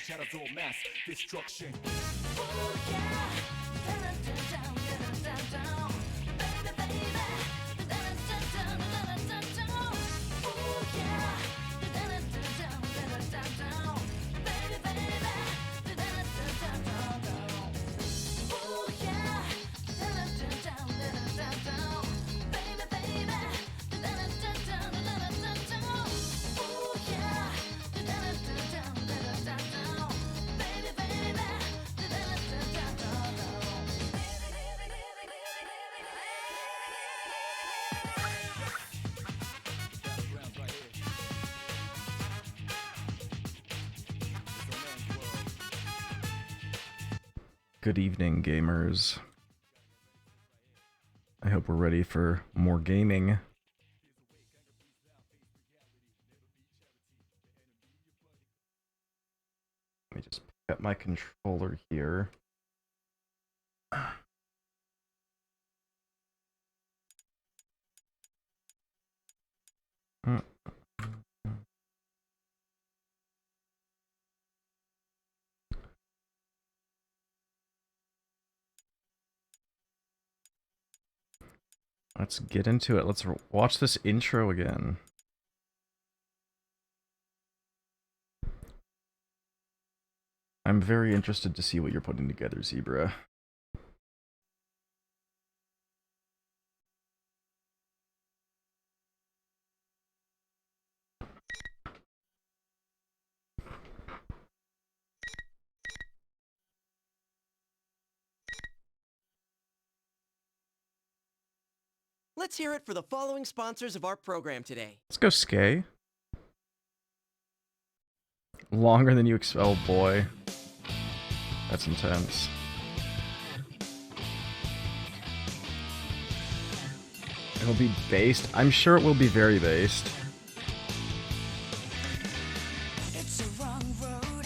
Shadows all mass destruction. Good evening, gamers. I hope we're ready for more gaming. Let me just pick up my controller here. Let's get into it. Let's watch this intro again. I'm very interested to see what you're putting together, Zebra. Let's hear it for the following sponsors of our program today. Let's go Skay. Longer than you expect. Oh boy. That's intense. It'll be based. I'm sure it will be very based. It's a wrong road.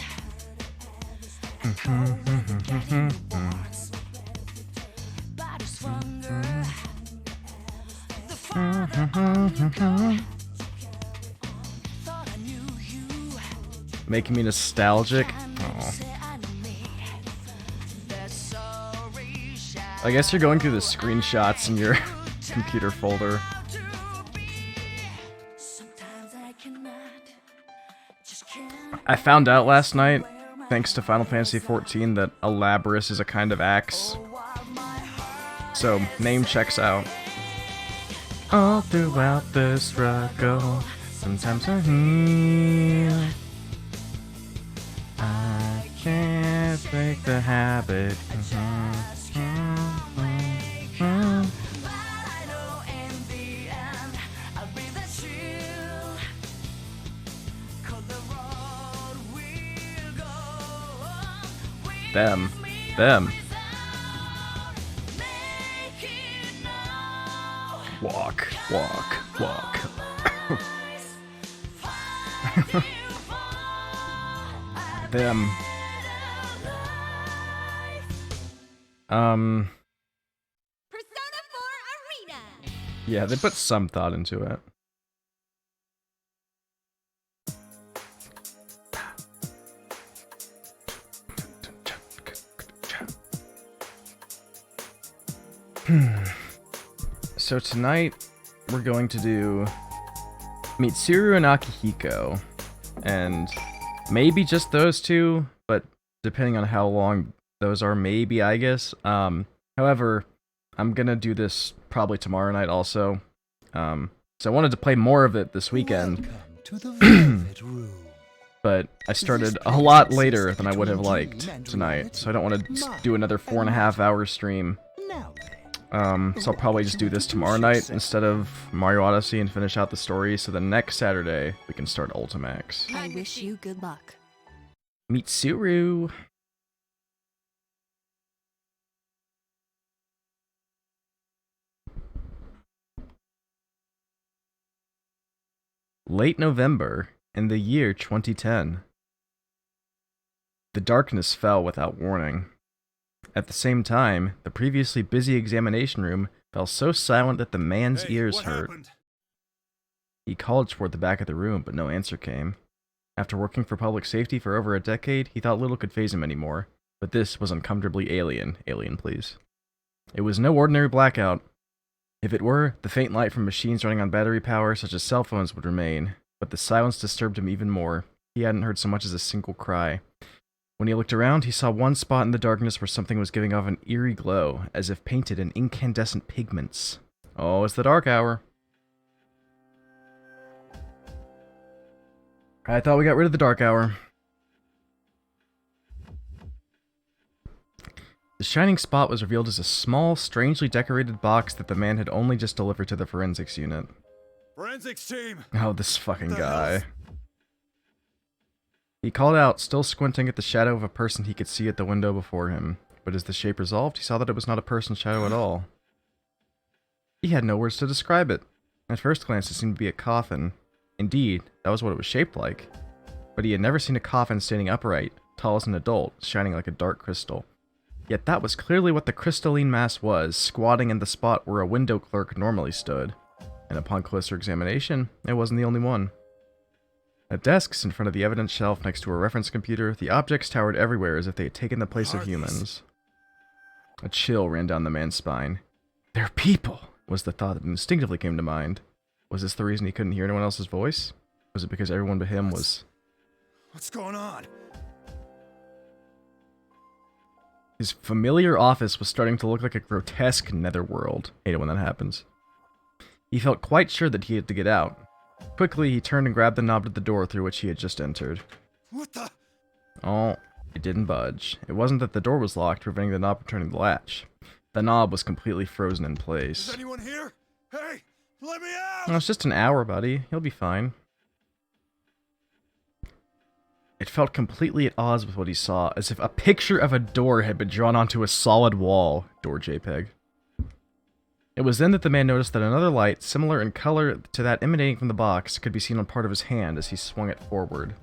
Making me nostalgic. Oh. I guess you're going through the screenshots in your computer folder. I found out last night, thanks to Final Fantasy XIV, that a Labrys is a kind of axe. So, name checks out. All throughout the struggle, sometimes I heal. I can't break the habit. Them. Them. Walk, walk, walk. Them. Persona 4 Arena. Yeah, they put some thought into it. So tonight, we're going to do Mitsuru and Akihiko. And maybe just those two, but depending on how long those are, maybe, I guess. However, I'm gonna do this probably tomorrow night also. So I wanted to play more of it this weekend. Welcome to the Velvet Room. But I started a lot later than I would have liked tonight, so I don't want to do another 4.5 hour stream. Now So I'll probably just do this tomorrow night instead of Mario Odyssey and finish out the story, so the next Saturday we can start Ultimax. I wish you good luck. Mitsuru! Late November, in the year 2010. The darkness fell without warning. At the same time, the previously busy examination room fell so silent that the man's ears hurt. He called toward the back of the room, but no answer came. After working for public safety for over a decade, he thought little could faze him anymore. But this was uncomfortably alien. Alien, please. It was no ordinary blackout. If it were, the faint light from machines running on battery power, such as cell phones, would remain. But the silence disturbed him even more. He hadn't heard so much as a single cry. When he looked around, he saw one spot in the darkness where something was giving off an eerie glow, as if painted in incandescent pigments. Oh, it's the dark hour. I thought we got rid of the dark hour. The shining spot was revealed as a small, strangely decorated box that the man had only just delivered to the forensics unit. Forensics team! Oh, this fucking What the hell guy. is- He called out, still squinting at the shadow of a person he could see at the window before him. But as the shape resolved, he saw that it was not a person's shadow at all. He had no words to describe it. At first glance, it seemed to be a coffin. Indeed, that was what it was shaped like. But he had never seen a coffin standing upright, tall as an adult, shining like a dark crystal. Yet that was clearly what the crystalline mass was, squatting in the spot where a window clerk normally stood. And upon closer examination, it wasn't the only one. At desks in front of the evidence shelf next to a reference computer, the objects towered everywhere as if they had taken the place of humans. A chill ran down the man's spine. They're people, was the thought that instinctively came to mind. Was this the reason he couldn't hear anyone else's voice? Was it because everyone but him was... What's going on? His familiar office was starting to look like a grotesque netherworld. Hate it when that happens. He felt quite sure that he had to get out. Quickly, he turned and grabbed the knob to the door through which he had just entered. What the? Oh, it didn't budge. It wasn't that the door was locked, preventing the knob from turning the latch. The knob was completely frozen in Is place. anyone here? Hey, let me out! Oh, it's just an hour, buddy. He'll be fine. It felt completely at odds with what he saw, as if a picture of a door had been drawn onto a solid wall. Door JPEG. It was then that the man noticed that another light, similar in color to that emanating from the box, could be seen on part of his hand as he swung it forward.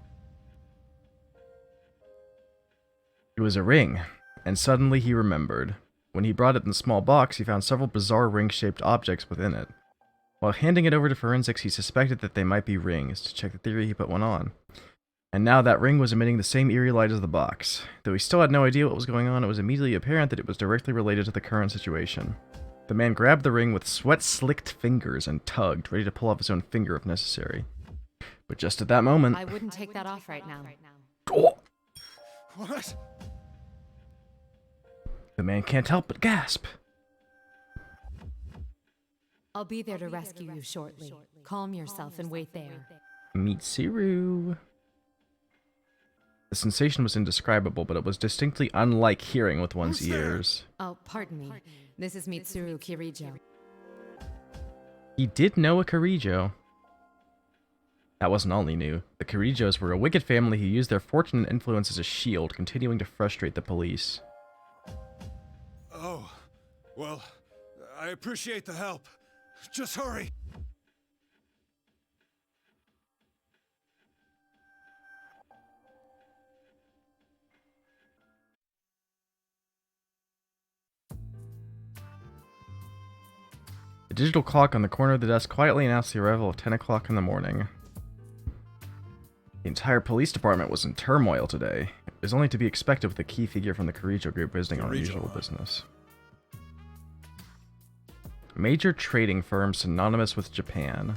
It was a ring, and suddenly he remembered. When he brought it in the small box, he found several bizarre ring-shaped objects within it. While handing it over to forensics, he suspected that they might be rings. To check the theory, he put one on. And now that ring was emitting the same eerie light as the box. Though he still had no idea what was going on, it was immediately apparent that it was directly related to the current situation. The man grabbed the ring with sweat-slicked fingers and tugged, ready to pull off his own finger if necessary. But just at that moment... I wouldn't take that off right now. Oh! What? The man can't help but gasp. I'll be there to rescue you shortly. Calm yourself and wait there. Mitsuru. The sensation was indescribable, but it was distinctly unlike hearing with one's Who's there? ears. Oh, pardon me. This is Mitsuru Kirijo. He did know a Kirijo. That wasn't all he knew. The Carijos were a wicked family who used their fortune and influence as a shield, continuing to frustrate the police. Oh, well, I appreciate the help. Just hurry. The digital clock on the corner of the desk quietly announced the arrival of 10 o'clock in the morning. The entire police department was in turmoil today. It was only to be expected with a key figure from the Kirijo group visiting on unusual business. Major trading firm synonymous with Japan.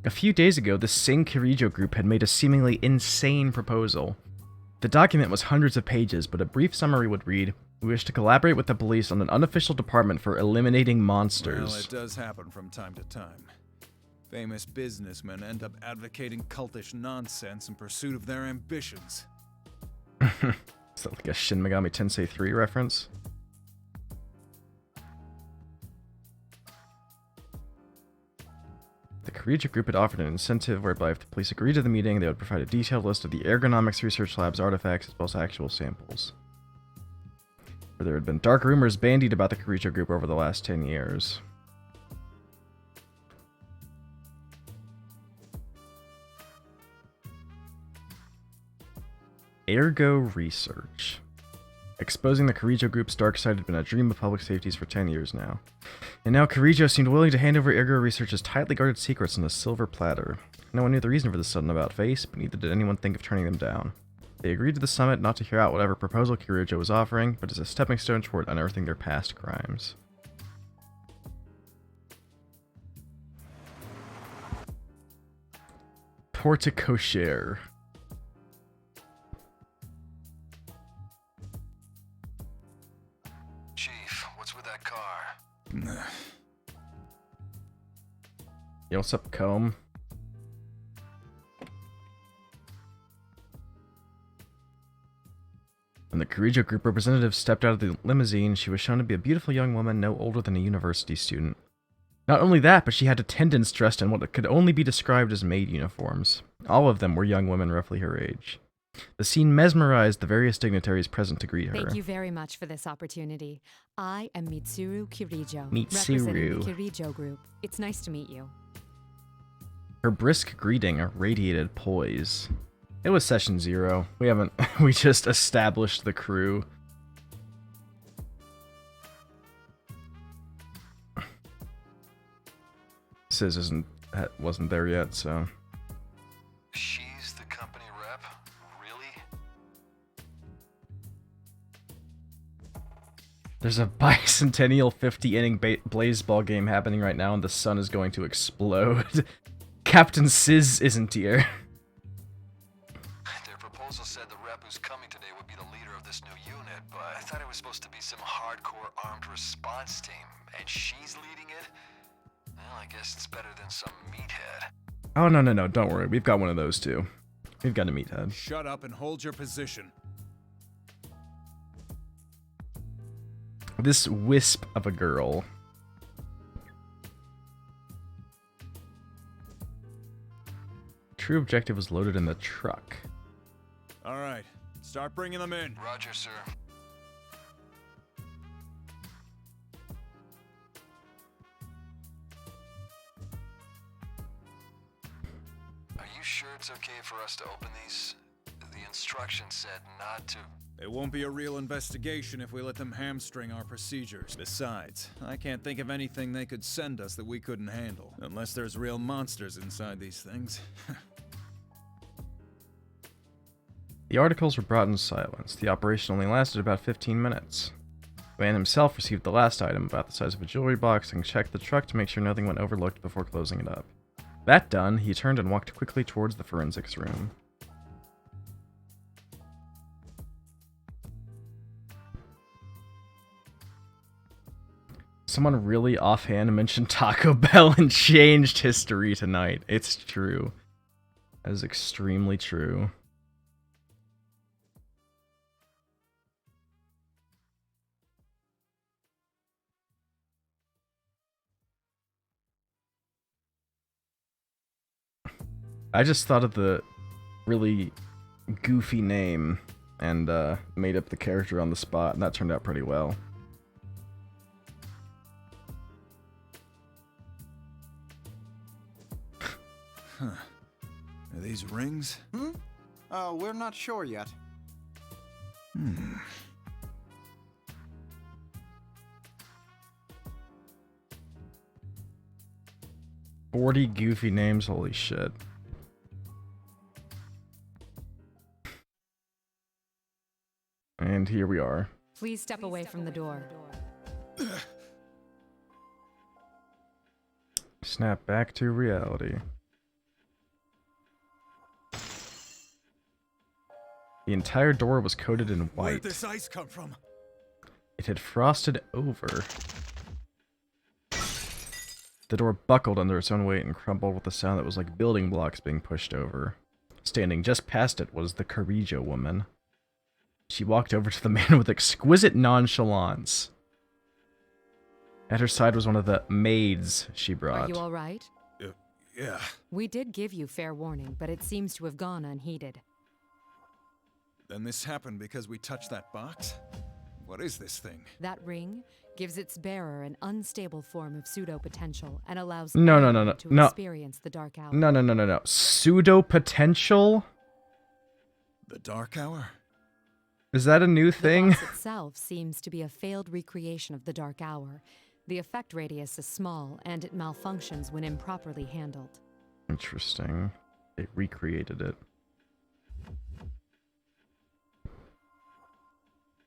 A few days ago, the Sing Kirijo group had made a seemingly insane proposal. The document was hundreds of pages, but a brief summary would read, "We wish to collaborate with the police on an unofficial department for eliminating monsters." Well, it does happen from time to time. Famous businessmen end up advocating cultish nonsense in pursuit of their ambitions. Is that like a Shin Megami Tensei 3 reference? The Kirijo group had offered an incentive whereby if the police agreed to the meeting, they would provide a detailed list of the ergonomics research lab's artifacts as well as actual samples. For there had been dark rumors bandied about the Kirijo group over the last 10 years. Ergo Research. Exposing the Kirijo group's dark side had been a dream of public safety's for 10 years now. And now Kirijo seemed willing to hand over Ergo Research's tightly guarded secrets on a silver platter. No one knew the reason for this sudden about-face, but neither did anyone think of turning them down. They agreed to the summit not to hear out whatever proposal Kirijo was offering, but as a stepping stone toward unearthing their past crimes. Porte Cochere. Chief, what's with that car? Yo, what's up, Comb? When the Kirijo group representative stepped out of the limousine, she was shown to be a beautiful young woman no older than a university student. Not only that, but she had attendants dressed in what could only be described as maid uniforms. All of them were young women roughly her age. The scene mesmerized the various dignitaries present to greet her. Thank you very much for this opportunity. I am Mitsuru Kirijo, Mitsuru. representing the Kirijo group. It's nice to meet you. Her brisk greeting radiated poise. It was session 0. We just established the crew. Sis wasn't there yet, so. She's the company rep? Really? There's a bicentennial 50-inning Blazeball game happening right now, and the sun is going to explode. Captain Sis isn't here. Their proposal said the rep who's coming today would be the leader of this new unit, but I thought it was supposed to be some hardcore armed response team, and she's leading it? Well, I guess it's better than some meathead. Oh, no, don't worry. We've got one of those, too. We've got a meathead. Shut up and hold your position. This wisp of a girl. True objective was loaded in the truck. All right, start bringing them in. Roger, sir. Are you sure it's okay for us to open these? The instructions said not to. It won't be a real investigation if we let them hamstring our procedures. Besides, I can't think of anything they could send us that we couldn't handle. Unless there's real monsters inside these things. The articles were brought in silence. The operation only lasted about 15 minutes. The man himself received the last item, about the size of a jewelry box, and checked the truck to make sure nothing went overlooked before closing it up. That done, he turned and walked quickly towards the forensics room. Someone really offhand mentioned Taco Bell and changed history tonight. It's true. That is extremely true. I just thought of the really goofy name and made up the character on the spot, and that turned out pretty well. Are these rings? We're not sure yet. 40 goofy names, holy shit. And here we are. Please step away from the door. Snap back to reality. The entire door was coated in white. Where'd this ice come from? It had frosted over. The door buckled under its own weight and crumbled with a sound that was like building blocks being pushed over. Standing just past it was the Kirijo woman. She walked over to the man with exquisite nonchalance. At her side was one of the maids she brought. Are you all right? Yeah. We did give you fair warning, but it seems to have gone unheeded. Then this happened because we touched that box? What is this thing? That ring gives its bearer an unstable form of pseudo-potential and allows No. anyone to experience the Dark Hour. No. Pseudo potential? The Dark Hour? Is that a new thing? The box itself seems to be a failed recreation of the Dark Hour. The effect radius is small, and it malfunctions when improperly handled. Interesting. They recreated it.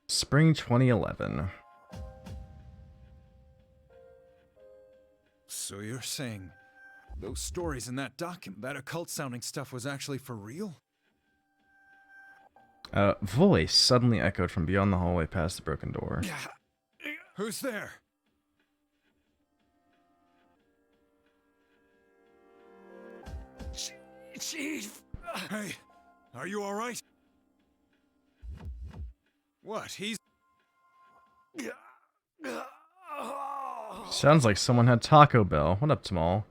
Spring 2011. So you're saying those stories in that document, that occult-sounding stuff was actually for real? A voice suddenly echoed from beyond the hallway past the broken door. Who's there? Chief! Hey, are you all right? What? He's... Sounds like someone had Taco Bell. What up, Tamal?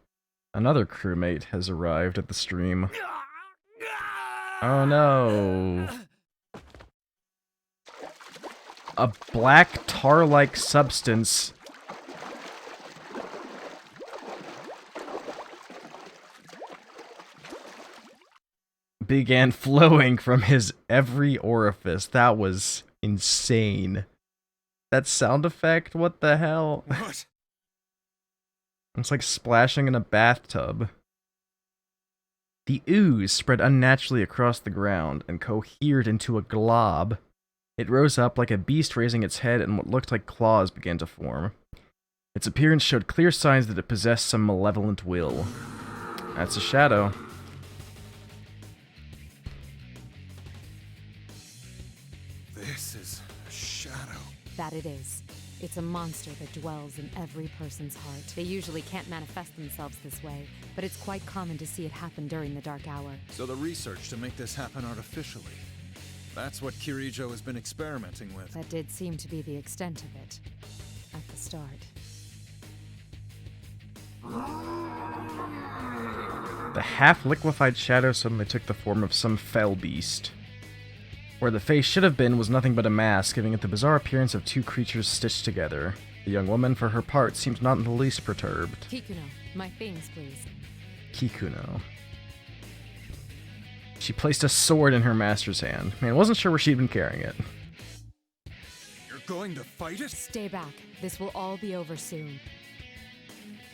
Another crewmate has arrived at the stream. Oh no. A black tar-like substance began flowing from his every orifice. That was insane. That sound effect? What the hell? What? It's like splashing in a bathtub. The ooze spread unnaturally across the ground and cohered into a glob. It rose up like a beast raising its head, and what looked like claws began to form. Its appearance showed clear signs that it possessed some malevolent will. That's a shadow. This is a shadow. That it is. It's a monster that dwells in every person's heart. They usually can't manifest themselves this way, but it's quite common to see it happen during the Dark Hour. So the research to make this happen artificially. That's what Kirijo has been experimenting with. That did seem to be the extent of it at the start. The half-liquefied shadow suddenly took the form of some fell beast. Where the face should have been was nothing but a mask, giving it the bizarre appearance of two creatures stitched together. The young woman, for her part, seemed not in the least perturbed. Kikuno, my things, please. Kikuno. She placed a sword in her master's hand. Man, wasn't sure where she'd been carrying it. You're going to fight it? Stay back. This will all be over soon.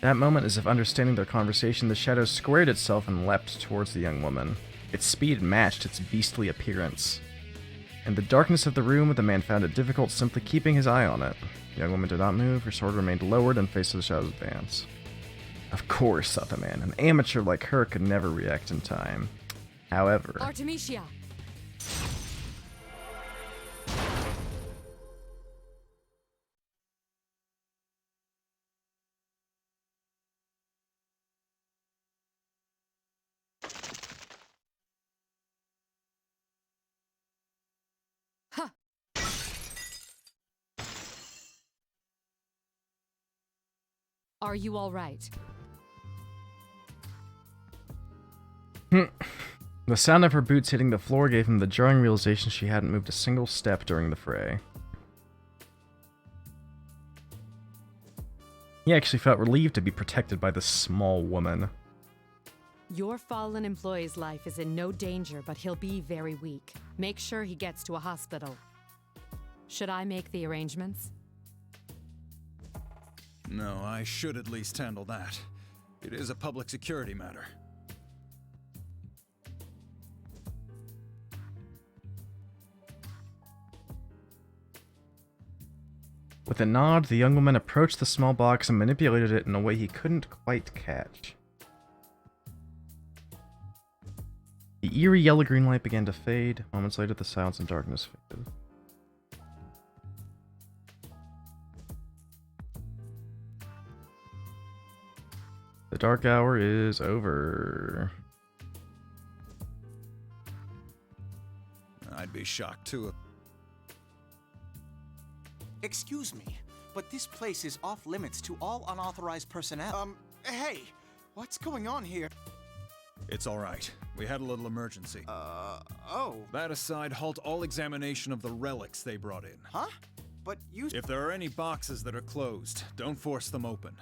That moment, as if understanding their conversation, the shadow squared itself and leapt towards the young woman. Its speed matched its beastly appearance. In the darkness of the room, the man found it difficult simply keeping his eye on it. The young woman did not move, her sword remained lowered and faced the shadow's advance. Of course, thought the man, an amateur like her could never react in time. However... Artemisia! Huh. Are you all right? The sound of her boots hitting the floor gave him the jarring realization she hadn't moved a single step during the fray. He actually felt relieved to be protected by this small woman. Your fallen employee's life is in no danger, but he'll be very weak. Make sure he gets to a hospital. Should I make the arrangements? No, I should at least handle that. It is a public security matter. With a nod, the young woman approached the small box and manipulated it in a way he couldn't quite catch. The eerie yellow-green light began to fade. Moments later, the silence and darkness faded. The dark hour is over. I'd be shocked too. Excuse me, but this place is off limits to all unauthorized personnel. Hey, what's going on here? It's all right. We had a little emergency. Oh. That aside, halt all examination of the relics they brought in. Huh? But you... If there are any boxes that are closed, don't force them open.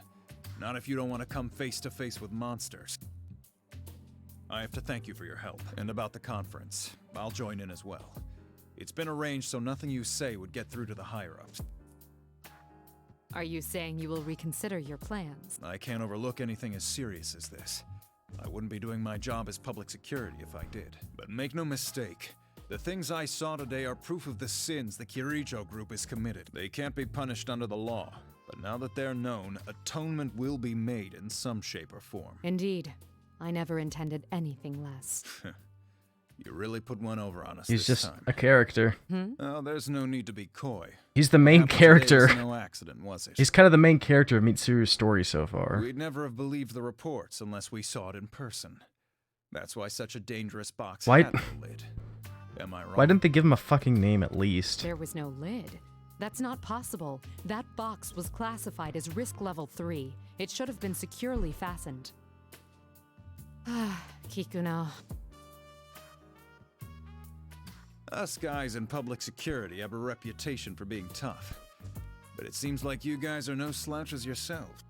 Not if you don't want to come face to face with monsters. I have to thank you for your help. And about the conference, I'll join in as well. It's been arranged so nothing you say would get through to the higher-ups. Are you saying you will reconsider your plans? I can't overlook anything as serious as this. I wouldn't be doing my job as public security if I did. But make no mistake, the things I saw today are proof of the sins the Kirijo group has committed. They can't be punished under the law, but now that they're known, atonement will be made in some shape or form. Indeed. I never intended anything less. You really put one over on us He's this just time. a character. Oh, there's no need to be coy. He's the main What happened today character. was no accident, was it? He's kind of the main character of Mitsuru's story so far. We'd never have believed the reports unless we saw it in person. That's why such a dangerous box Why- had no lid. Am I wrong? Why didn't they give him a fucking name at least? There was no lid. That's not possible. That box was classified as risk level 3. It should have been securely fastened. Kikuno. Us guys in public security have a reputation for being tough. But it seems like you guys are no slouches yourselves.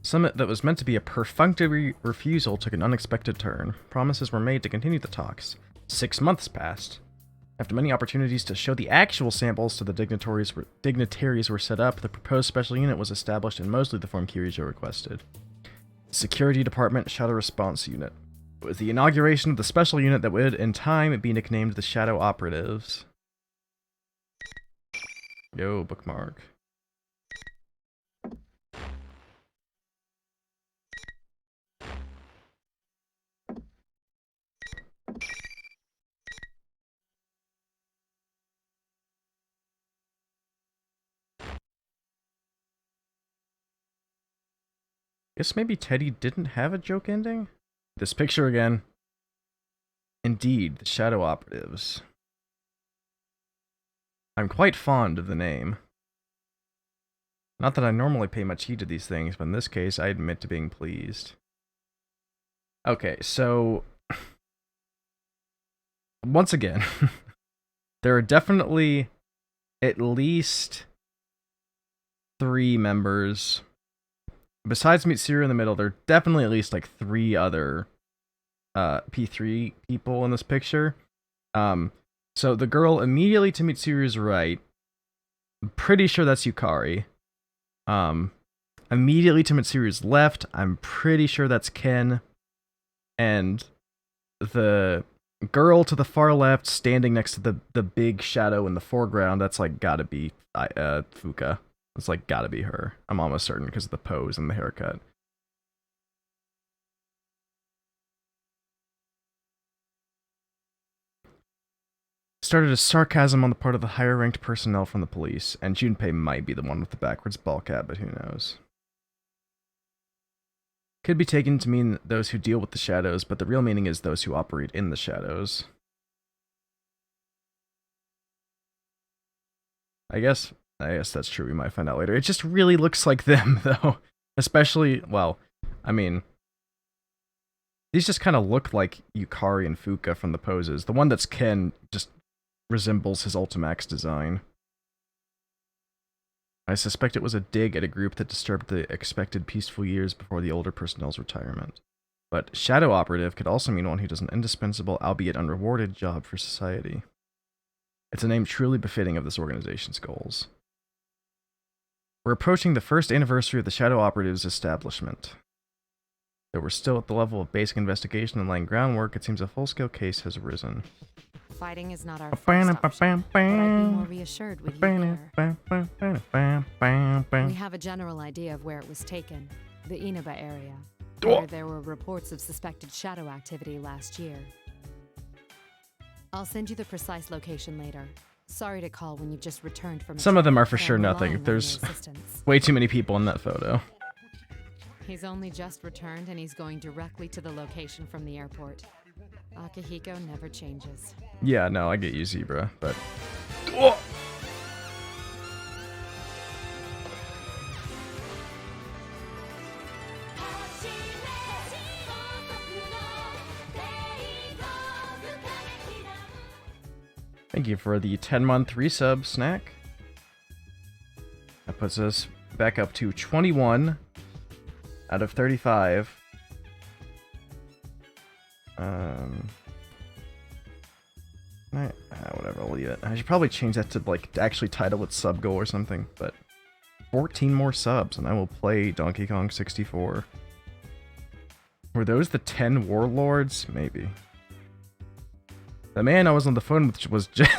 Summit that was meant to be a perfunctory refusal took an unexpected turn. Promises were made to continue the talks. 6 months passed. After many opportunities to show the actual samples to the dignitaries were set up, the proposed special unit was established in mostly the form Kirijo requested. The Security Department Shadow Response Unit. It was the inauguration of the special unit that would, in time, be nicknamed the Shadow Operatives. Yo, bookmark. Guess maybe Teddy didn't have a joke ending? This picture again. Indeed, the Shadow Operatives. I'm quite fond of the name. Not that I normally pay much heed to these things, but in this case, I admit to being pleased. Okay, so... once again, there are definitely at least 3 members. Besides Mitsuru in the middle, there are definitely at least like 3 other P3 people in this picture. So the girl immediately to Mitsuru's right, I'm pretty sure that's Yukari. Immediately to Mitsuru's left, I'm pretty sure that's Ken. And the girl to the far left, standing next to the big shadow in the foreground, that's like gotta be Fuka. It's like gotta be her. I'm almost certain because of the pose and the haircut. Started as sarcasm on the part of the higher ranked personnel from the police, and Junpei might be the one with the backwards ball cap, but who knows. Could be taken to mean those who deal with the shadows, but the real meaning is those who operate in the shadows. I guess that's true, we might find out later. It just really looks like them, though. Especially, well, I mean, These just kind of look like Yukari and Fuka from the poses. The one that's Ken just resembles his Ultimax design. I suspect it was a dig at a group that disturbed the expected peaceful years before the older personnel's retirement. But Shadow Operative could also mean one who does an indispensable, albeit unrewarded, job for society. It's a name truly befitting of this organization's goals. We're approaching the first anniversary of the Shadow Operative's establishment. Though we're still at the level of basic investigation and laying groundwork, it seems a full-scale case has arisen. Fighting is not our first option, but I'd be more reassured with you there. We have a general idea of where it was taken, the Inaba area, where there were reports of suspected shadow activity last year. I'll send you the precise location later. Sorry to call when you've just returned from... Some of them are for but I'm sure relying nothing. on There's your assistance. way too many people in that photo. He's only just returned and he's going directly to the location from the airport. Akihiko never changes. Yeah, no, I get you, Zebra, but... Thank you for the 10-month resub, Snack. That puts us back up to 21 out of 35. Whatever, I'll leave it. I should probably change that to, like, actually title it sub goal or something, but 14 more subs and I will play Donkey Kong 64. Were those the 10 warlords? Maybe. The man I was on the phone with was just...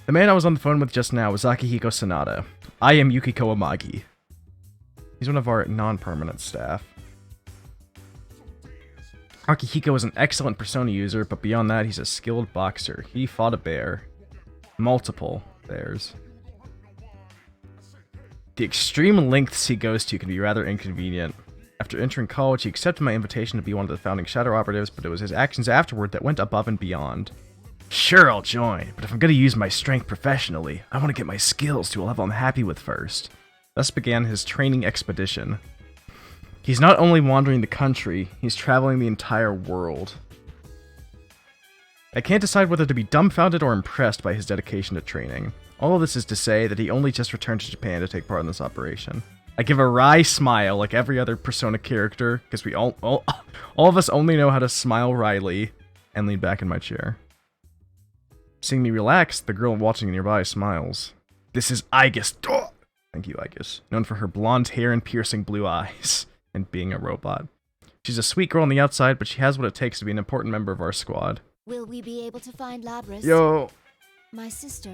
The man I was on the phone with just now was Akihiko Sanada. I am Yukiko Amagi. He's one of our non-permanent staff. Akihiko is an excellent Persona user, but beyond that, he's a skilled boxer. He fought a bear. Multiple bears. The extreme lengths he goes to can be rather inconvenient. After entering college, he accepted my invitation to be one of the founding Shadow Operatives, but it was his actions afterward that went above and beyond. Sure, I'll join, but if I'm going to use my strength professionally, I want to get my skills to a level I'm happy with first. Thus began his training expedition. He's not only wandering the country, he's traveling the entire world. I can't decide whether to be dumbfounded or impressed by his dedication to training. All of this is to say that he only just returned to Japan to take part in this operation. I give a wry smile like every other Persona character, because we all of us only know how to smile wryly, and lean back in my chair. Seeing me relax, the girl watching nearby smiles. This is Aigis. Thank you, Aigis. Known for her blonde hair and piercing blue eyes, and being a robot. She's a sweet girl on the outside, but she has what it takes to be an important member of our squad. Will we be able to find Labris? Yo! My sister.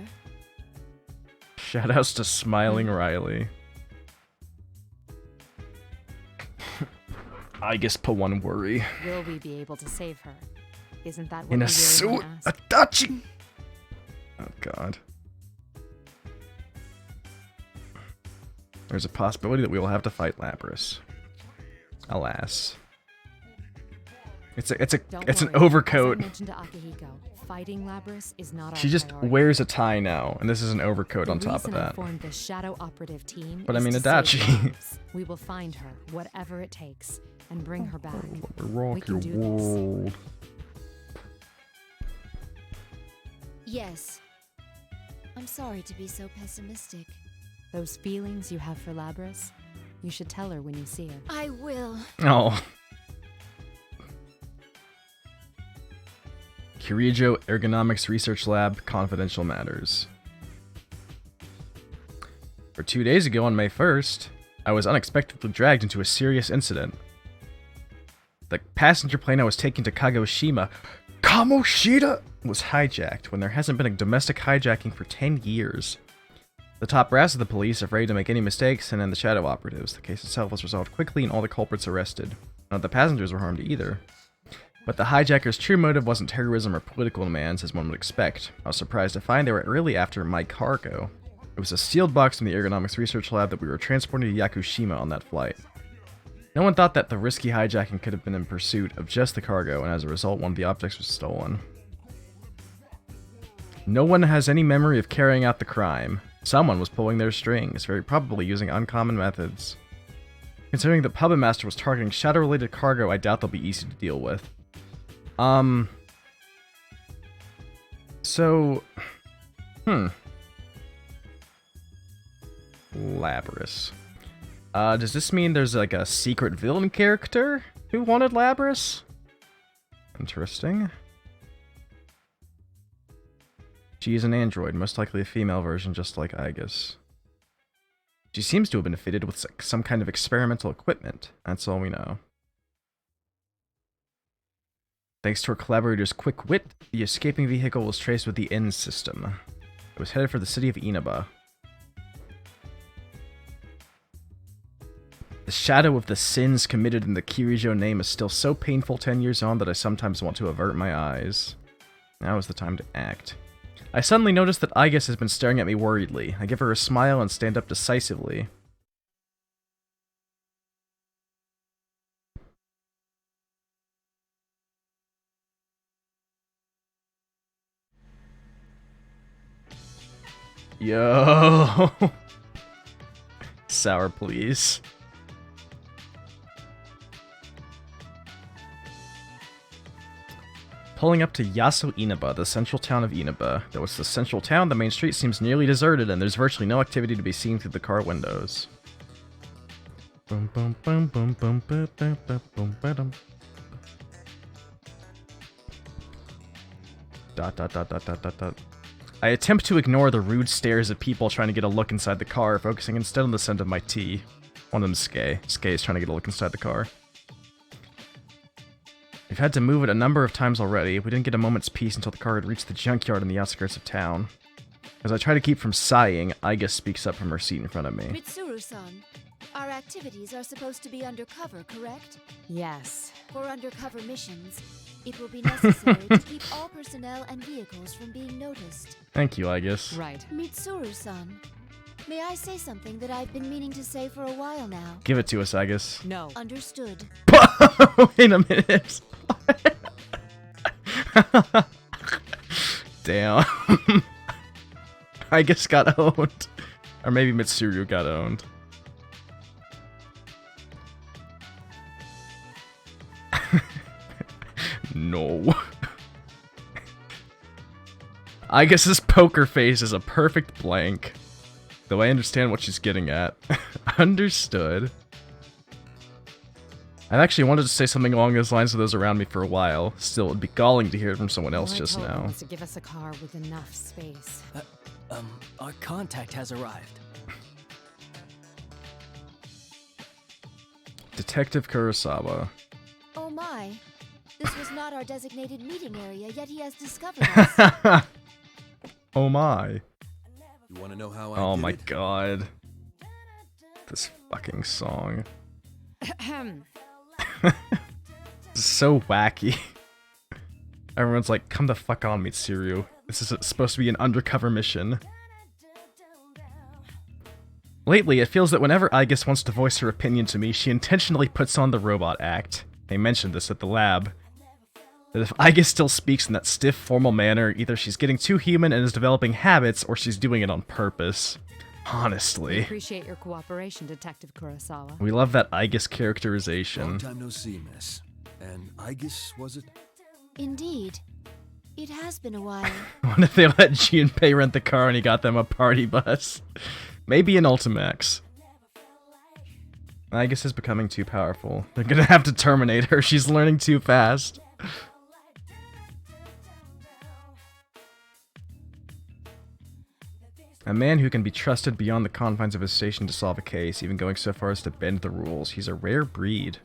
Shoutouts to Smiling Riley. Aigis put one worry. Will we be able to save her? Isn't that what In we a really suit, want to ask? Adachi! Oh god. There's a possibility that we will have to fight Labris. Alas. It's an overcoat. As I mentioned to Akihiko, fighting Labris is not our She just priority. wears a tie now, and this is an overcoat on top of The reason I that. formed the Shadow Operative team But I is mean, to save Adachi. lives. We will find her, whatever it takes, and bring her back. We Rock can your do this. world. Yes. I'm sorry to be so pessimistic. Those feelings you have for Labris, you should tell her when you see her. I will. Oh. Kirijo Ergonomics Research Lab, confidential matters. For 2 days ago on May 1st, I was unexpectedly dragged into a serious incident. The passenger plane I was taking to Kagoshima, Kamoshida, was hijacked when there hasn't been a domestic hijacking for 10 years. The top brass of the police, afraid to make any mistakes, sent in the Shadow Operatives. The case itself was resolved quickly and all the culprits arrested. None of the passengers were harmed either. But the hijackers' true motive wasn't terrorism or political demands, as one would expect. I was surprised to find they were really after my cargo. It was a sealed box from the Ergonomics Research Lab that we were transporting to Yakushima on that flight. No one thought that the risky hijacking could have been in pursuit of just the cargo, and as a result, one of the objects was stolen. No one has any memory of carrying out the crime. Someone was pulling their strings, very probably using uncommon methods. Considering the puppet master was targeting shadow-related cargo, I doubt they'll be easy to deal with. So, Labrys. Does this mean there's like a secret villain character who wanted Labrys? Interesting. She is an android, most likely a female version, just like Aigis. She seems to have been fitted with some kind of experimental equipment. That's all we know. Thanks to our collaborator's quick wit, the escaping vehicle was traced with the N system. It was headed for the city of Inaba. The shadow of the sins committed in the Kirijo name is still so painful 10 years on that I sometimes want to avert my eyes. Now is the time to act. I suddenly notice that Aigis has been staring at me worriedly. I give her a smile and stand up decisively. Yo! Sour, please. Pulling up to Yaso Inaba, the central town of Inaba. Though it's the central town, the main street seems nearly deserted, and there's virtually no activity to be seen through the car windows. Boom, boom, boom, boom, boom, boom, boom, boom, boom, boom. Dot, dot, dot, dot, dot, dot, dot. I attempt to ignore the rude stares of people trying to get a look inside the car, focusing instead on the scent of my tea. One of them is Skay. Skay is trying to get a look inside the car. We've had to move it a number of times already. We didn't get a moment's peace until the car had reached the junkyard in the outskirts of town. As I try to keep from sighing, Aigis speaks up from her seat in front of me. Mitsuru-san, our activities are supposed to be undercover, correct? Yes. For undercover missions, it will be necessary to keep all personnel and vehicles from being noticed. Thank you, Aigis. Right. Mitsuru-san, may I say something that I've been meaning to say for a while now? Give it to us, Aigis. No. Understood. Wait a minute. Damn. Aigis got owned. Or maybe Mitsuru got owned. No. Aigis's poker face is a perfect blank. Though I understand what she's getting at. Understood. I've actually wanted to say something along those lines to those around me for a while. Still, it'd be galling to hear it from someone else All I just told them now. was to give us a car with enough space. Our contact has arrived. Detective Kurosawa. Oh my. This was not our designated meeting area, yet he has discovered us. Oh my. You want to know how I Oh did my it? god. This fucking song. This is so wacky. Everyone's like, come the fuck on, Mitsuru. This is supposed to be an undercover mission. Lately, it feels that whenever Aigis wants to voice her opinion to me, she intentionally puts on the robot act. They mentioned this at the lab. That if Aigis still speaks in that stiff, formal manner, either she's getting too human and is developing habits, or she's doing it on purpose. Honestly. Appreciate your cooperation, Detective Kurosawa. We love that Aigis Long characterization. time no see, miss. And Aigis, was it? Indeed. It has been a while. What if they let Junpei rent the car and he got them a party bus? Maybe an Ultimax. Aigis is becoming too powerful. They're gonna have to terminate her. She's learning too fast. A man who can be trusted beyond the confines of his station to solve a case, even going so far as to bend the rules. He's a rare breed.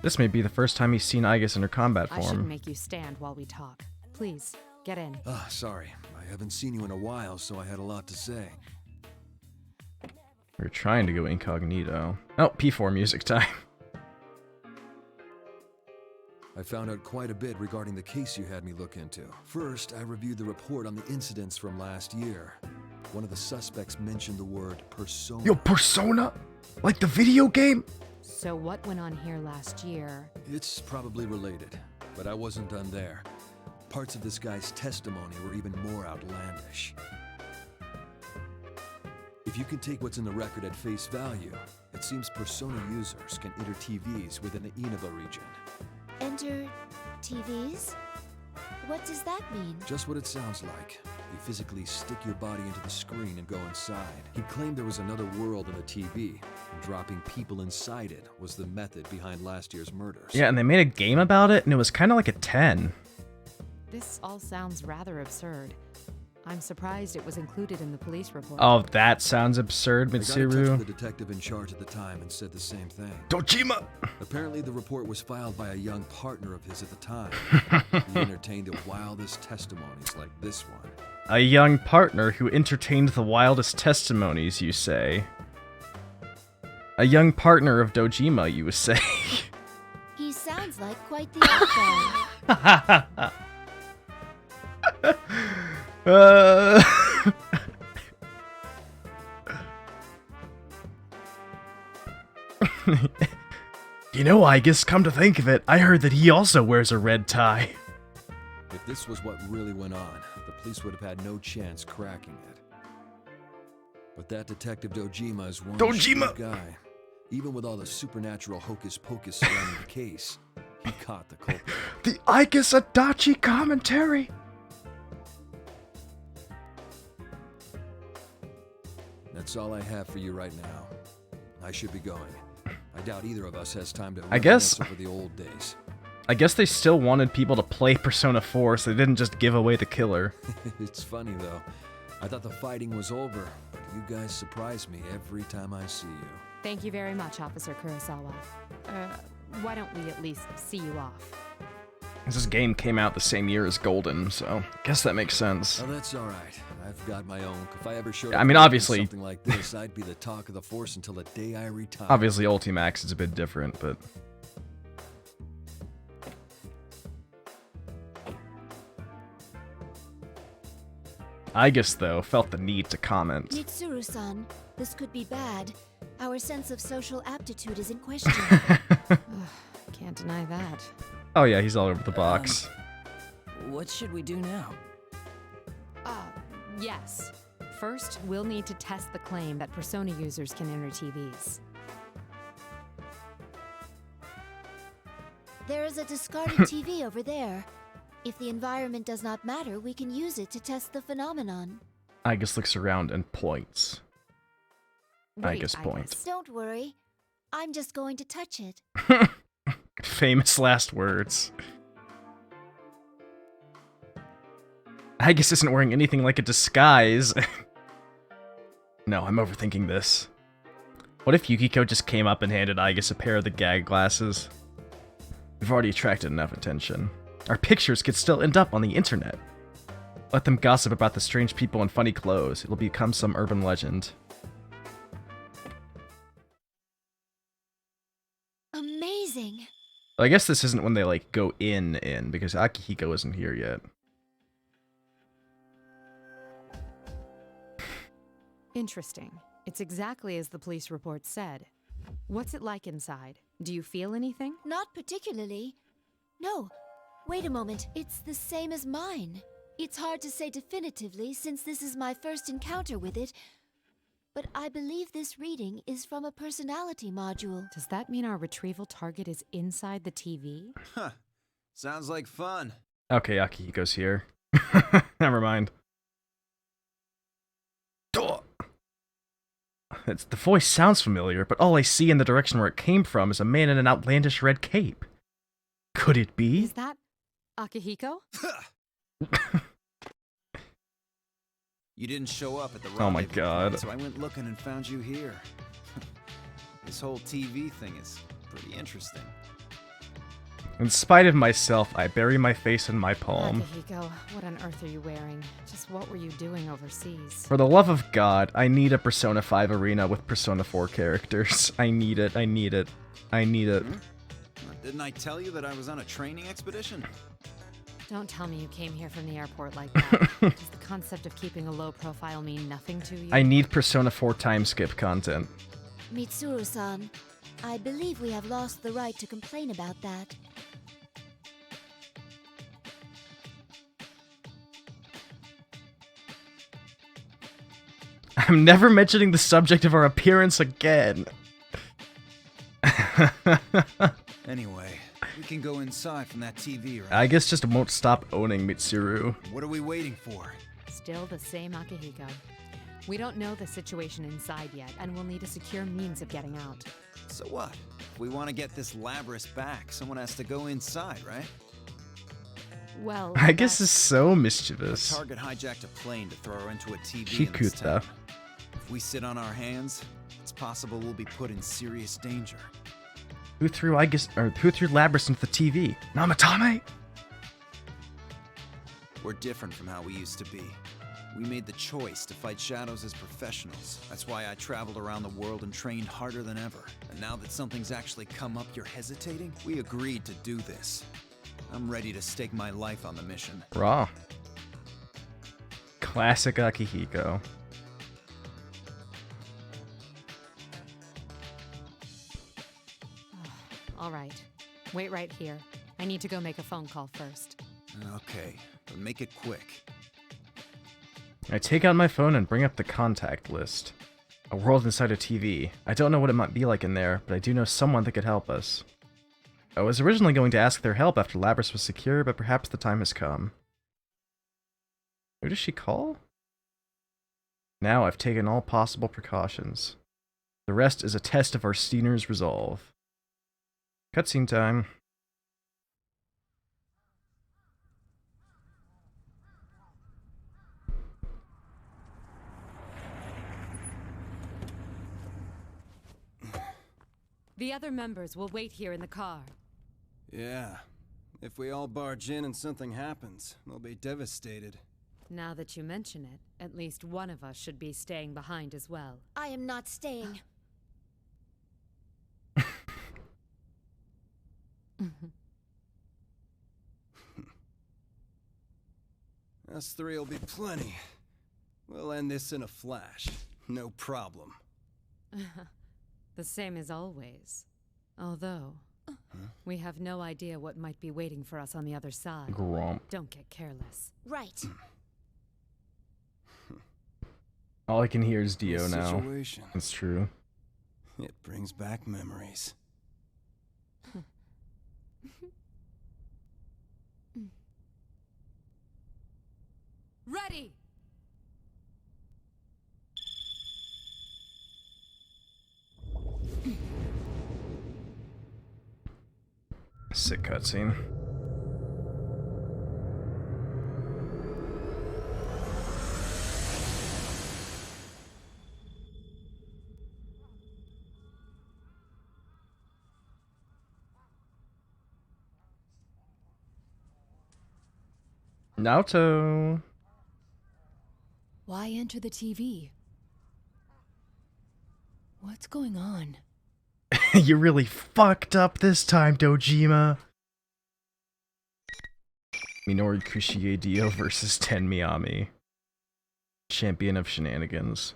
This may be the first time he's seen Aigis in her combat I shouldn't form. make you stand while we talk. Please, get in. Ah, sorry. I haven't seen you in a while, so I had a lot to say. We're trying to go incognito. Oh, P4 music time. I found out quite a bit regarding the case you had me look into. First, I reviewed the report on the incidents from last year. One of the suspects mentioned the word persona. Yo, Persona? Like the video game? So what went on here last year? It's probably related, but I wasn't done there. Parts of this guy's testimony were even more outlandish. If you can take what's in the record at face value, it seems Persona users can enter TVs within the Inaba region. Enter TVs? What does that mean? Just what it sounds like. You physically stick your body into the screen and go inside. He claimed there was another world in the TV, and dropping people inside it was the method behind last year's murders. Yeah, and they made a game about it, and it was kind of like a 10. This all sounds rather absurd. I'm surprised it was included in the police report. Oh, that sounds absurd, I got in touch with Mitsuru. the detective in charge at the time and said the same thing. Dojima! Apparently, the report was filed by a young partner of his at the time. He entertained the wildest testimonies like this one. A young partner who entertained the wildest testimonies, you say. A young partner of Dojima, you would say. He sounds like quite the odd guy. You know, I guess come to think of it, I heard that he also wears a red tie. If this was what really went on, the police would have had no chance cracking it. But that Detective Dojima is one Dojima! shrewd guy. Even with all the supernatural hocus pocus surrounding the case, he caught the culprit. The Icus Adachi commentary! That's all I have for you right now. I should be going. I doubt either of us has time to I guess- reminisce over the old days. I guess they still wanted people to play Persona 4, so they didn't just give away the killer. It's funny though. I thought the fighting was over, but you guys surprise me every time I see you. Thank you very much, Officer Kurosawa. Why don't we at least see you off? This game came out the same year as Golden, so I guess that makes sense. Oh, that's all right. I've got my own. If I ever showed Yeah, up I mean, doing obviously- something like this, I'd be the talk of the force until the day I retire. Obviously, Ultimax is a bit different, but... I guess, though, felt the need to comment. Mitsuru-san, this could be bad. Our sense of social aptitude is in question. Can't deny that. Oh yeah, he's all over the box. What should we do now? Yes. First, we'll need to test the claim that Persona users can enter TVs. There is a discarded TV over there. If the environment does not matter, we can use it to test the phenomenon. I guess looks around and points. I Wait, guess points. Don't worry. I'm just going to touch it. Famous last words. Agus isn't wearing anything like a disguise. No, I'm overthinking this. What if Yukiko just came up and handed Agus a pair of the gag glasses? We've already attracted enough attention. Our pictures could still end up on the internet. Let them gossip about the strange people in funny clothes. It'll become some urban legend. Amazing. I guess this isn't when they, like, go in, because Akihiko isn't here yet. Interesting. It's exactly as the police report said. What's it like inside? Do you feel anything? Not particularly. No. Wait a moment. It's the same as mine. It's hard to say definitively since this is my first encounter with it, but I believe this reading is from a personality module. Does that mean our retrieval target is inside the TV? Huh. Sounds like fun. Okay, Akihiko's here. Never mind. The voice sounds familiar, but all I see in the direction where it came from is a man in an outlandish red cape. Could it be? Is that Akihiko? You didn't show up at the Oh my rendezvous God. point, so I went looking and found you here. This whole TV thing is pretty interesting. In spite of myself, I bury my face in my palm. Akihiko, what on earth are you wearing? Just what were you doing overseas? For the love of God, I need a Persona 5 arena with Persona 4 characters. I need it, I need it, I need it. Didn't I tell you that I was on a training expedition? Don't tell me you came here from the airport like that. Does the concept of keeping a low profile mean nothing to you? I need Persona 4 time skip content. Mitsuru-san, I believe we have lost the right to complain about that. I'm never mentioning the subject of our appearance again. Anyway, We can go inside from that TV, right? I guess just won't stop owning Mitsuru. What are we waiting for? Still the same Akihiko. We don't know the situation inside yet, and we'll need a secure means of getting out. So what? If we want to get this Labrys back, someone has to go inside, right? Well, I guess it's so mischievous. The target hijacked a plane to throw her into a TV in this Shikuta. town. If we sit on our hands, it's possible we'll be put in serious danger. Who threw Labrys into the TV? Namatame? We're different from how we used to be. We made the choice to fight shadows as professionals. That's why I traveled around the world and trained harder than ever. And now that something's actually come up, you're hesitating? We agreed to do this. I'm ready to stake my life on the mission. Raw. Classic Akihiko. all right. Wait right here. I need to go make a phone call first. Okay, but make it quick. I take out my phone and bring up the contact list. A world inside a TV. I don't know what it might be like in there, but I do know someone that could help us. I was originally going to ask their help after Labrys was secure, but perhaps the time has come. Who does she call? Now I've taken all possible precautions. The rest is a test of our Steiner's resolve. Cutscene time. The other members will wait here in the car. Yeah. If we all barge in and something happens, they'll be devastated. Now that you mention it, at least one of us should be staying behind as well. I am not staying. Us three will be plenty. We'll end this in a flash. No problem. The same as always. Although, we have no idea what might be waiting for us on the other side. Gromp. Don't get careless. Right. All I can hear is Dio This now. situation, It's true. it brings back memories. Ready! Sick cutscene. Naoto. Why enter the TV? What's going on? You really fucked up this time, Dojima. Minori Kushie Dio versus Ten Miyami. Champion of shenanigans.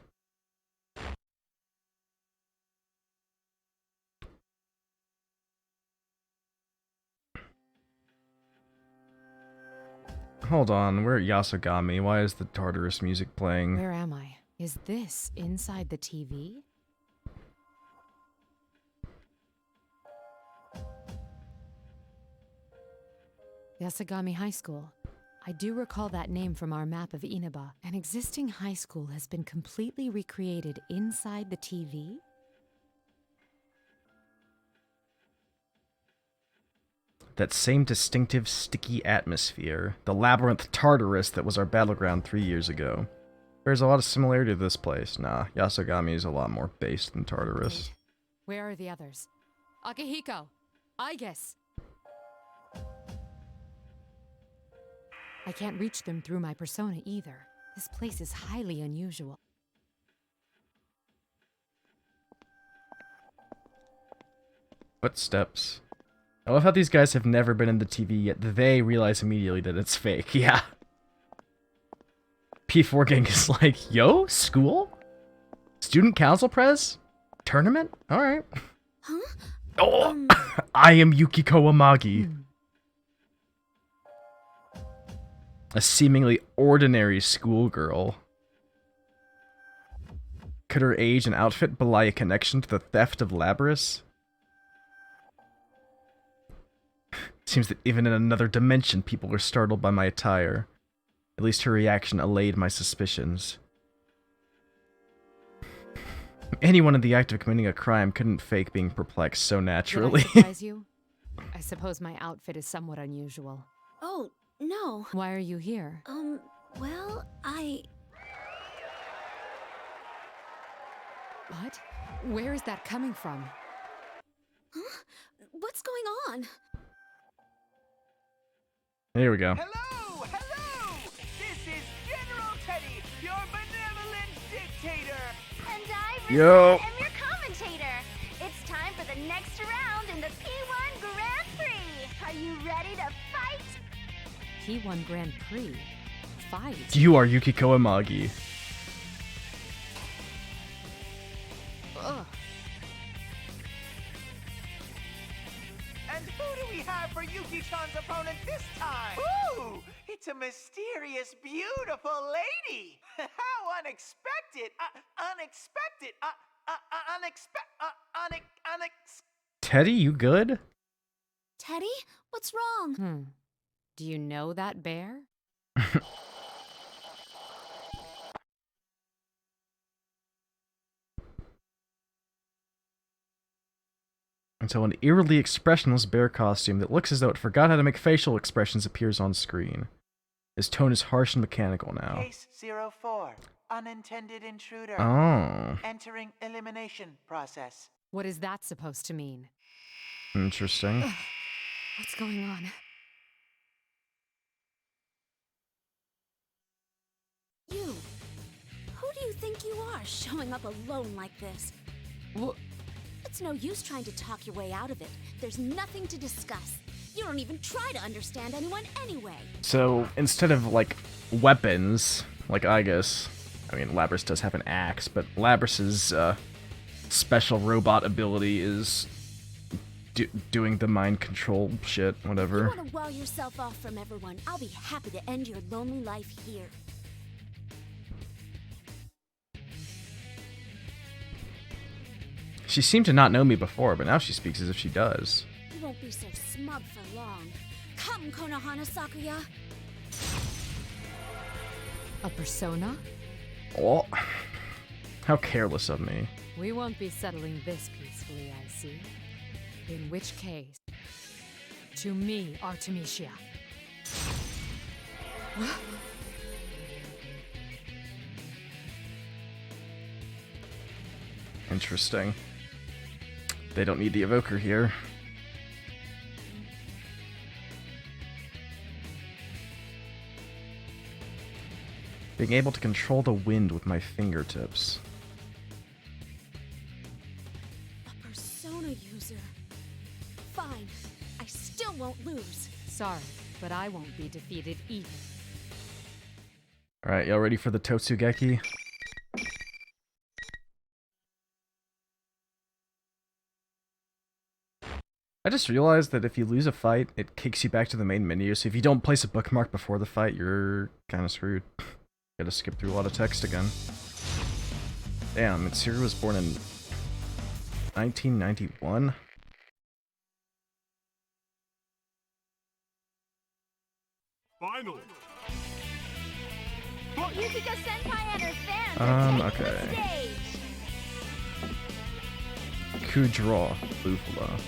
Hold on, we're at Yasogami. Why is the Tartarus music playing? Where am I? Is this inside the TV? Yasogami High School. I do recall that name from our map of Inaba. An existing high school has been completely recreated inside the TV? That same distinctive sticky atmosphere, the labyrinth Tartarus that was our battleground 3 years ago. There's a lot of similarity to this place. Nah, Yasogami is a lot more based than Tartarus. Where are the others? Akihiko! Aigis! I can't reach them through my persona either. This place is highly unusual. Footsteps. I love how these guys have never been in the TV yet they realize immediately that it's fake. Yeah. P4 Gang is like, yo, school? Student council press? Tournament? Alright. Huh? Oh, I am Yukiko Amagi. A seemingly ordinary schoolgirl. Could her age and outfit belie a connection to the theft of Labrys? Seems that even in another dimension, people were startled by my attire. At least her reaction allayed my suspicions. Anyone in the act of committing a crime couldn't fake being perplexed so naturally. Did I surprise you? I suppose my outfit is somewhat unusual. Oh, no. Why are you here? Well, What? Where is that coming from? Huh? What's going on? Here we go. Hello! Hello! This is General Teddy, your benevolent dictator! And I Yo. am your commentator. It's time for the next round in the P1 Grand Prix. Are you ready to fight? P1 Grand Prix? Fight? You are Yukiko Amagi. Ugh. And who do we have for Yuki-chan's opponent this time? Ooh! It's a mysterious, beautiful lady! How unexpected! Teddy, you good? Teddy? What's wrong? Do you know that bear? Until an eerily expressionless bear costume that looks as though it forgot how to make facial expressions appears on screen. His tone is harsh and mechanical now. Case 04. Unintended intruder. Oh. Entering elimination process. What is that supposed to mean? Interesting. What's going on? You. Who do you think you are, showing up alone like this? It's no use trying to talk your way out of it. There's nothing to discuss. You don't even try to understand anyone anyway. So, instead of, like, weapons, like Aigis, I mean, Labrys does have an axe, but Labrys's special robot ability is doing the mind control shit, whatever. If you want to wall yourself off from everyone, I'll be happy to end your lonely life here. She seemed to not know me before, but now she speaks as if she does. You won't be so smug for long. Come, Konohana Sakuya. A persona? Oh, how careless of me. We won't be settling this peacefully, I see. In which case, to me, Artemisia. Interesting. They don't need the evoker here. Being able to control the wind with my fingertips. A persona user. Fine. I still won't lose. Sorry, but I won't be defeated either. Alright, y'all ready for the Totsugeki? I just realized that if you lose a fight, it kicks you back to the main menu, so if you don't place a bookmark before the fight, you're kinda screwed. Gotta skip through a lot of text again. Damn, Mitsuru was born in 1991? Finally! Yukiko Senpai and her fans are taking okay. the stage! Kudra, Bufala.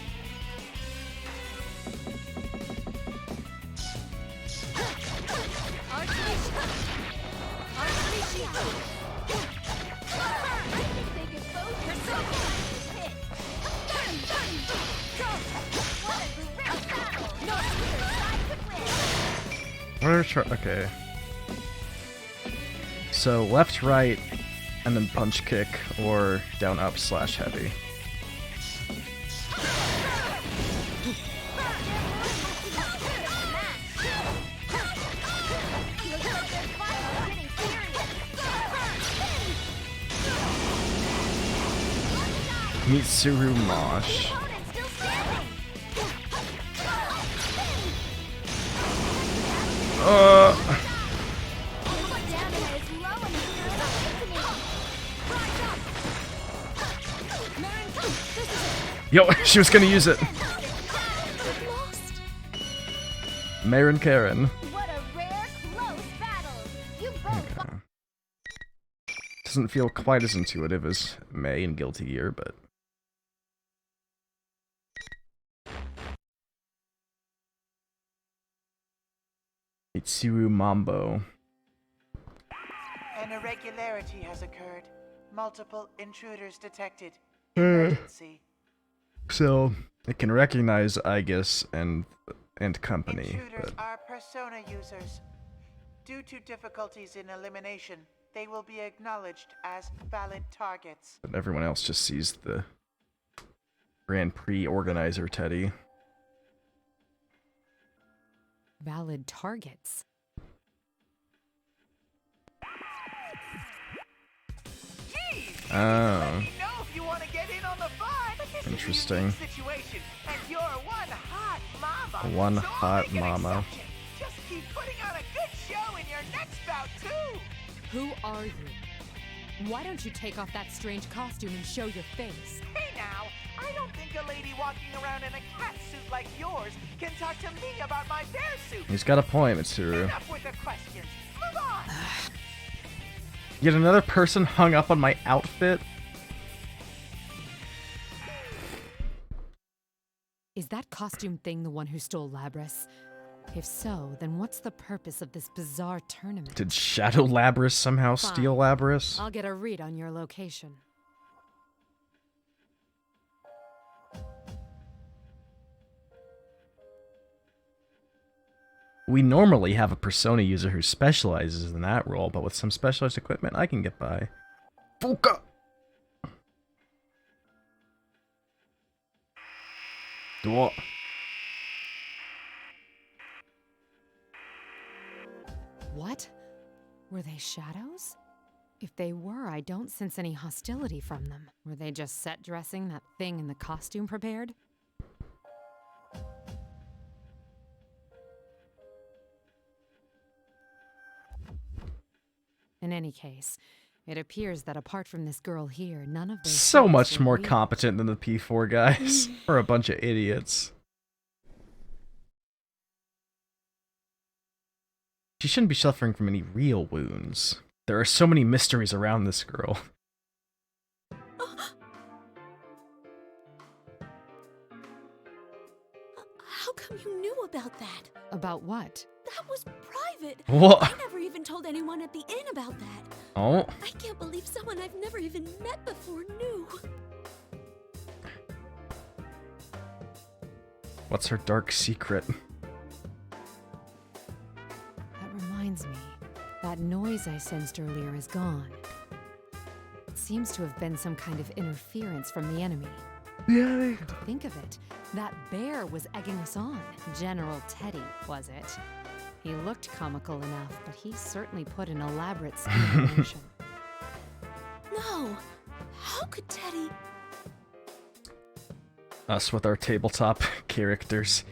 Okay. So left, right, and then punch kick, or down, up, slash heavy. Mitsuru Mosh. Yo, she was gonna use it. Mayor and Karen. What a rare, close battle! You both Okay. Doesn't feel quite as intuitive as May and Guilty Gear, but... Mitsuru Mambo. An irregularity has occurred. Multiple intruders detected. Uh. Emergency. So, it can recognize Aegis and company, Intruders but... are persona users. Due to difficulties in elimination, they will be acknowledged as valid targets. But everyone else just sees the Grand Prix organizer, Teddy. Valid targets. Oh. Know if you want to get in on the fun. But this Interesting. is a unique situation, and you're one hot mama. One So I'll hot make an mama. exception. Just keep putting on a good show in your next bout too. Who are you? Why don't you take off that strange costume and show your face? Hey now, I don't think a lady walking around in a cat suit like yours can talk to me about my bear suit. He's got a point, Mitsuru. Enough with the questions. Move on. Yet another person hung up on my outfit? Is that costume thing the one who stole Labris? If so, then what's the purpose of this bizarre tournament? Did Shadow Labris somehow Fine. steal Labris? I'll get a read on your location. We normally have a Persona user who specializes in that role, but with some specialized equipment, I can get by. Fuka! What? What? Were they shadows? If they were, I don't sense any hostility from them. Were they just set dressing that thing in the costume prepared? In any case, it appears that apart from this girl here, none of those So things much were more real. competent than the P4 guys. We're a bunch of idiots. She shouldn't be suffering from any real wounds. There are so many mysteries around this girl. How come you knew about that? About what? That was private. What? I never even told anyone at the inn about that. Oh. I can't believe someone I've never even met before knew. What's her dark secret? That reminds me. That noise I sensed earlier is gone. It seems to have been some kind of interference from the enemy. Yeah. To think of it, that bear was egging us on. General Teddy, was it? He looked comical enough, but he certainly put an elaborate scheme in motion. No. How could Teddy... Us with our tabletop characters.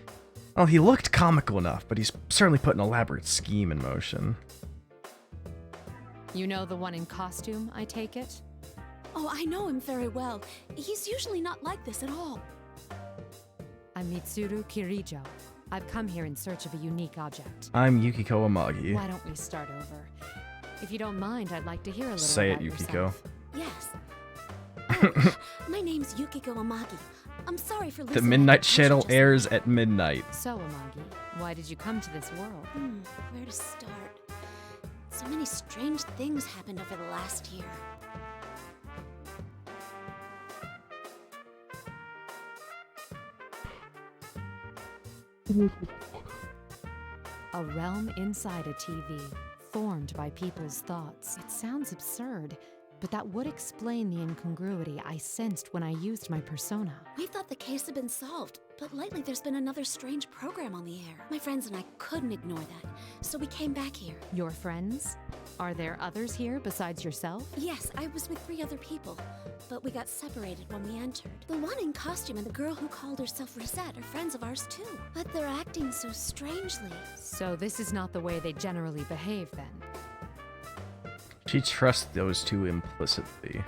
Well, he looked comical enough, but he's certainly put an elaborate scheme in motion. You know the one in costume, I take it? Oh, I know him very well. He's usually not like this at all. I'm Mitsuru Kirijo. I've come here in search of a unique object. I'm Yukiko Amagi. Why don't we start over? If you don't mind, I'd like to hear a little Say it, about Yukiko. yourself. Yes. Oh, my name's Yukiko Amagi. I'm sorry for The listening. Midnight Channel airs at midnight. So, Amagi, why did you come to this world? Where to start? So many strange things happened over the last year. A realm inside a TV, formed by people's thoughts. It sounds absurd, but that would explain the incongruity I sensed when I used my persona. We thought the case had been solved, but lately there's been another strange program on the air. My friends and I couldn't ignore that, so we came back here. Your friends? Are there others here besides yourself? Yes, I was with 3 other people, but we got separated when we entered. The one in costume and the girl who called herself Rosette are friends of ours too, but they're acting so strangely. So this is not the way they generally behave then? She trusts those two implicitly.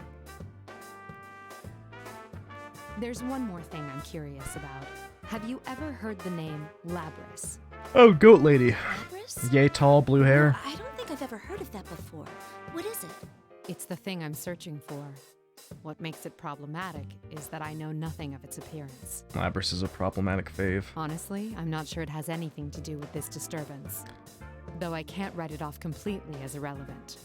There's one more thing I'm curious about. Have you ever heard the name Labris? Oh, goat lady. Labrys? Yay tall, blue hair. I don't think I've ever heard of that before. What is it? It's the thing I'm searching for. What makes it problematic is that I know nothing of its appearance. Labrys is a problematic fave. Honestly, I'm not sure it has anything to do with this disturbance, though I can't write it off completely as irrelevant.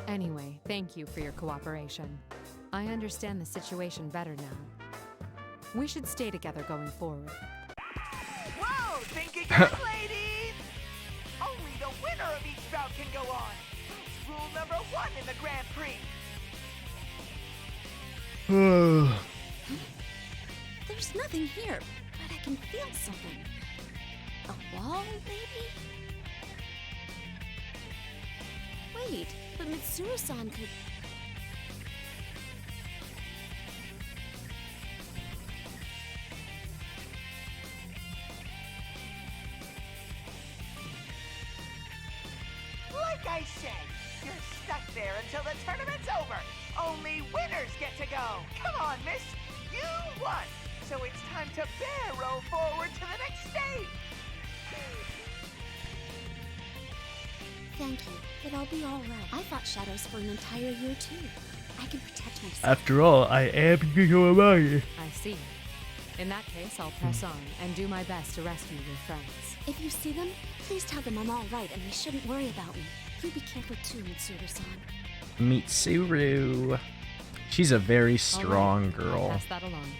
Anyway, thank you for your cooperation. I understand the situation better now. We should stay together going forward. Whoa! Think again, ladies! Only the winner of each bout can go on. That's rule number 1 in the Grand Prix. There's nothing here, but I can feel something. A wall, maybe? Wait, but Mitsuru-san could... Like I said, you're stuck there until the tournament's over. Only winners get to go. Come on, miss. You won. So it's time to barrel forward to the next stage. Thank you, but I'll be all right. I fought shadows for an entire year, too. I can protect myself. After all, I am Yuyuamagi. I see. In that case, I'll press on and do my best to rescue your friends. If you see them, please tell them I'm all right and they shouldn't worry about me. You be careful too, Mitsuru-san. Mitsuru. She's a very strong I'll girl. pass that along.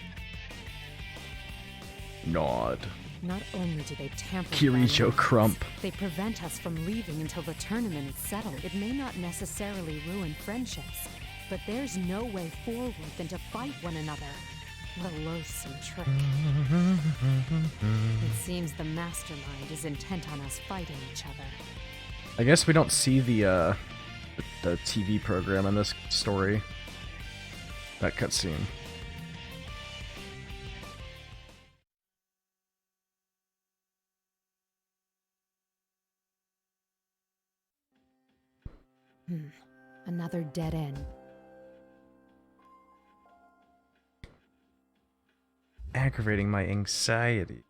Nod. Not only do they tamper with Kirijo our lives, Crump. they prevent us from leaving until the tournament is settled. It may not necessarily ruin friendships, but there's no way forward than to fight one another. What a loathsome trick. It seems the mastermind is intent on us fighting each other. I guess we don't see the TV program in this story. That cutscene. Another dead end. Aggravating my anxiety.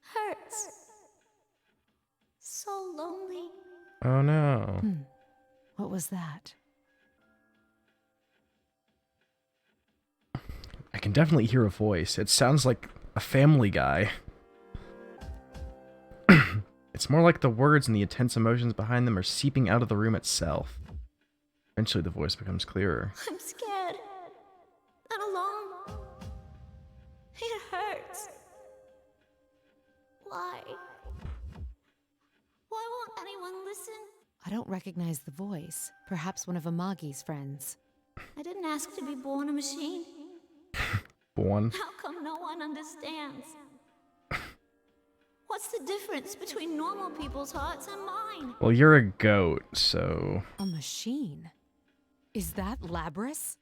Hurts. So lonely. Oh no. What was that? I can definitely hear a voice. It sounds like a Family Guy. It's more like the words and the intense emotions behind them are seeping out of the room itself. Eventually the voice becomes clearer. I'm scared. Not alone. It hurts. Why? Why won't anyone listen? I don't recognize the voice. Perhaps one of Amagi's friends. I didn't ask to be born a machine. Born. How come no one understands? What's the difference between normal people's hearts and mine? Well, you're a goat, so... A machine? Is that Labrys?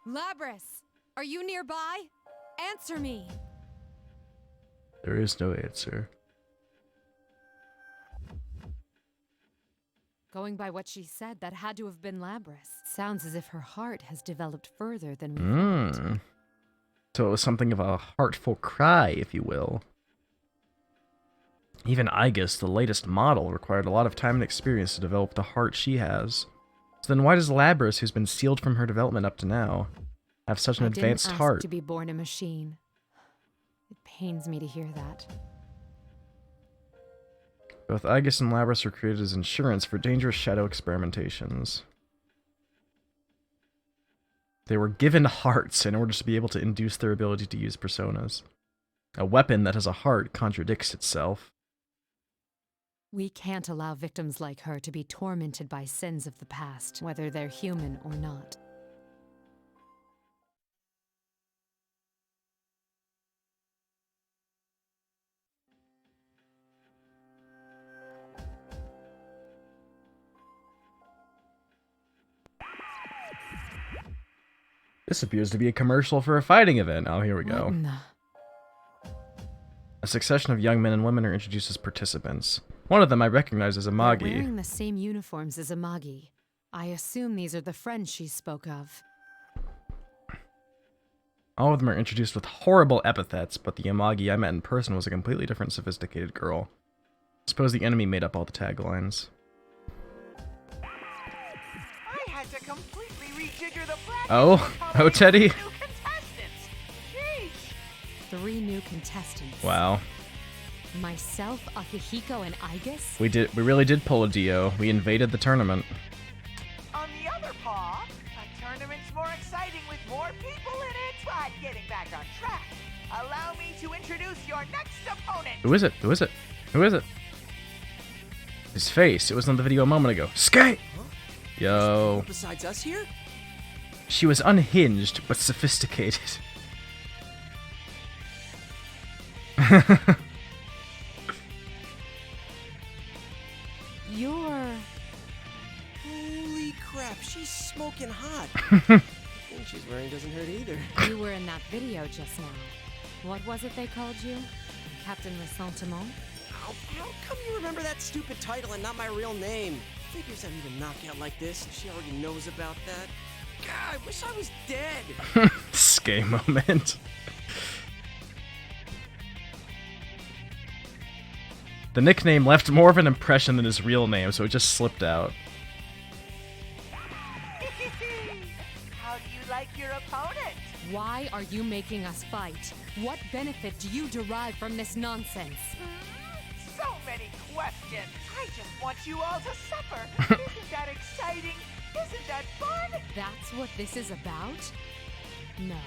Labrys! Are you nearby? Answer me! There is no answer. Going by what she said, that had to have been Labrys. Sounds as if her heart has developed further than we thought. So it was something of a heartful cry, if you will. Even Aigis, the latest model, required a lot of time and experience to develop the heart she has. So then why does Labrys, who's been sealed from her development up to now, have such an advanced I didn't heart? ask to be born a machine. It pains me to hear that. Both Aigis and Labrys were created as insurance for dangerous shadow experimentations. They were given hearts in order to be able to induce their ability to use personas. A weapon that has a heart contradicts itself. We can't allow victims like her to be tormented by sins of the past, whether they're human or not. This appears to be a commercial for a fighting event. Oh, here we go. What in the... A succession of young men and women are introduced as participants. One of them I recognize as They're Amagi. wearing the same uniforms as Amagi. I assume these are the friends she spoke of. All of them are introduced with horrible epithets, but the Amagi I met in person was a completely different, sophisticated girl. Suppose the enemy made up all the taglines. I had to completely rejigger the bracket Oh? to accommodate Oh, Teddy? new contestants. Jeez. 3 new contestants. Wow. Myself, Akihiko, and Igus? We really did pull a Dio. We invaded the tournament. On the other paw, a tournament's more exciting with more people in it. But getting back on track, allow me to introduce your next opponent. Who is it? Who is it? Who is it? His face. It was on the video a moment ago. Skate! Yo. Besides us here? She was unhinged, but sophisticated. You're... Holy crap, she's smoking hot. The thing she's wearing doesn't hurt either. You were in that video just now. What was it they called you? Captain Ressentiment? How come you remember that stupid title and not my real name? Figures I need a knockout like this. She already knows about that. God, I wish I was dead. Skate moment. The nickname left more of an impression than his real name, so it just slipped out. How do you like your opponent? Why are you making us fight? What benefit do you derive from this nonsense? So many questions. I just want you all to suffer. Isn't that exciting? Isn't that fun? That's what this is about? No.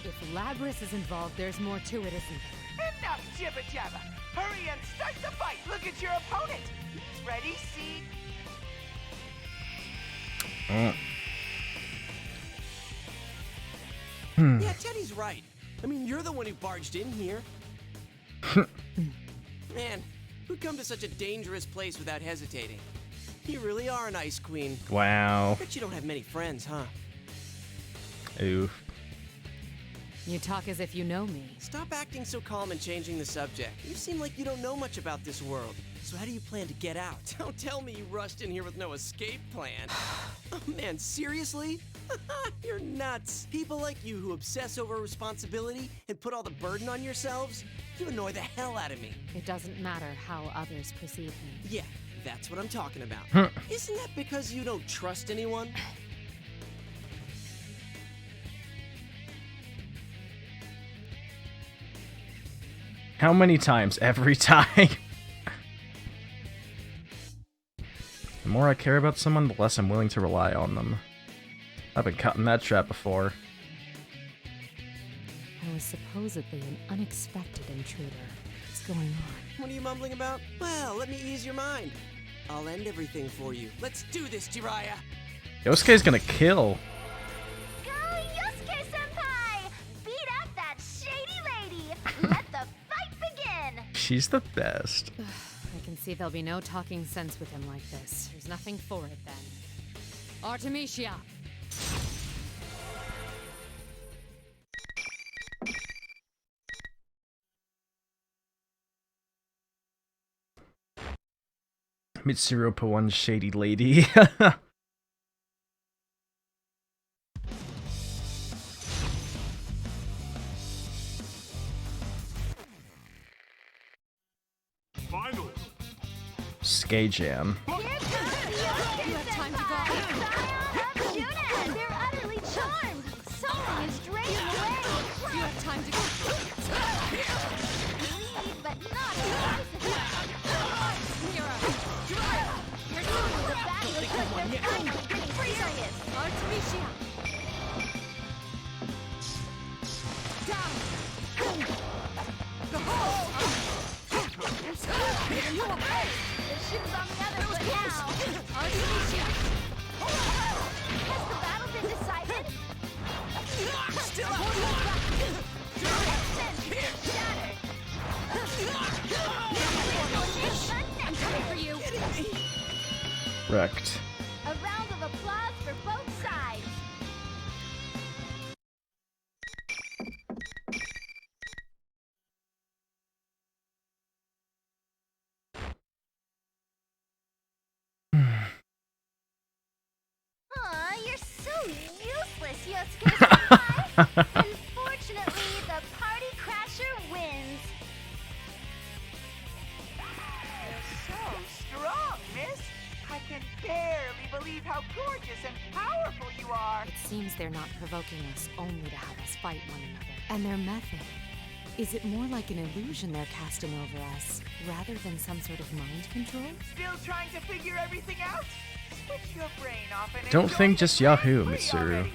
If Labris is involved, there's more to it, isn't there? Enough jibba jabba. Hurry and start the fight. Look at your opponent. He's ready, see? Yeah, Teddy's right. I mean, you're the one who barged in here. Man, who'd come to such a dangerous place without hesitating? You really are an ice queen. Wow. Bet you don't have many friends, huh? Oof. You talk as if you know me. Stop acting so calm and changing the subject. You seem like you don't know much about this world. So how do you plan to get out? Don't tell me you rushed in here with no escape plan. Oh man, seriously? You're nuts. People like you who obsess over responsibility and put all the burden on yourselves, you annoy the hell out of me. It doesn't matter how others perceive me. Yeah, that's what I'm talking about. Isn't that because you don't trust anyone? How many times? Every time. The more I care about someone, the less I'm willing to rely on them. I've been caught in that trap before. I was supposedly an unexpected intruder. What's going on? What are you mumbling about? Well, let me ease your mind. I'll end everything for you. Let's do this, Jiraiya. Yosuke's gonna kill. Go, Yosuke-senpai! Beat up that shady lady! Let the fight begin! She's the best. I can see there'll be no talking sense with him like this. There's nothing for it then. Artemisia! Mitsuru Pawan's shady lady. Finals. Skate Jam. You have time to go. Junen! They're utterly charmed! Something is draining away! You have time to go. Lead, but not decisively. You're doing the battle because they're finally getting serious! Artemisia! Down! The ship's on the other foot now! Artemisia! Has the battle been decided? Still up! I'm coming for you! Wrecked. A round of applause for both sides! Yosuke Senpai. Unfortunately, the party crasher wins. You're so strong, miss. I can barely believe how gorgeous and powerful you are. It seems they're not provoking us only to have us fight one another. And their method. Is it more like an illusion they're casting over us, rather than some sort of mind control? Still trying to figure everything out? Switch your brain off and Don't enjoy think the just grand Yahoo, prix Mitsuru. already.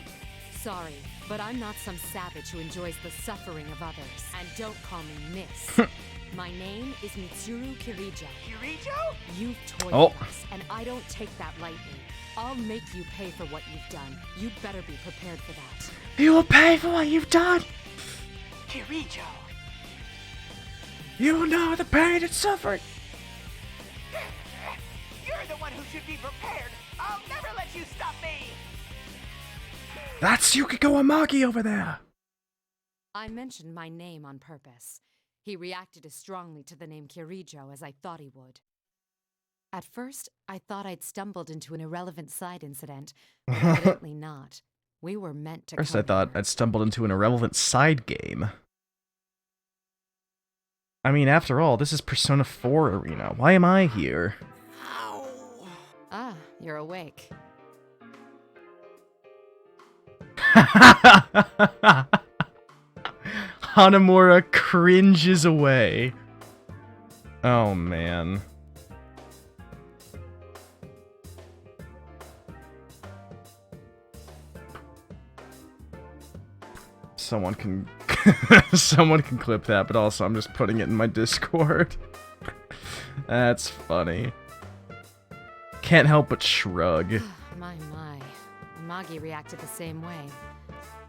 Sorry, but I'm not some savage who enjoys the suffering of others. And don't call me Miss. My name is Mitsuru Kirijo. Kirijo? You've toyed Oh. with us, and I don't take that lightly. I'll make you pay for what you've done. You'd better be prepared for that. You will pay for what you've done. Kirijo. You will know the pain and suffering. You're the one who should be prepared. I'll never let you stop me. That's Yukiko Amagi over there. I mentioned my name on purpose. He reacted as strongly to the name Kirijo as I thought he would. At first, I thought I'd stumbled into an irrelevant side incident, but evidently not. We were meant to First, come I thought here. I'd stumbled into an irrelevant side game. I mean, after all, this is Persona 4 Arena. Why am I here? Ah, you're awake. Hanamura cringes away. Oh, man. Someone can someone can clip that, but also I'm just putting it in my Discord. That's funny. Can't help but shrug. My. Magi reacted the same way.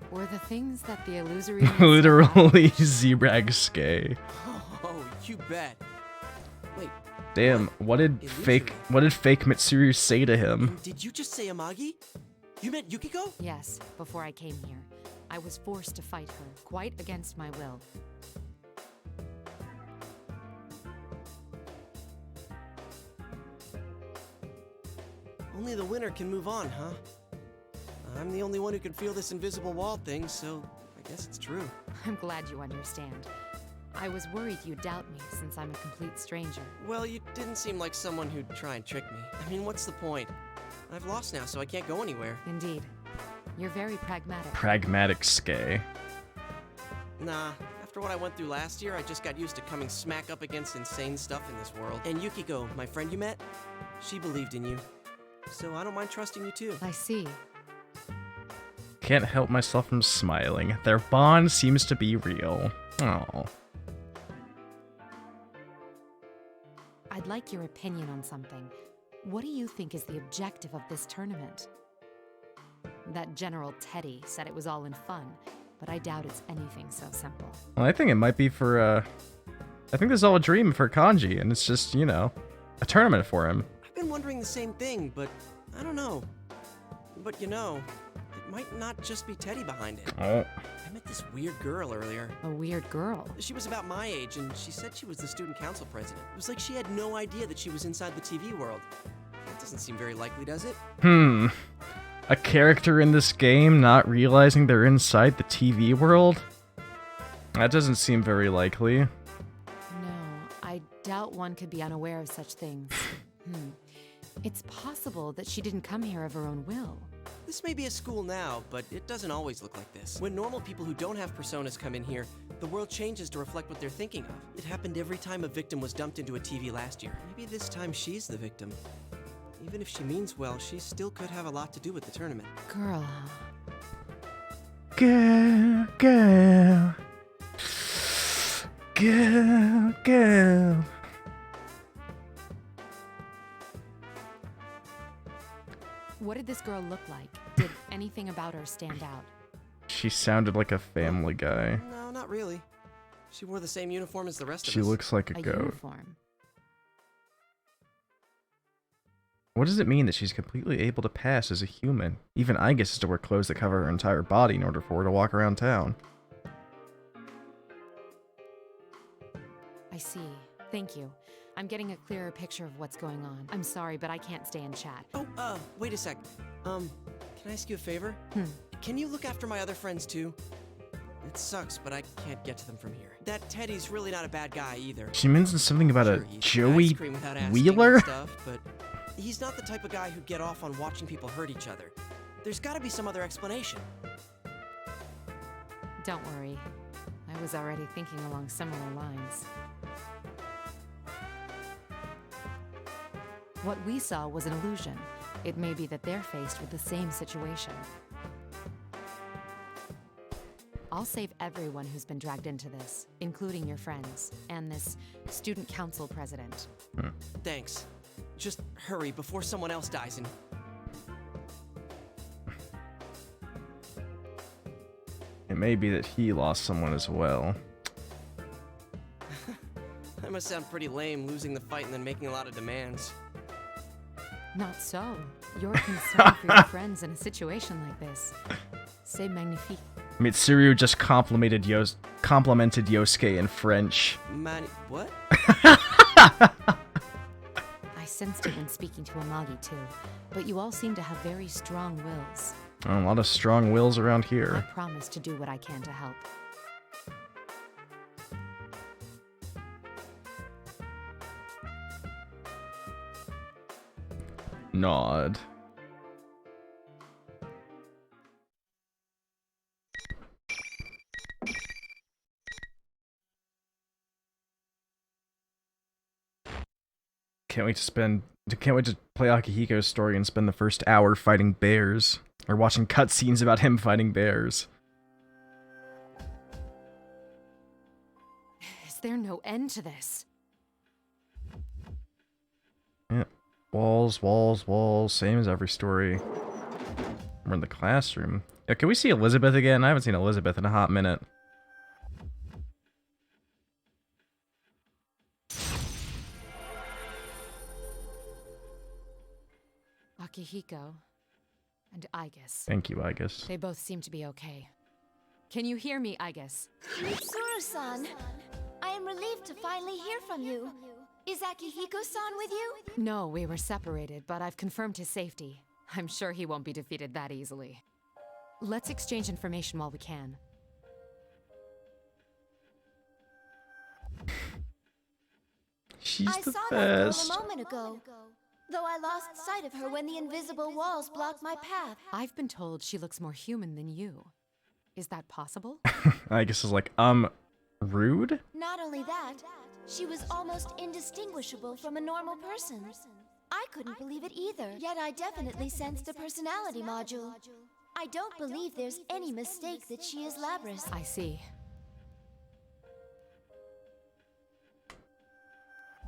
Were the things that the illusory... Literally Zebragske. Oh, you bet. Wait, Damn, what did fake Mitsuru say to him? did you just say Amagi? You meant Yukiko? Yes, before I came here. I was forced to fight her, quite against my will. Only the winner can move on, huh? I'm the only one who can feel this invisible wall thing, so I guess it's true. I'm glad you understand. I was worried you'd doubt me, since I'm a complete stranger. Well, you didn't seem like someone who'd try and trick me. I mean, what's the point? I've lost now, so I can't go anywhere. Indeed. You're very pragmatic. Pragmatic Ske. Nah, after what I went through last year, I just got used to coming smack up against insane stuff in this world. And Yukiko, my friend you met, she believed in you. So I don't mind trusting you too. I see. Can't help myself from smiling. Their bond seems to be real. Oh. I'd like your opinion on something. What do you think is the objective of this tournament? That General Teddy said it was all in fun, but I doubt it's anything so simple. Well, I think it might be for, I think this is all a dream for Kanji, and it's just, you know, a tournament for him. I've been wondering the same thing, but I don't know. But you know, it might not just be Teddy behind it. Oh. I met this weird girl earlier. A weird girl? She was about my age, and she said she was the student council president. It was like she had no idea that she was inside the TV world. That doesn't seem very likely, does it? A character in this game not realizing they're inside the TV world? That doesn't seem very likely. No, I doubt one could be unaware of such things. It's possible that she didn't come here of her own will. This may be a school now, but it doesn't always look like this. When normal people who don't have personas come in here, the world changes to reflect what they're thinking of. It happened every time a victim was dumped into a TV last year. Maybe this time she's the victim. Even if she means well, she still could have a lot to do with the tournament. Girl. Girl, girl. Girl, girl. What did this girl look like? Did anything about her stand out? She sounded like a Family Guy. No, not really. She wore the same uniform as the rest of She us. looks like a goat. Uniform. What does it mean that she's completely able to pass as a human? Even Aigis has to wear clothes that cover her entire body in order for her to walk around town. I see. Thank you. I'm getting a clearer picture of what's going on. I'm sorry, but I can't stay and chat. Oh, wait a sec. Can I ask you a favor? can you look after my other friends too? It sucks, but I can't get to them from here. That Teddy's really not a bad guy either. She mentioned something about Sure, a he's Joey ice cream without asking Wheeler? and stuff, but he's not the type of guy who'd get off on watching people hurt each other. There's gotta be some other explanation. Don't worry. I was already thinking along similar lines. What we saw was an illusion. It may be that they're faced with the same situation. I'll save everyone who's been dragged into this, including your friends, and this student council president. Thanks. Just hurry before someone else dies and... It may be that he lost someone as well. That must sound pretty lame, losing the fight and then making a lot of demands. Not so. You're concerned for your friends in a situation like this. C'est magnifique. Mitsuru just complimented Yosuke in French. What? I sensed it when speaking to Amagi too, but you all seem to have very strong wills. Oh, a lot of strong wills around I here. promise to do what I can to help. Nod. Can't wait to play Akihiko's story and spend the first hour fighting bears. Or watching cutscenes about him fighting bears. Is there no end to this? Yeah. Walls, walls, walls. Same as every story. We're in the classroom. Yeah, can we see Elizabeth again? I haven't seen Elizabeth in a hot minute. Akihiko and Aigis. Thank you, Aigis. They both seem to be okay. Can you hear me, Aigis? Mitsuru-san, I am relieved to finally hear from you. Is Akihiko-san with you? No, we were separated, but I've confirmed his safety. I'm sure he won't be defeated that easily. Let's exchange information while we can. She's I the saw that girl best. a moment ago, though I lost sight of her when the invisible walls blocked my path. I've been told she looks more human than you. Is that possible? Aigis is like, rude? Not only that, she was almost indistinguishable from a normal person. I couldn't believe it either, yet I definitely sensed a personality module. I don't believe there's any mistake that she is Labrys. I see.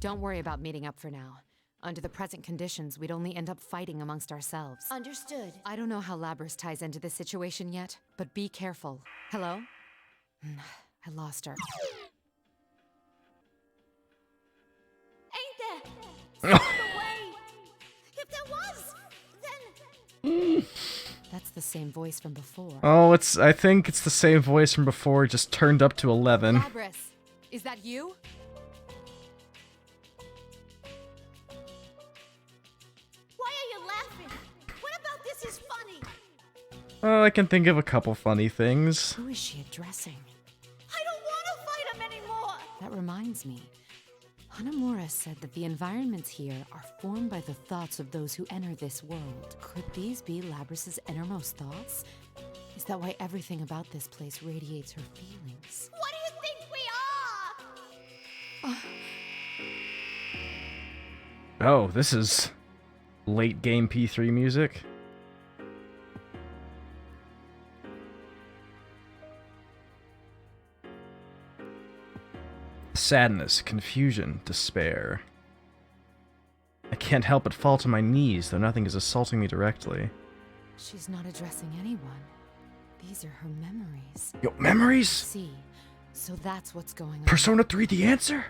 Don't worry about meeting up for now. Under the present conditions, we'd only end up fighting amongst ourselves. Understood. I don't know how Labrys ties into this situation yet, but be careful. Hello? I lost her. Ain't there? Stop away! If there was, then... That's the same voice from before. Oh, I think it's the same voice from before, just turned up to 11. Labrys, is that you? Why are you laughing? What about this is funny? Oh, I can think of a couple funny things. Who is she addressing? I don't want to fight him anymore! That reminds me. Hanamura said that the environments here are formed by the thoughts of those who enter this world. Could these be Labrys' innermost thoughts? Is that why everything about this place radiates her feelings? What do you think we are? Oh, this is late game P3 music. Sadness, confusion, despair. I can't help but fall to my knees, though nothing is assaulting me directly. She's not addressing anyone. These are her memories. Yo, memories? See, so that's what's going on. Persona 3 the answer?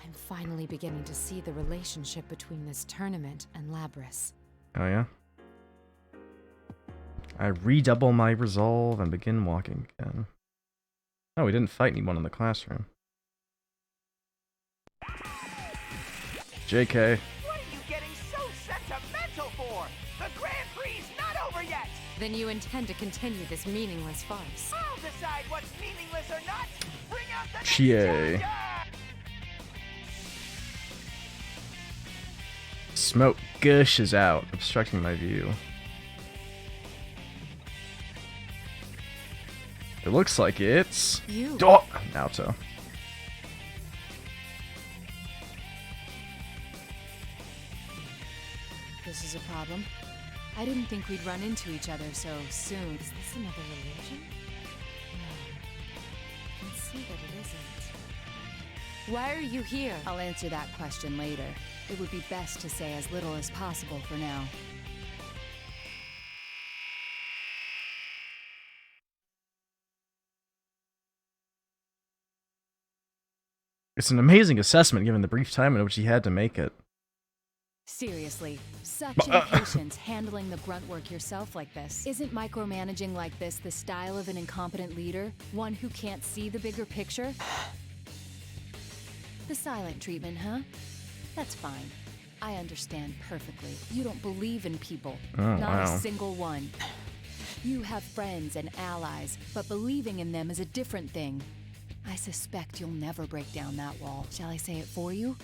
I'm finally beginning to see the relationship between this tournament and Labrys. Oh yeah? I redouble my resolve and begin walking again. Oh, we didn't fight anyone in the classroom. JK. What are you getting so sentimental for? The Grand Prix's not over yet! Then you intend to continue this meaningless farce. I'll decide what's meaningless or not! Bring out the next Chie. challenger! Smoke gushes out, obstructing my view. It looks like it's... You. Oh! Naoto. This is a problem. I didn't think we'd run into each other so soon. Is this another illusion? No. I can see that it isn't. Why are you here? I'll answer that question later. It would be best to say as little as possible for now. It's an amazing assessment given the brief time in which he had to make it. Seriously, such impatience handling the grunt work yourself like this. Isn't micromanaging like this the style of an incompetent leader? One who can't see the bigger picture? The silent treatment, huh? That's fine. I understand perfectly. You don't believe in people. Not wow. a single one. You have friends and allies, but believing in them is a different thing. I suspect you'll never break down that wall. Shall I say it for you?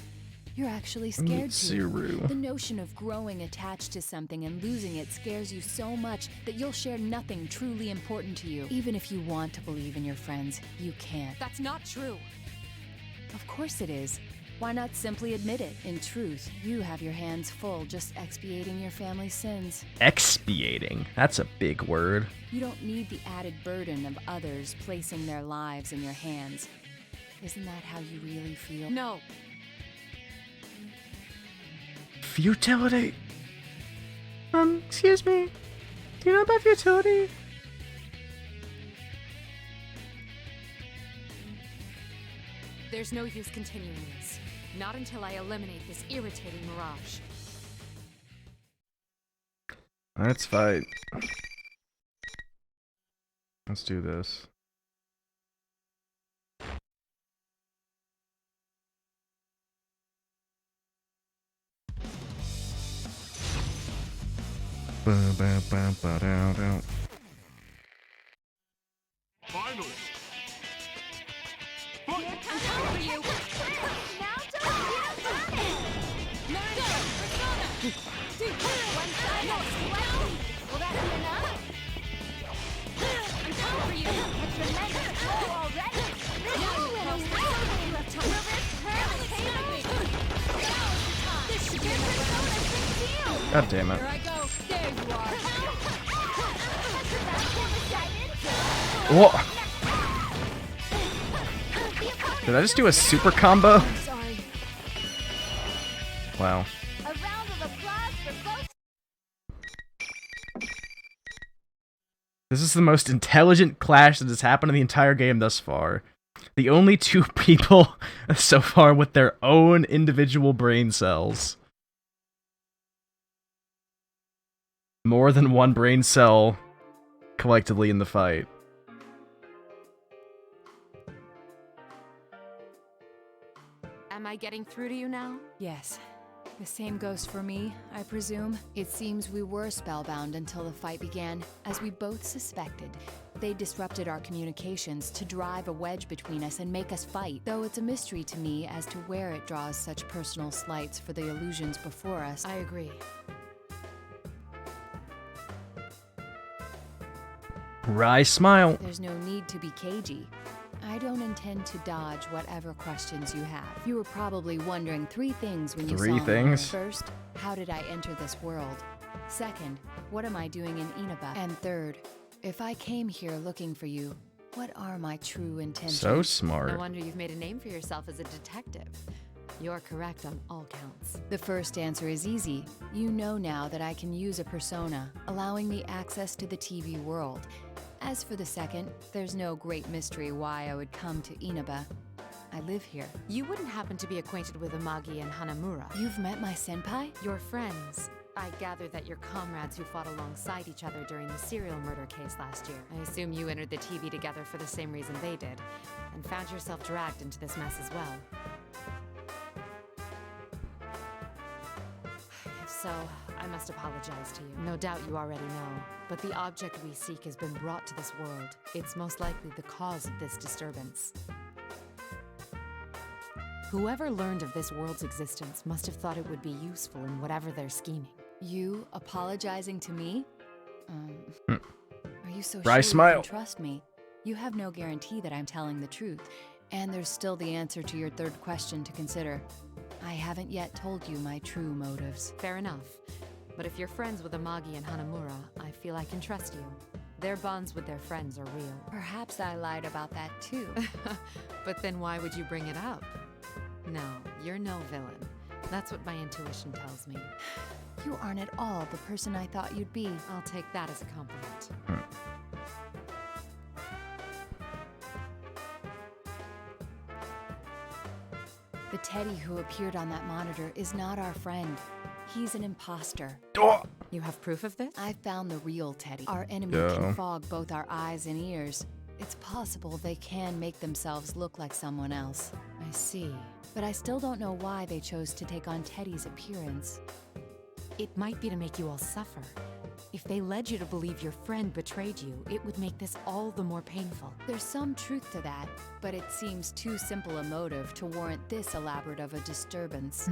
You're actually scared to. Mitsuru. The notion of growing attached to something and losing it scares you so much that you'll share nothing truly important to you. Even if you want to believe in your friends, you can't. That's not true. Of course it is. Why not simply admit it? In truth, you have your hands full just expiating your family's sins. Expiating. That's a big word. You don't need the added burden of others placing their lives in your hands. Isn't that how you really feel? No. Futility. Excuse me. Do you know about futility? There's no use continuing this. Not until I eliminate this irritating mirage. Let's fight. Let's do this. Finally. God damn it. What? Did I just do a super combo? Wow. This is the most intelligent clash that has happened in the entire game thus far. The only two people so far with their own individual brain cells. More than one brain cell collectively in the fight. Am I getting through to you now? Yes. The same goes for me, I presume. It seems we were spellbound until the fight began, as we both suspected. They disrupted our communications to drive a wedge between us and make us fight, though it's a mystery to me as to where it draws such personal slights for the illusions before us. I agree. Wry smile. There's no need to be cagey. I don't intend to dodge whatever questions you have. You were probably wondering three things when you saw me. First, how did I enter this world? Second, what am I doing in Inaba? And third, if I came here looking for you, what are my true intentions? So smart. No wonder you've made a name for yourself as a detective. You're correct on all counts. The first answer is easy. You know now that I can use a persona, allowing me access to the TV world. As for the second, there's no great mystery why I would come to Inaba. I live here. You wouldn't happen to be acquainted with Amagi and Hanamura. You've met my senpai? Your friends. I gather that you're comrades who fought alongside each other during the serial murder case last year. I assume you entered the TV together for the same reason they did, and found yourself dragged into this mess as well. So, I must apologize to you. No doubt you already know, but the object we seek has been brought to this world. It's most likely the cause of this disturbance. Whoever learned of this world's existence must have thought it would be useful in whatever they're scheming. You apologizing to me? Are you so Bry sure smile. you can trust me? You have no guarantee that I'm telling the truth. And there's still the answer to your third question to consider. I haven't yet told you my true motives. Fair enough. But if you're friends with Amagi and Hanamura, I feel I can trust you. Their bonds with their friends are real. Perhaps I lied about that too. But then why would you bring it up? No, you're no villain. That's what my intuition tells me. You aren't at all the person I thought you'd be. I'll take that as a compliment. The Teddy who appeared on that monitor is not our friend. He's an imposter. You have proof of this? I found the real Teddy. Our enemy can fog both our eyes and ears. It's possible they can make themselves look like someone else. I see. But I still don't know why they chose to take on Teddy's appearance. It might be to make you all suffer. If they led you to believe your friend betrayed you, it would make this all the more painful. There's some truth to that, but it seems too simple a motive to warrant this elaborate of a disturbance.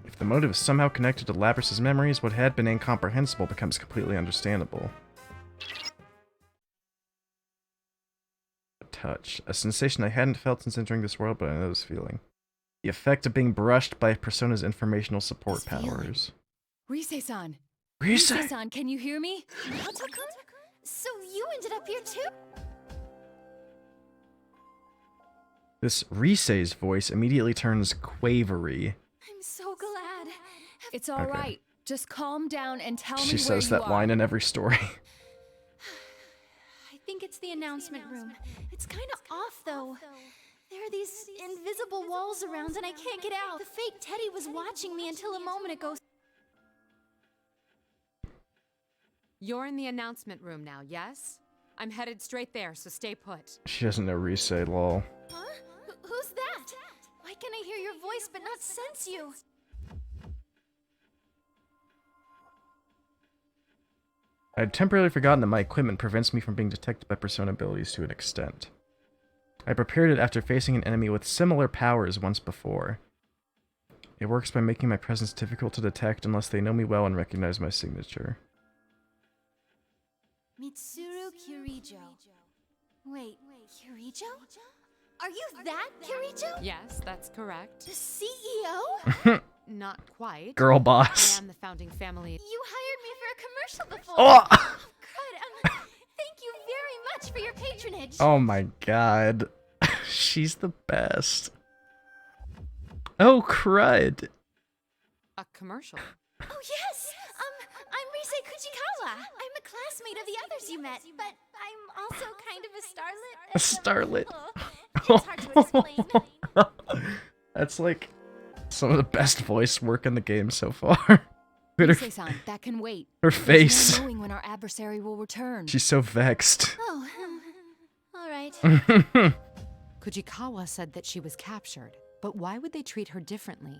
If the motive is somehow connected to Labrys's memories, what had been incomprehensible becomes completely understandable. A touch. A sensation I hadn't felt since entering this world, but I know this feeling. The effect of being brushed by Persona's informational support powers. Rise-san! Rise! Rise-san, can you hear me? So you ended up here too? This Rise's voice immediately turns quavery. I'm so glad. It's all right. Just calm down and tell me where She says you that are. line in every story. I think it's the announcement room. It's kind of off though. There are these invisible walls around and I can't get out. The fake Teddy was watching me until a moment ago. You're in the announcement room now, yes? I'm headed straight there, so stay put. She doesn't know Rise, lol. Huh? Who's that? Why can I hear your voice but not sense you? I had temporarily forgotten that my equipment prevents me from being detected by Persona abilities to an extent. I prepared it after facing an enemy with similar powers once before. It works by making my presence difficult to detect unless they know me well and recognize my signature. Mitsuru Kirijo. Wait, Kirijo? Are you that Kirijo? Yes, that's correct. The CEO? Not quite. Girl boss. I am the founding family. You hired me for a commercial before. Oh! Crud, thank you very much for your patronage. Oh my god. She's the best. Oh, crud. A commercial? Oh, yes! I'm Rise Kuchikawa. I'm a classmate of the others you met, but I'm also kind of a starlet. A starlet. It's hard to explain. That's like some of the best voice work in the game so far. Rise-san, that can wait. Her There's face. no knowing when our adversary will return. She's so vexed. Oh, all right. Kujikawa said that she was captured, but why would they treat her differently?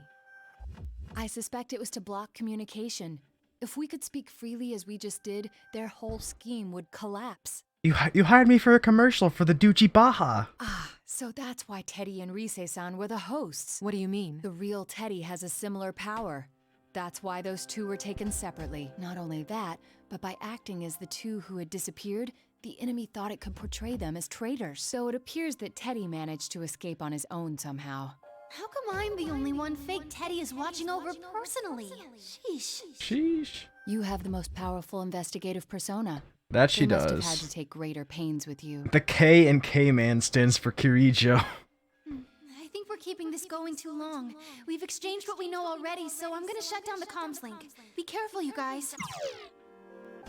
I suspect it was to block communication. If we could speak freely as we just did, their whole scheme would collapse. You hired me for a commercial for the Duchi Baha. Ah, so that's why Teddy and Rise-san were the hosts. What do you mean? The real Teddy has a similar power. That's why those two were taken separately. Not only that, but by acting as the two who had disappeared, the enemy thought it could portray them as traitors. So it appears that Teddy managed to escape on his own somehow. How come I'm the only one fake Teddy is watching over personally? Sheesh. Sheesh. You have the most powerful investigative persona. That she They must have does. had to take greater pains with you. The K in K-Man stands for Kirijo. I think we're keeping this going too long. We've exchanged what we know already, so I'm gonna shut down the comms link. Be careful, you guys.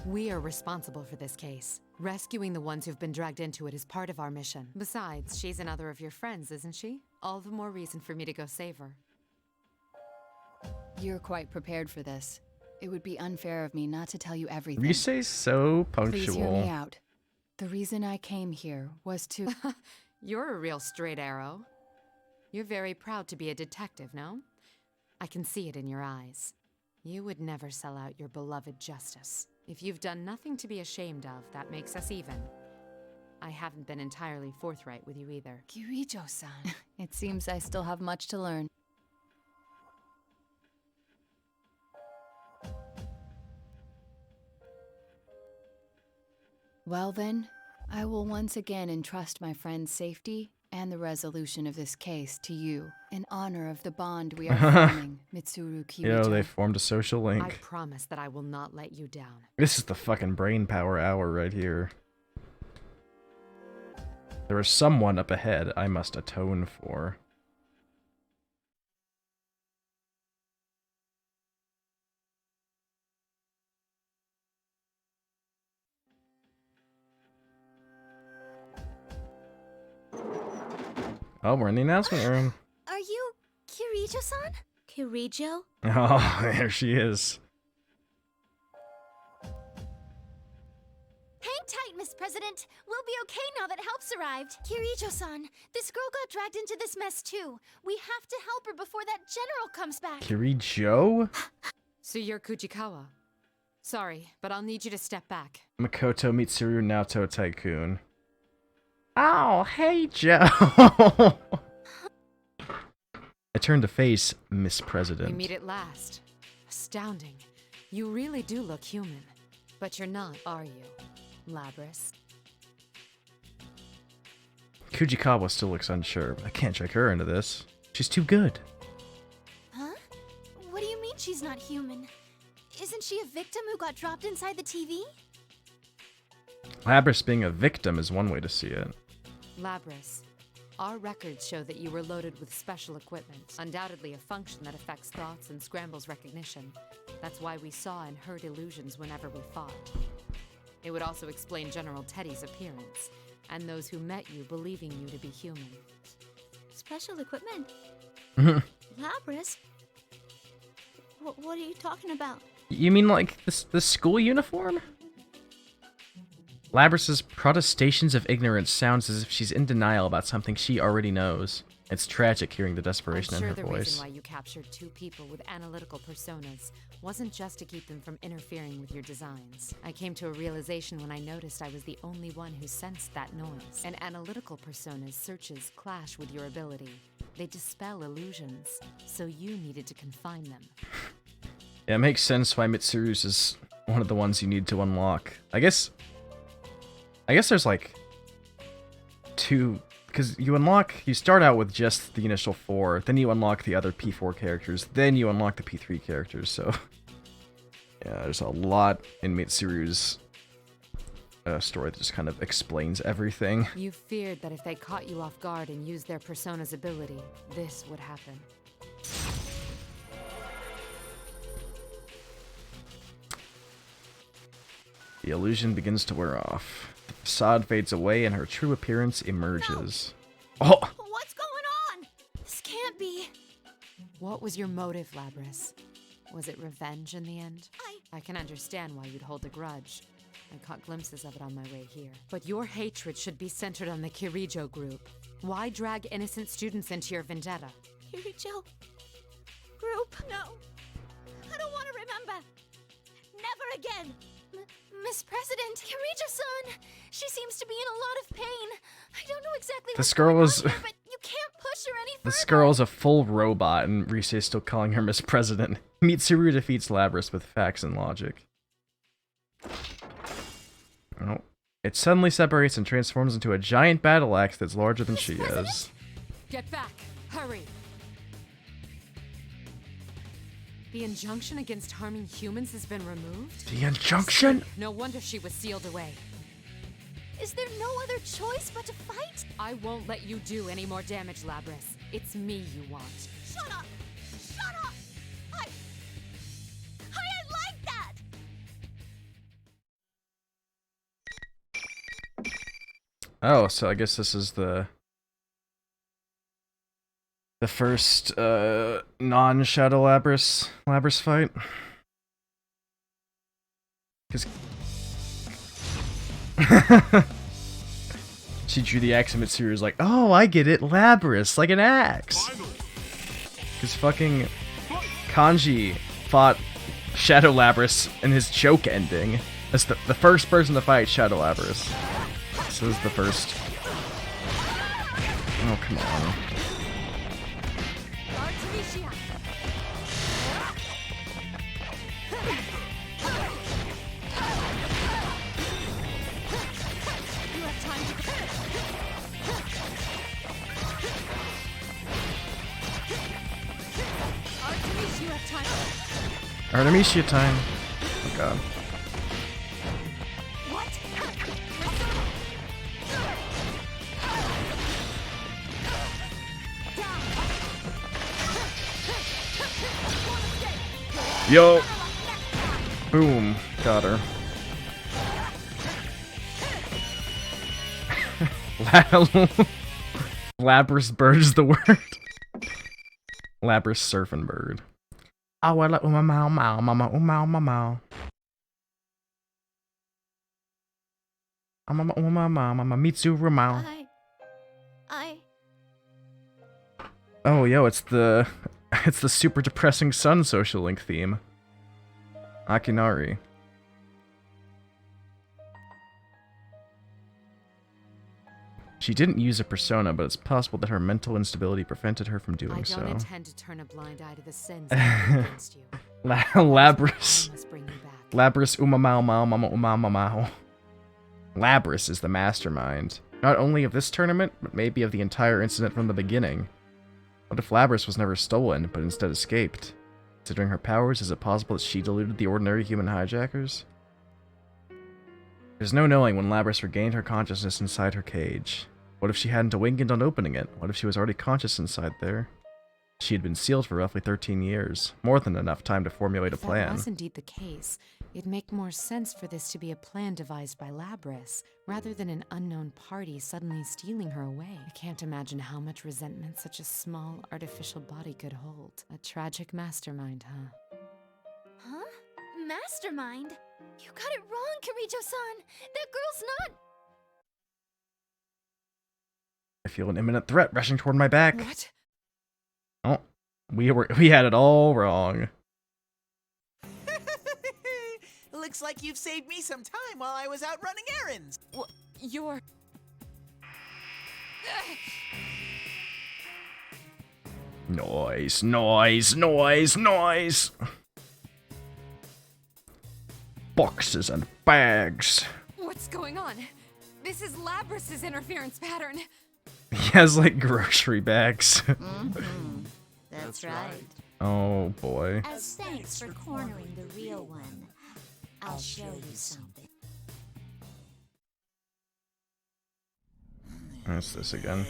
We are responsible for this case. Rescuing the ones who've been dragged into it is part of our mission. Besides, she's another of your friends, isn't she? All the more reason for me to go save her. You're quite prepared for this. It would be unfair of me not to tell you everything. Rise's so Please hear me punctual. out. The reason I came here was to... You're a real straight arrow. You're very proud to be a detective, no? I can see it in your eyes. You would never sell out your beloved Justice. If you've done nothing to be ashamed of, that makes us even. I haven't been entirely forthright with you either. Kirijo-san. It seems I still have much to learn. Well then, I will once again entrust my friend's safety and the resolution of this case to you, in honor of the bond we are forming, Mitsuru Kirijo. Yo, they formed a social link. I promise that I will not let you down. This is the fucking brain power hour right here. There is someone up ahead I must atone for. Oh, we're in the announcement room. Are you Kirijo-san? Kirijo? Oh, there she is. Hang tight, Miss President. We'll be okay now that help's arrived. Kirijo-san, this girl got dragged into this mess too. We have to help her before that general comes back. Kirijo? So you're Kujikawa. Sorry, but I'll need you to step back. Makoto Mitsuru Naoto Tycoon. Oh, hey, Joe. I turned to face Miss President. We meet at last. Astounding. You really do look human. But you're not, are you, Labrys? Kujikawa still looks unsure. I can't drag her into this. She's too good. Huh? What do you mean she's not human? Isn't she a victim who got dropped inside the TV? Labrys being a victim is one way to see it. Labrys, our records show that you were loaded with special equipment, undoubtedly a function that affects thoughts and scrambles recognition. That's why we saw and heard illusions whenever we fought. It would also explain General Teddy's appearance, and those who met you believing you to be human. Special equipment? Labrys? What are you talking about? You mean like the school uniform? Labrys's protestations of ignorance sounds as if she's in denial about something she already knows. It's tragic hearing the desperation in her the voice. Reason why you captured two people with analytical personas wasn't just to keep them from interfering with your designs. I came to a realization when I noticed I was the only one who sensed that noise. An analytical persona's searches clash with your ability. They dispel illusions, so you needed to confine them. Yeah, it makes sense why Mitsuru's is one of the ones you need to unlock. I guess there's like two, because you start out with just the initial 4, then you unlock the other P4 characters, then you unlock the P3 characters, so yeah, there's a lot in Mitsuru's story that just kind of explains everything. You feared that if they caught you off guard and used their persona's ability, this would happen. The illusion begins to wear off. The facade fades away and her true appearance emerges. No. Oh! What's going on? This can't be. What was your motive, Labrys? Was it revenge in the end? I can understand why you'd hold a grudge. I caught glimpses of it on my way here. But your hatred should be centered on the Kirijo group. Why drag innocent students into your vendetta? Kirijo group? No. I don't want to remember. Never again. Miss President, Kirijo-san! She seems to be in a lot of pain. I don't know exactly this girl is... here, but you can't push her any further. This girl is a full robot, and Rise is still calling her Miss President. Mitsuru defeats Labrys with facts and logic. Oh. It suddenly separates and transforms into a giant battle axe that's larger than she is. Get back! Hurry! The injunction against harming humans has been removed? The injunction? No wonder she was sealed away. Is there no other choice but to fight? I won't let you do any more damage, Labrys. It's me you want. Shut up! Shut up! I like that! Oh, so I guess this is the first non-Shadow Labrys fight. She drew the axe and Mitsuru was like, oh, I get it, Labrys, like an axe. Because fucking Kanji fought Shadow Labrys in his choke ending. That's the first person to fight Shadow Labrys. So this is the first. Oh, come on. Artemisia time. Oh god. Yo! Boom. Got her. Labrys bird is the word. Labrys surfing bird. Awala umamau mau mama umau mamau. Mama umamau mama mitsu rumau. Oh yo, it's the super depressing Sun social link theme. Akinari. She didn't use a persona, but it's possible that her mental instability prevented her from doing so. I don't intend to turn a blind eye to the sins against you. Labrys. Labrys umamau mau mama umau mamau. Labrys is the mastermind, not only of this tournament, but maybe of the entire incident from the beginning. What if Labrys was never stolen, but instead escaped? Considering her powers, is it possible that she deluded the ordinary human hijackers? There's no knowing when Labrys regained her consciousness inside her cage. What if she hadn't awakened on opening it? What if she was already conscious inside there? She had been sealed for roughly 13 years, more than enough time to formulate a plan. If that was indeed the case, it'd make more sense for this to be a plan devised by Labrys, rather than an unknown party suddenly stealing her away. I can't imagine how much resentment such a small, artificial body could hold. A tragic mastermind, huh? Huh? Mastermind? You got it wrong, Kirijo-san! That girl's not... I feel an imminent threat rushing toward my back. What? Oh, we had it all wrong. Looks like you've saved me some time while I was out running errands. You're... Noise, noise, noise, noise! Boxes and bags. What's going on? This is Labrys' interference pattern. He has, like, grocery bags. That's right. Oh, boy. As thanks for cornering the real one, I'll show you something. What's this again?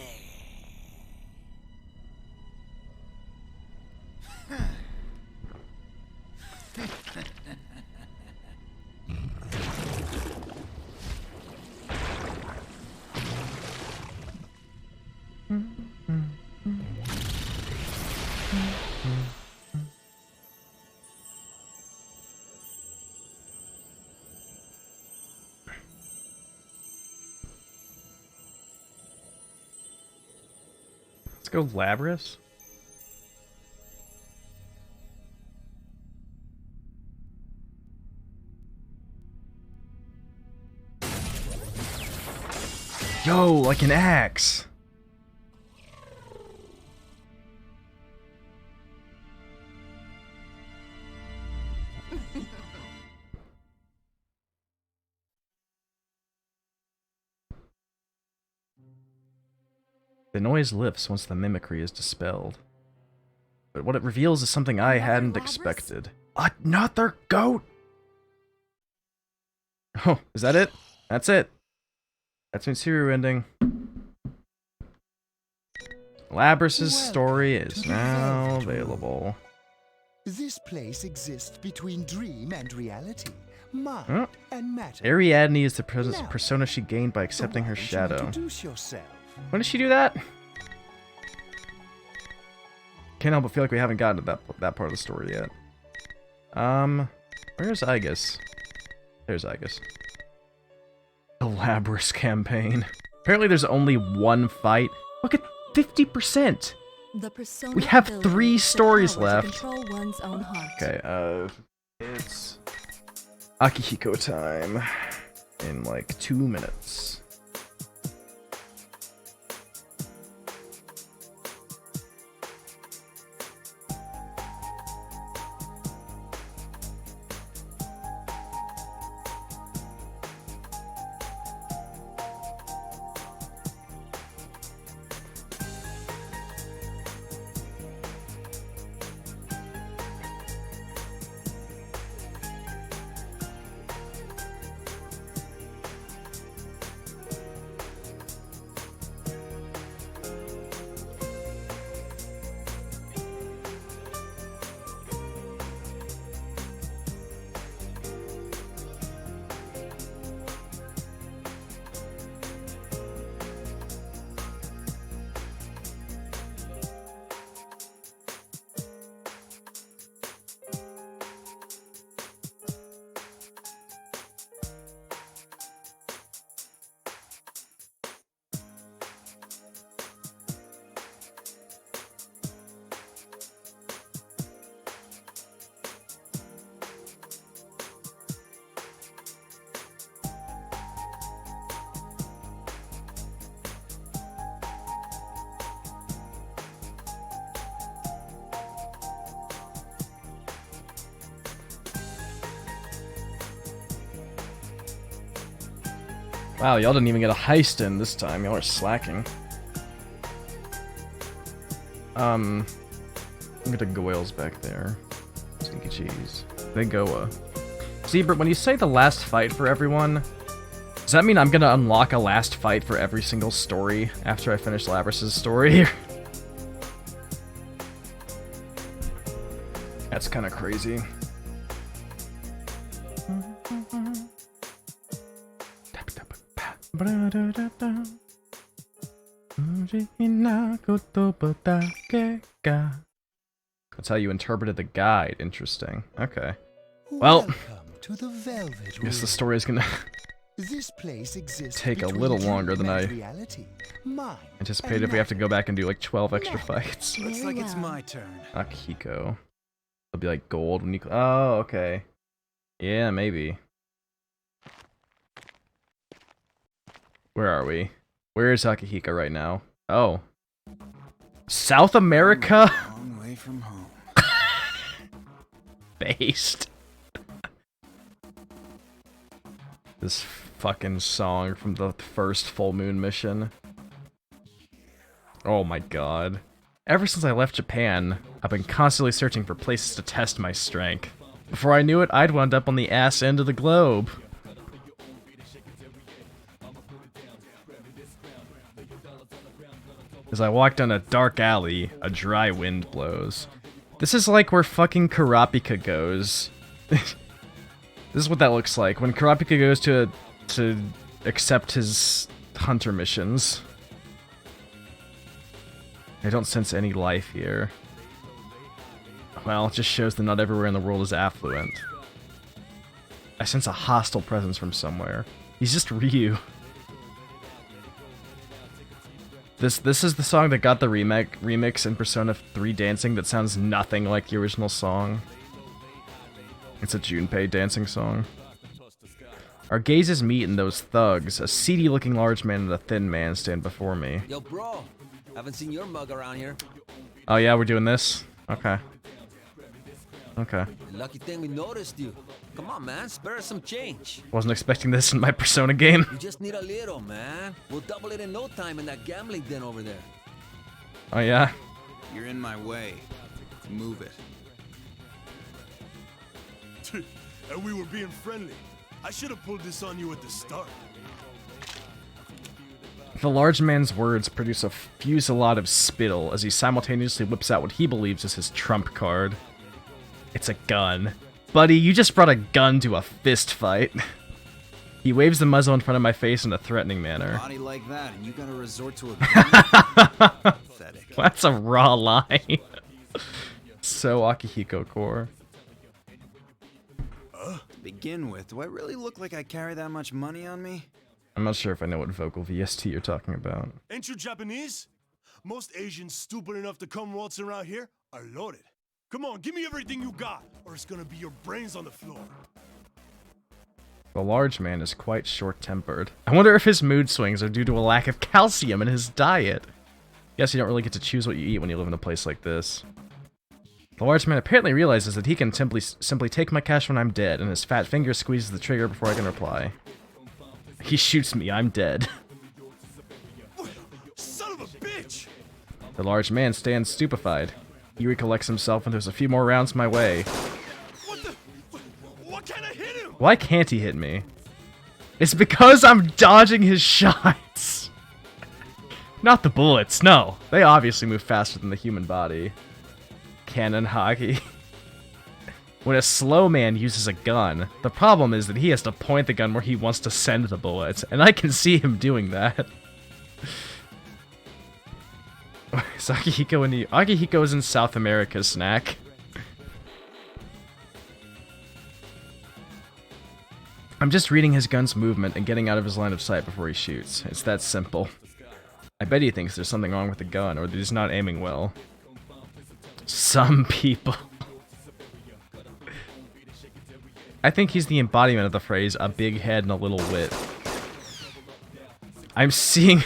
Let's go Labrys. Yo, like an axe. The noise lifts once the mimicry is dispelled. But what it reveals is something I hadn't expected. Another goat! Oh, is that it? That's it. That's Mitsuru ending. Labrys' story is now available. This place exists between dream and reality, mind and matter. Ariadne is the persona she gained by accepting her shadow. When did she do that? Can't help but feel like we haven't gotten to that part of the story yet. Where's Aigis? There's Aigis. The Labrys campaign. Apparently there's only one fight. Look at 50%! The persona We have ability 3 is the stories power to left. control one's own heart. Okay, it's Akihiko time in like 2 minutes. Wow, y'all didn't even get a heist in this time. Y'all are slacking. Look at the Goyles back there. Stinky cheese. Big Goa. Zebra, when you say the last fight for everyone, does that mean I'm gonna unlock a last fight for every single story after I finish Labrys's story? That's kind of crazy. That's how you interpreted the guide. Interesting. Okay. Well, to the Velvet I guess the story is gonna This place exists take a between little dream longer than and I reality. Mine anticipated if we have to go back and do like 12 extra fights. Looks like it's my turn. Akihiko. It'll be like gold when you... Oh, okay. Yeah, maybe. Where are we? Where is Akihiko right now? Oh. South America? Long way from home. Based. This fucking song from the first full moon mission. Oh my god. Ever since I left Japan, I've been constantly searching for places to test my strength. Before I knew it, I'd wound up on the ass end of the globe. As I walk down a dark alley, a dry wind blows. This is like where fucking Kurapika goes. This is what that looks like when Kurapika goes to accept his hunter missions. I don't sense any life here. Well, it just shows that not everywhere in the world is affluent. I sense a hostile presence from somewhere. He's just Ryu. This is the song that got the remix in Persona 3 Dancing that sounds nothing like the original song. It's a Junpei dancing song. Our gazes meet and those thugs, a seedy-looking large man and a thin man, stand before me. Yo, bro. Haven't seen your mug around here. Oh yeah, we're doing this? Okay. Okay. Lucky thing we noticed you. Come on, man. Spare us some change. Wasn't expecting this in my Persona game. You just need a little, man. We'll double it in no time in that gambling den over there. Oh yeah? You're in my way. Move it. And we were being friendly. I should have pulled this on you at the start. The large man's words produce a fusillade of spittle as he simultaneously whips out what he believes is his trump card. It's a gun. Buddy, you just brought a gun to a fist fight. He waves the muzzle in front of my face in a threatening manner. Body like that, and you gotta resort to a gun? Pathetic. That's a raw line. So Akihiko core. To begin with, do I really look like I carry that much money on me? I'm not sure if I know what vocal VST you're talking about. Ain't you Japanese? Most Asians stupid enough to come waltzing around here are loaded. Come on, give me everything you got, or it's gonna be your brains on the floor. The large man is quite short-tempered. I wonder if his mood swings are due to a lack of calcium in his diet. Guess you don't really get to choose what you eat when you live in a place like this. The large man apparently realizes that he can simply take my cash when I'm dead, and his fat finger squeezes the trigger before I can reply. He shoots me, I'm dead. Son of a bitch! The large man stands stupefied. He recollects himself and there's a few more rounds my way. What can't I hit him? Why can't he hit me? It's because I'm dodging his shots! Not the bullets, no. They obviously move faster than the human body. Cannon hockey. When a slow man uses a gun, the problem is that he has to point the gun where he wants to send the bullets, and I can see him doing that. Is Akihiko in Akihiko is in South America, snack. I'm just reading his gun's movement and getting out of his line of sight before he shoots. It's that simple. I bet he thinks there's something wrong with the gun, or that he's not aiming well. Some people. I think he's the embodiment of the phrase, a big head and a little wit. I'm seeing...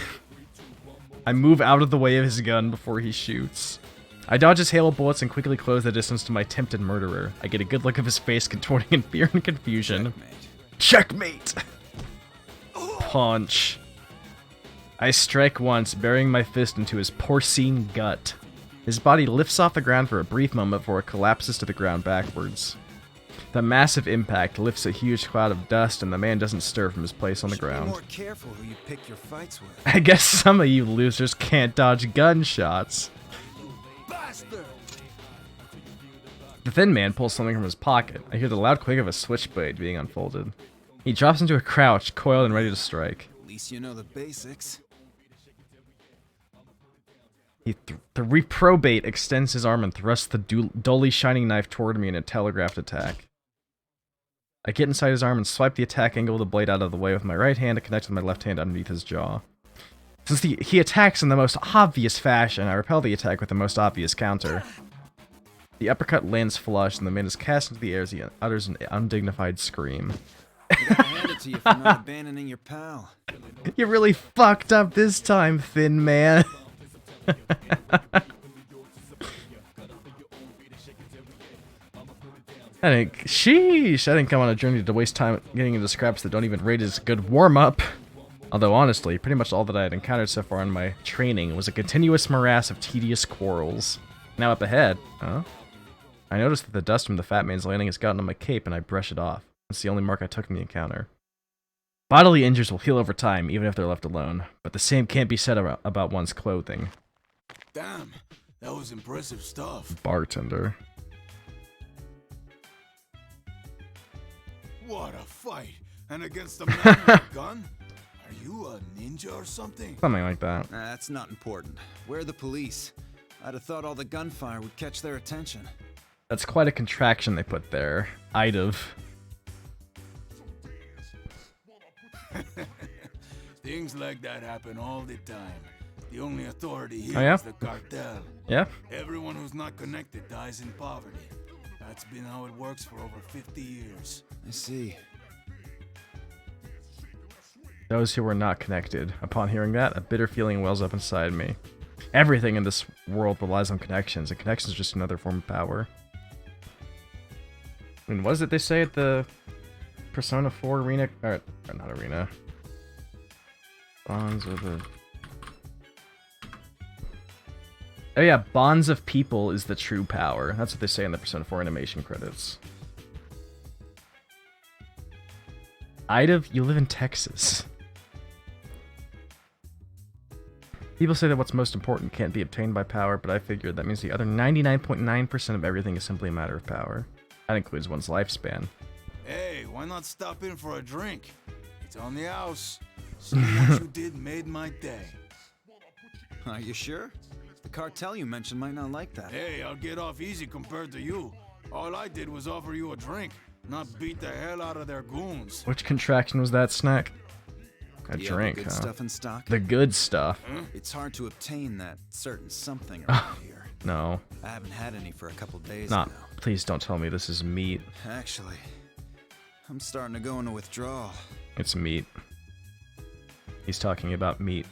I move out of the way of his gun before he shoots. I dodge his hail of bullets and quickly close the distance to my tempted murderer. I get a good look of his face contorting in fear and confusion. Checkmate! Punch. I strike once, burying my fist into his porcine gut. His body lifts off the ground for a brief moment before it collapses to the ground backwards. The massive impact lifts a huge cloud of dust, and the man doesn't stir from his place on the ground. Be more careful who you pick your fights with. I guess some of you losers can't dodge gunshots. The thin man pulls something from his pocket. I hear the loud click of a switchblade being unfolded. He drops into a crouch, coiled and ready to strike. At least you know the basics. The reprobate extends his arm and thrusts the dully shining knife toward me in a telegraphed attack. I get inside his arm and swipe the attack angle of the blade out of the way with my right hand to connect with my left hand underneath his jaw. Since he attacks in the most obvious fashion, I repel the attack with the most obvious counter. The uppercut lands flush, and the man is cast into the air as he utters an undignified scream. I gotta hand it to you for not abandoning your pal. You really fucked up this time, thin man. Sheesh, I didn't come on a journey to waste time getting into scraps that don't even rate as a good warm-up. Although honestly, pretty much all that I had encountered so far in my training was a continuous morass of tedious quarrels. Now up ahead, I noticed that the dust from the fat man's landing has gotten on my cape and I brush it off. It's the only mark I took in the encounter. Bodily injuries will heal over time, even if they're left alone, but the same can't be said about one's clothing. Damn, that was impressive stuff. Bartender. What a fight! And against a man with a gun? Are you a ninja or something? Something like that. That's not important. Where are the police? I'd have thought all the gunfire would catch their attention. That's quite a contraction they put there. I'd have. Things like that happen all the time. The only authority here Oh, yeah? is the cartel. Yeah? Everyone who's not connected dies in poverty. That's been how it works for over 50 years. I see. Those who were not connected. Upon hearing that, a bitter feeling wells up inside me. Everything in this world relies on connections, and connections are just another form of power. And what is it they say at the Persona 4 arena? Or not arena. Bonds of the... Oh yeah, bonds of people is the true power. That's what they say in the Persona 4 animation credits. Idav, you live in Texas. People say that what's most important can't be obtained by power, but I figured that means the other 99.9% of everything is simply a matter of power. That includes one's lifespan. Hey, why not stop in for a drink? It's on the house. So what you did made my day. Are you sure? The cartel you mentioned might not like that. Hey, I'll get off easy compared to you. All I did was offer you a drink, not beat the hell out of their goons. Which contraction was that, Snack? A Do you have drink, the good huh? stuff in stock? The good stuff. It's hard to obtain that certain something around here. No. I haven't had any for a couple days Not. now. Please don't tell me this is meat. Actually, I'm starting to go into withdrawal. It's meat. He's talking about meat.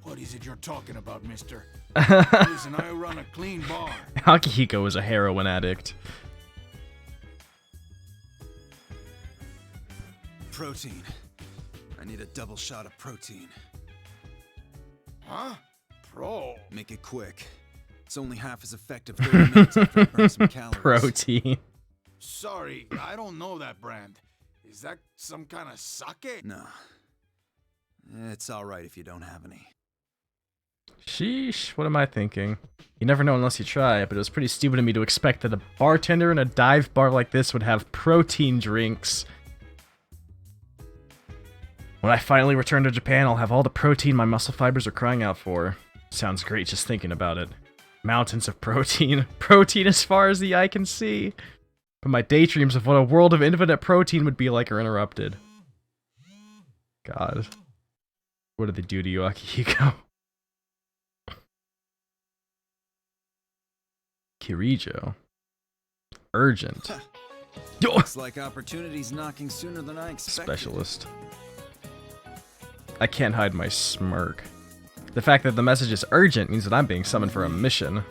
What is it you're talking about, mister? Listen, I run a clean bar. Akihiko is a heroin addict. Protein. I need a double shot of protein. Huh? Pro. Make it quick. It's only half as effective 30 minutes after I burn some calories. Protein. Sorry, I don't know that brand. Is that some kind of sake? No. It's alright if you don't have any. Sheesh, what am I thinking? You never know unless you try, but it was pretty stupid of me to expect that a bartender in a dive bar like this would have protein drinks. When I finally return to Japan, I'll have all the protein my muscle fibers are crying out for. Sounds great just thinking about it. Mountains of protein. Protein as far as the eye can see. But my daydreams of what a world of infinite protein would be like are interrupted. God. What did they do to you, Akihiko? Kirijo. Urgent. Looks like opportunity's knocking sooner than I expected. Specialist. I can't hide my smirk. The fact that the message is urgent means that I'm being summoned for a mission.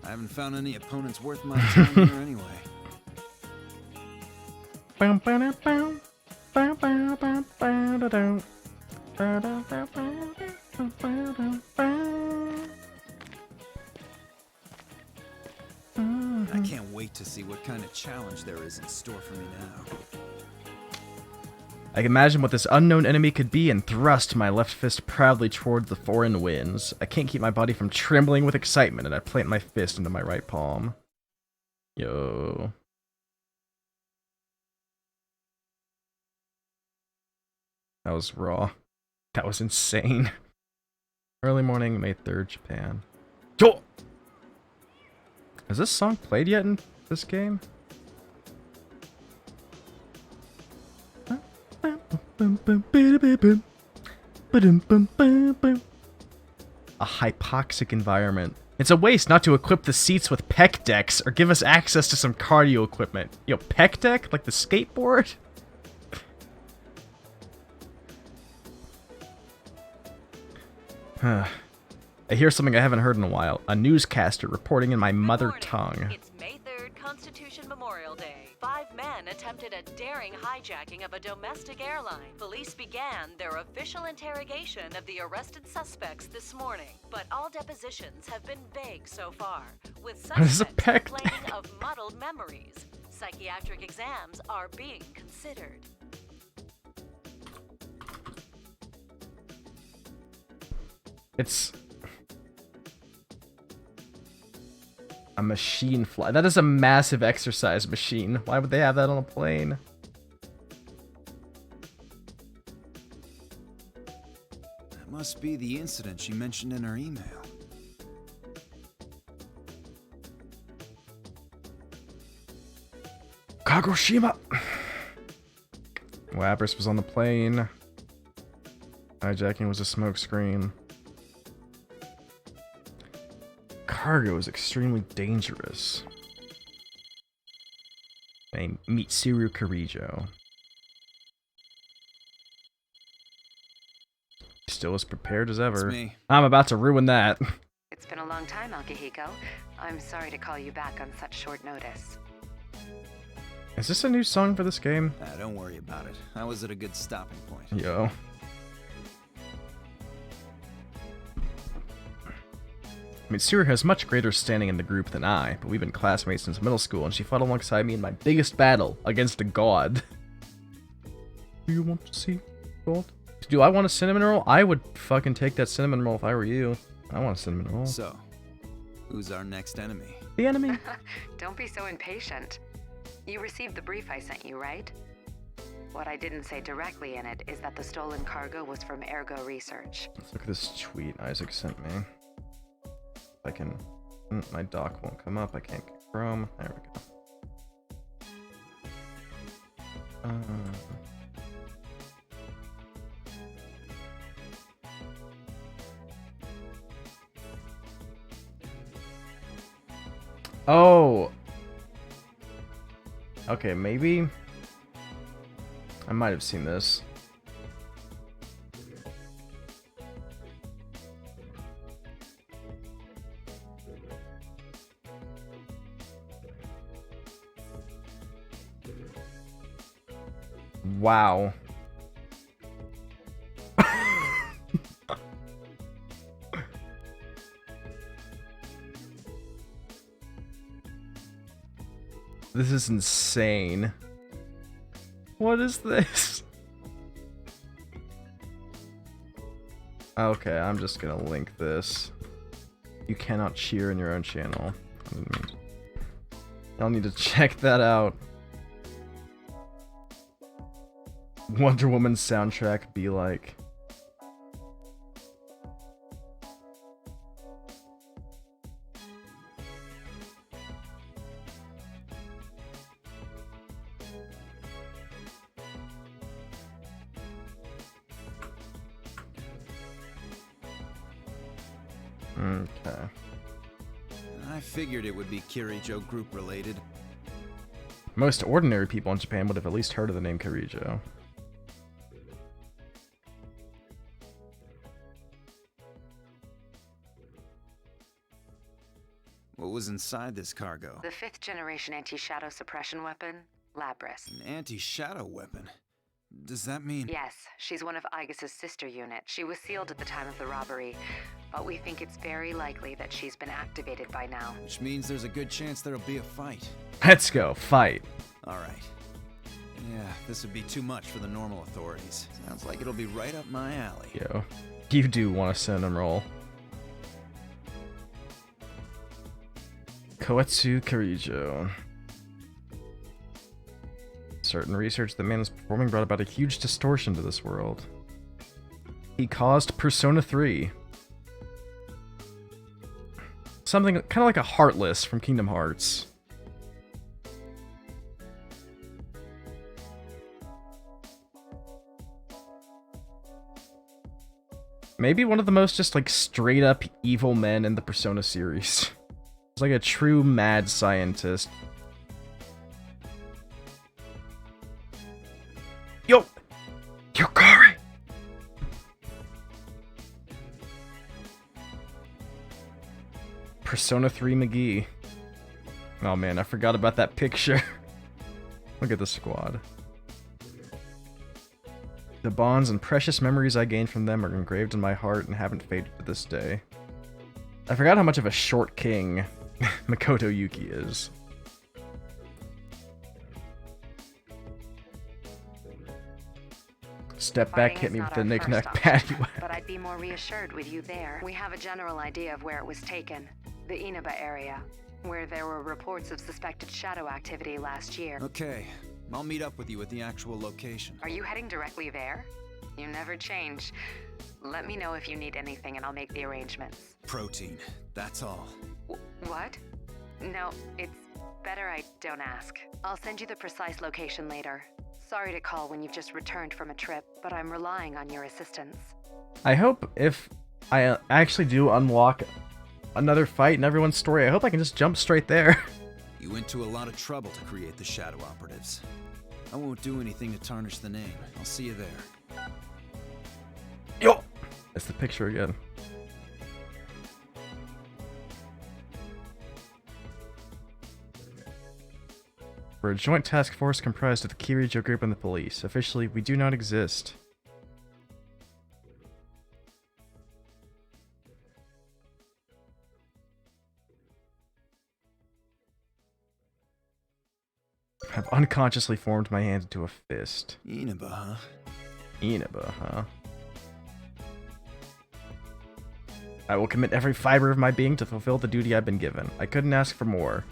I haven't found any opponents worth my time here anyway. I can't wait to see what kind of challenge there is in store for me now. I can imagine what this unknown enemy could be and thrust my left fist proudly towards the foreign winds. I can't keep my body from trembling with excitement, and I plant my fist into my right palm. Yo. That was raw. That was insane. Early morning, May 3rd, Japan. Yo! Has this song played yet in this game? A hypoxic environment. It's a waste not to equip the seats with pec decks or give us access to some cardio equipment. Yo, pec deck? Like the skateboard? I hear something I haven't heard in a while. A newscaster reporting in my mother tongue. It's May 3rd, Constitution Memorial Day. 5 men attempted a daring hijacking of a domestic airline. Police began their official interrogation of the arrested suspects this morning, but all depositions have been vague so far, with suspects complaining of muddled memories. Psychiatric exams are being considered. It's a machine fly. That is a massive exercise machine. Why would they have that on a plane? That must be the incident she mentioned in her email. Kagoshima! Lapras was on the plane. Hijacking was a smokescreen. Cargo is extremely dangerous. Name Mitsuru Kirijo. Still as prepared as ever. It's me. I'm about to ruin that. It's been a long time, Akihiko. I'm sorry to call you back on such short notice. Is this a new song for this game? Don't worry about it. I was at a good stopping point. Yo. Mitsuru has much greater standing in the group than I, but we've been classmates since middle school, and she fought alongside me in my biggest battle against a god. Do you want to see gold? Do I want a cinnamon roll? I would fucking take that cinnamon roll if I were you. I want a cinnamon roll. So, who's our next enemy? The enemy? Don't be so impatient. You received the brief I sent you, right? What I didn't say directly in it is that the stolen cargo was from Ergo Research. Let's look at this tweet Isaac sent me. I can... my dock won't come up. I can't get Chrome. There we go. Oh. Okay, maybe. I might have seen this. Wow. This is insane. What is this? Okay, I'm just gonna link this. You cannot cheer in your own channel. I'll need to check that out. Wonder Woman soundtrack be like. Okay. I figured it would be Kirijo Group related. Most ordinary people in Japan would have at least heard of the name Kirijo. What was inside this cargo? The 5th generation anti-shadow suppression weapon, Labris. An anti-shadow weapon? Does that mean... Yes, she's one of Aigis' sister unit. She was sealed at the time of the robbery, but we think it's very likely that she's been activated by now. Which means there's a good chance there'll be a fight. Let's go, fight. Alright. Yeah, this would be too much for the normal authorities. Sounds like it'll be right up my alley. Yo, you do want to send him roll. Koetsu Kirijo. Certain research the man is performing brought about a huge distortion to this world. He caused Persona 3. Something kind of like a Heartless from Kingdom Hearts. Maybe one of the most just like straight up evil men in the Persona series. It's like a true mad scientist. Yo! Yokari! Persona 3 McGee. Oh man, I forgot about that picture. Look at the squad. The bonds and precious memories I gained from them are engraved in my heart and haven't faded to this day. I forgot how much of a short king Makoto Yuki is. Step back, hit me with the knick-knack paddywhack. But I'd be more reassured with you there. We have a general idea of where it was taken. The Inaba area, where there were reports of suspected shadow activity last year. Okay, I'll meet up with you at the actual location. Are you heading directly there? You never change. Let me know if you need anything and I'll make the arrangements. Protein, that's all. What? No, it's better I don't ask. I'll send you the precise location later. Sorry to call when you've just returned from a trip, but I'm relying on your assistance. I hope if I actually do unlock another fight in everyone's story, I hope I can just jump straight there. You went to a lot of trouble to create the Shadow Operatives. I won't do anything to tarnish the name. I'll see you there. Yo! That's the picture again. We're a joint task force comprised of the Kirijo Group and the police. Officially, we do not exist. I've unconsciously formed my hand into a fist. Inaba, huh? Inaba, huh? I will commit every fiber of my being to fulfill the duty I've been given. I couldn't ask for more.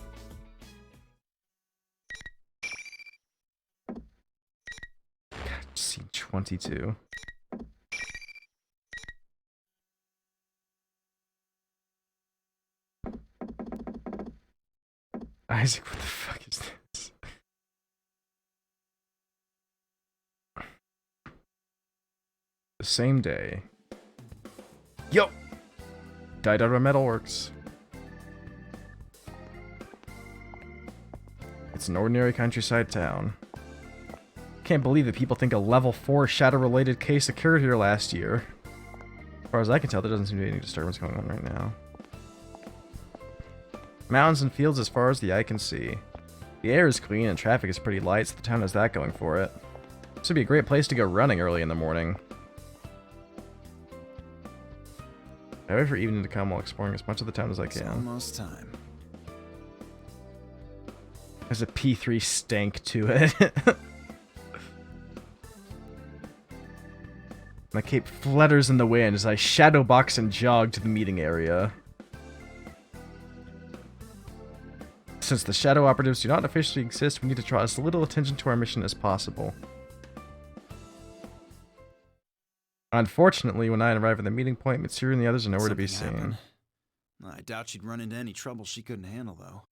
Scene 22. Isaac, what the fuck is this? The same day. Yo! Daidara Metalworks. It's an ordinary countryside town. Can't believe that people think a level 4 shadow-related case occurred here last year. As far as I can tell, there doesn't seem to be any disturbance going on right now. Mountains and fields as far as the eye can see. The air is clean and traffic is pretty light, so the town has that going for it. This would be a great place to go running early in the morning. I wait for evening to come while exploring as much of the town as I can. It's almost time. There's a P3 stank to it. My cape flutters in the wind as I shadowbox and jog to the meeting area. Since the shadow operatives do not officially exist, we need to draw as little attention to our mission as possible. Unfortunately, when I arrive at the meeting point, Mitsuru and the others are nowhere to be seen. Happened. I doubt she'd run into any trouble she couldn't handle, though.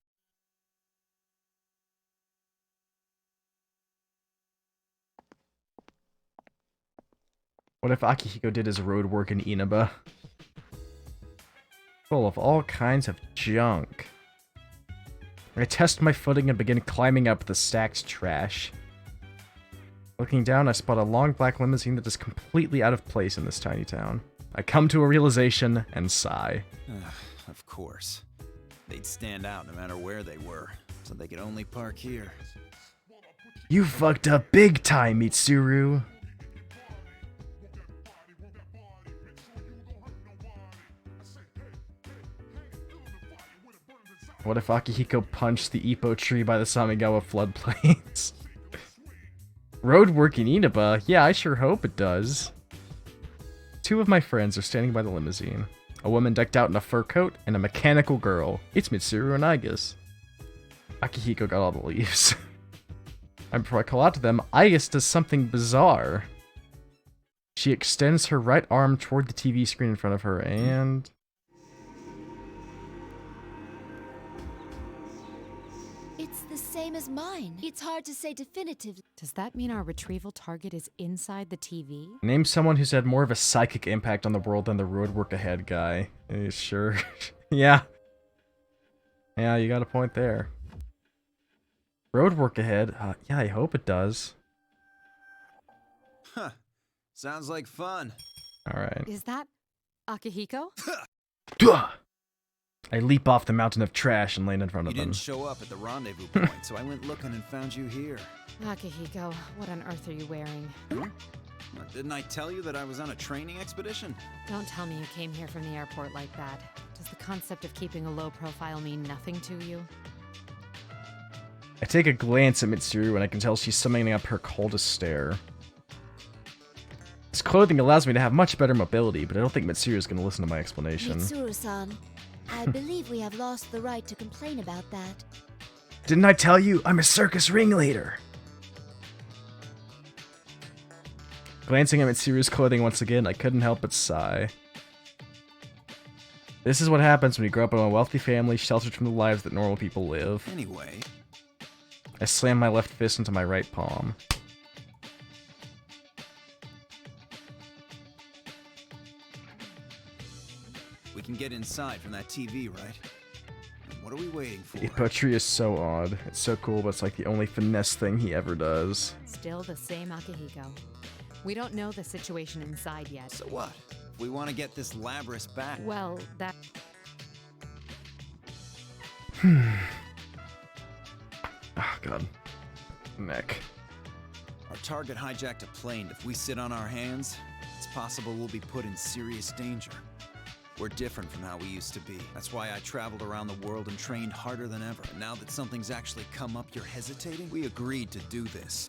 What if Akihiko did his road work in Inaba? Full of all kinds of junk. I test my footing and begin climbing up the stacked trash. Looking down, I spot a long black limousine that is completely out of place in this tiny town. I come to a realization and sigh. Of course. They'd stand out no matter where they were, so they could only park here. You fucked up big time, Mitsuru. What if Akihiko punched the Ippo tree by the Samigawa floodplains? Road work in Inaba? Yeah, I sure hope it does. Two of my friends are standing by the limousine. A woman decked out in a fur coat and a mechanical girl. It's Mitsuru and Aigis. Akihiko got all the leaves. And before I call out to them, Aigis does something bizarre. She extends her right arm toward the TV screen in front of her and... It's the same as mine. It's hard to say definitively. Does that mean our retrieval target is inside the TV? Name someone who's had more of a psychic impact on the world than the road work ahead guy. Sure. Yeah. Yeah, you got a point there. Road work ahead? Yeah, I hope it does. Huh. Sounds like fun. Alright. Is that Akihiko? I leap off the mountain of trash and land in front of them. You didn't show up at the rendezvous point, so I went looking and found you here. Akihiko, what on earth are you wearing? Didn't I tell you that I was on a training expedition? Don't tell me you came here from the airport like that. Does the concept of keeping a low profile mean nothing to you? I take a glance at Mitsuru and I can tell she's summoning up her coldest stare. This clothing allows me to have much better mobility, but I don't think Mitsuru is going to listen to my explanation. Mitsuru-san, I believe we have lost the right to complain about that. Didn't I tell you I'm a circus ringleader? Glancing at Mitsuru's clothing once again, I couldn't help but sigh. This is what happens when you grow up in a wealthy family sheltered from the lives that normal people live. Anyway. I slam my left fist into my right palm. We can get inside from that TV, right? What are we waiting for? The poetry is so odd. It's so cool, but it's like the only finesse thing he ever does. Still the same Akihiko. We don't know the situation inside yet. So what? If we want to get this Labrys back. Well, that... Oh, God. Neck. Our target hijacked a plane. If we sit on our hands, it's possible we'll be put in serious danger. We're different from how we used to be. That's why I traveled around the world and trained harder than ever. And now that something's actually come up, you're hesitating? We agreed to do this.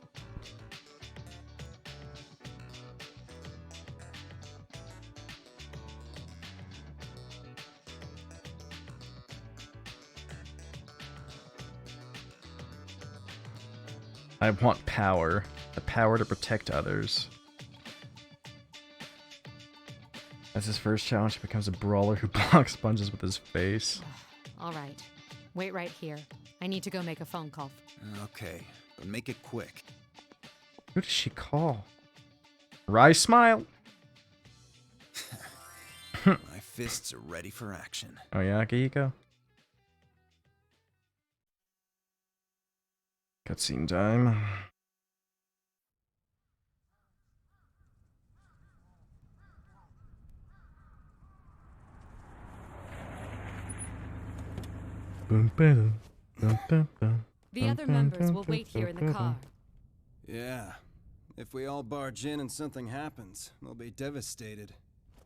I want power. The power to protect others. As his first challenge, he becomes a brawler who blocks punches with his face. All right. Wait right here. I need to go make a phone call. Okay, but make it quick. Who does she call? Wry smile. My fists are ready for action. Oh yeah, Akihiko? Cutscene time. The other members will wait here in the car. Yeah. If we all barge in and something happens, they'll be devastated.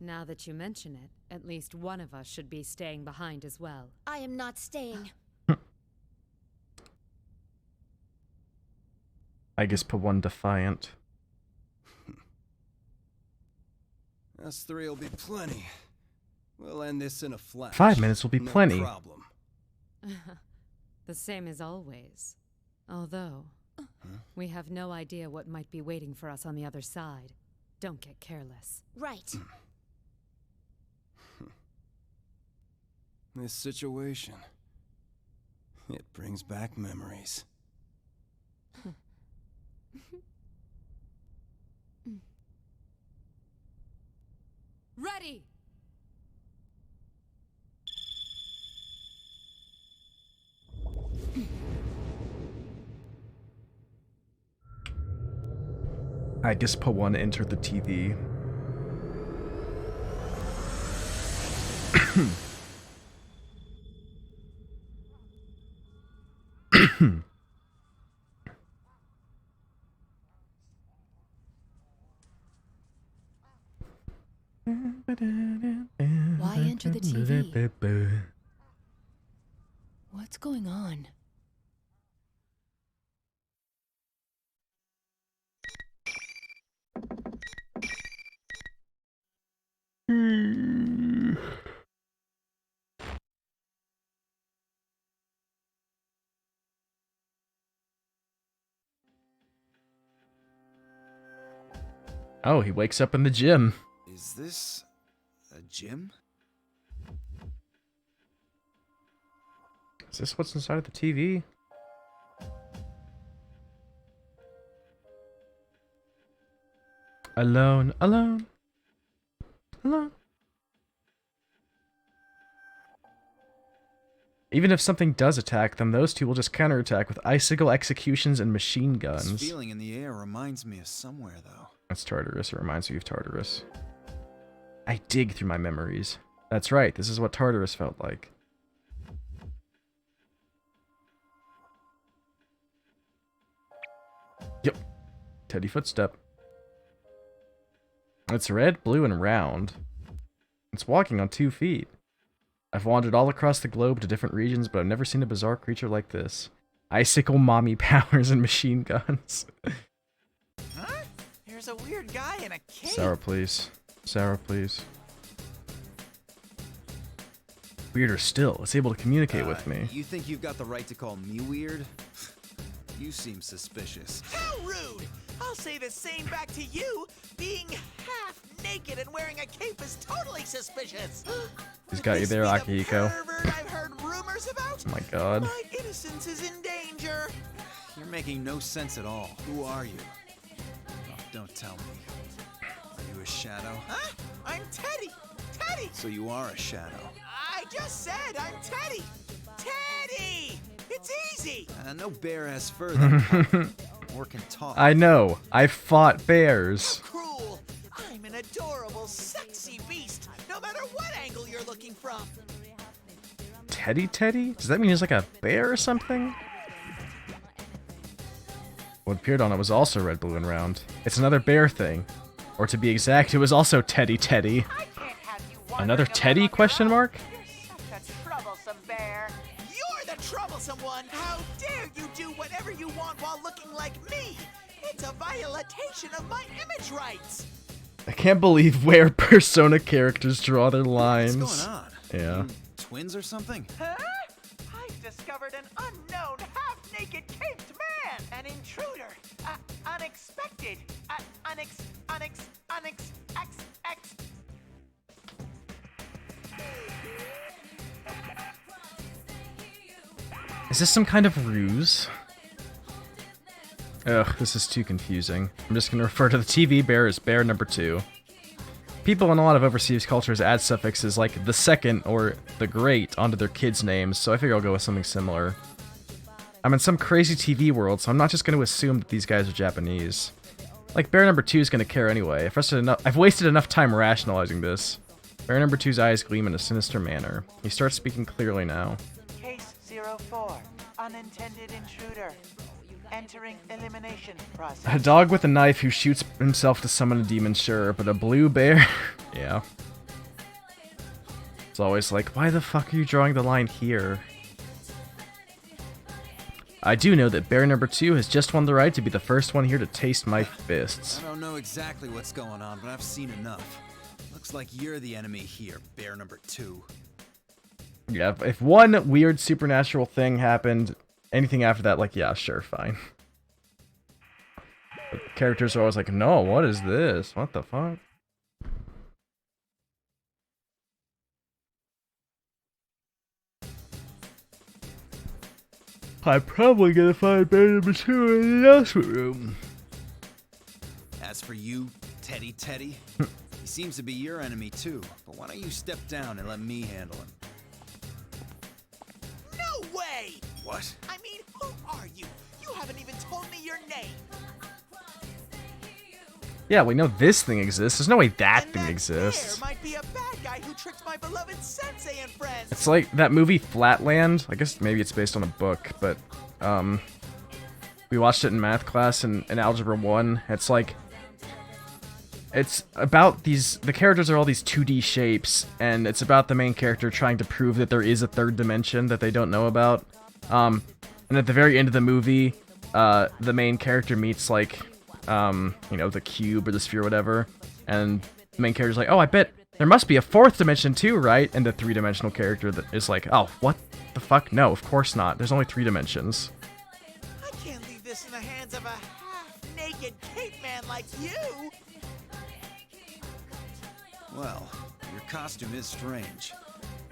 Now that you mention it, at least one of us should be staying behind as well. I am not staying. I guess put one defiant. Us three will be plenty. We'll end this in a flash. 5 minutes will be No plenty. problem. The same as always. Although, we have no idea what might be waiting for us on the other side. Don't get careless. Right. This situation, it brings back memories. Ready! I guess put one enter the TV. Why enter the TV? What's going on? Oh, he wakes up in the gym. Is this a gym? Is this what's inside of the TV? Alone, alone, alone. Even if something does attack them, those two will just counterattack with icicle executions and machine guns. This feeling in the air reminds me of somewhere, though. That's Tartarus. It reminds me of Tartarus. I dig through my memories. That's right. This is what Tartarus felt like. Yep. Teddy footstep. It's red, blue, and round. It's walking on 2 feet. I've wandered all across the globe to different regions, but I've never seen a bizarre creature like this. Icicle mommy powers and machine guns. Huh? There's a weird guy in a cape. Sour, please. Sour, please. Weirder still, it's able to communicate with me. You think you've got the right to call me weird? You seem suspicious. How rude! I'll say the same back to you. Being half naked and wearing a cape is totally suspicious. He's got you there, Akihiko. I've heard rumors about. Oh my god. My innocence is in danger. You're making no sense at all. Who are you? Oh, don't tell me. Are you a shadow? Huh? I'm Teddy. Teddy. So you are a shadow. I just said I'm Teddy. Teddy. It's easy. No bear has fur that or can talk. I know. I fought bears. Cruel. I'm an adorable, sexy beast, no matter what angle you're looking from. Teddy? Does that mean he's like a bear or something? What appeared on it was also red, blue, and round. It's another bear thing. Or to be exact, it was also Teddy. Another Teddy, question mark? You're such a troublesome bear. You're the troublesome one. How dare you do whatever you want while looking like me? It's a violation of my image rights. I can't believe where Persona characters draw their lines. What's going on? Yeah. Twins or something? Huh? I've discovered an unknown, half-naked caped man. An intruder. Unexpected. Is this some kind of ruse? Ugh, this is too confusing. I'm just gonna refer to the TV bear as bear number 2. People in a lot of overseas cultures add suffixes like the second or the great onto their kids' names, so I figure I'll go with something similar. I'm in some crazy TV world, so I'm not just going to assume that these guys are Japanese. Like, Bear number 2 is going to care anyway. I've wasted enough time rationalizing this. Bear number 2's eyes gleam in a sinister manner. He starts speaking clearly now. Case 04, unintended intruder. Entering elimination process. A dog with a knife who shoots himself to summon a demon, sure, but a blue bear? Yeah. It's always like, why the fuck are you drawing the line here? I do know that Bear number 2 has just won the right to be the first one here to taste my fists. I don't know exactly what's going on, but I've seen enough. Looks like you're the enemy here, Bear number 2. Yeah, if one weird supernatural thing happened, anything after that, like, yeah, sure, fine. But characters are always like, no, what is this? What the fuck? I'm probably gonna find Bear number 2 in the announcement room. As for you, Teddy, he seems to be your enemy too, but why don't you step down and let me handle him? No way! What? I mean, who are you? You haven't even told me your name. Yeah, we know this thing exists. There's no way that thing exists. There might be a bad guy who tricked my beloved sensei and friends. It's like that movie Flatland. I guess maybe it's based on a book, but we watched it in math class in Algebra 1. It's like, it's about the characters are all these 2D shapes, and it's about the main character trying to prove that there is a third dimension that they don't know about. And at the very end of the movie, the main character meets like, you know, the cube or the sphere or whatever, and the main character's like, oh, I bet there must be a fourth dimension too, right? And the three-dimensional character that is like, oh, what the fuck? No, of course not. There's only 3 dimensions. I can't leave this in the hands of a half-naked caveman like you. Well, your costume is strange.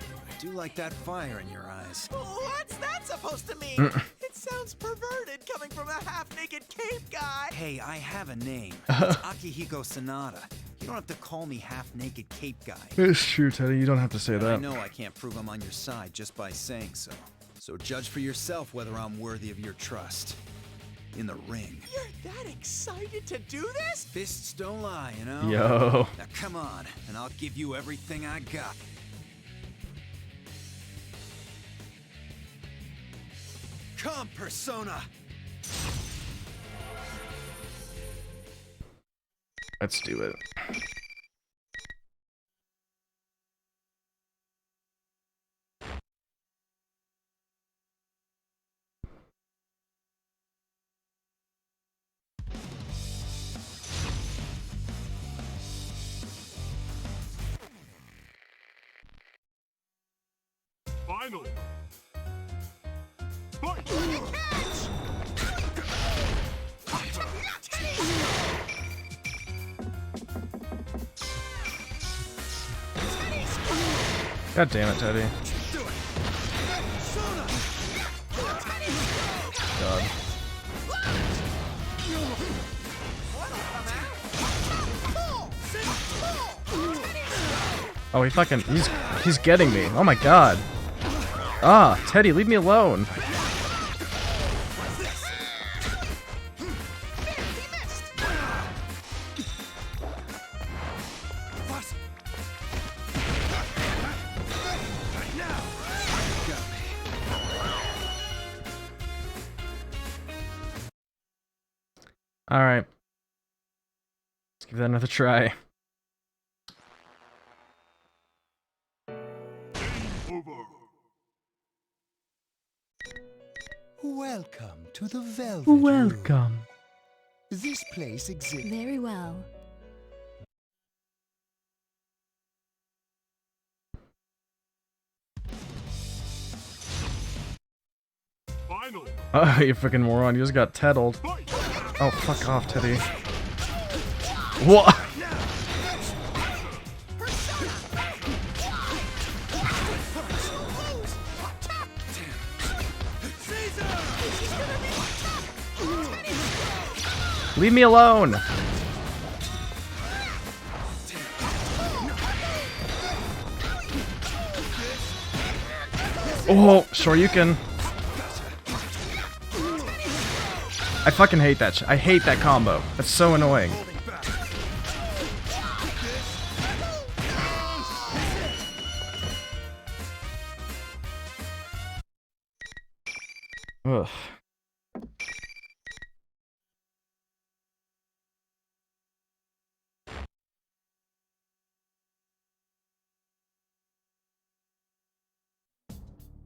I do like that fire in your eyes. What's that supposed to mean? It sounds perverted coming from a half-naked cave guy. Hey, I have a name. It's Akihiko Sanada. You don't have to call me half-naked cape guy. It's true, Teddy. You don't have to say that. I know I can't prove I'm on your side just by saying so. So judge for yourself whether I'm worthy of your trust. In the ring. You're that excited to do this? Fists don't lie, you know? Yo. Now come on, and I'll give you everything I got. Come, Persona! Let's do it. Finally! God damn it, Teddy. God. Oh, he's getting me. Oh my god. Ah, Teddy, leave me alone. Alright. Let's give that another try. Welcome to the Velvet Welcome. Room. This place exists. Very well. Finally! Oh, you freaking moron. You just got teddled. Oh, fuck off, Teddy. What? Leave me alone! Oh, sure you can. I fucking hate that. I hate that combo. That's so annoying. Ugh.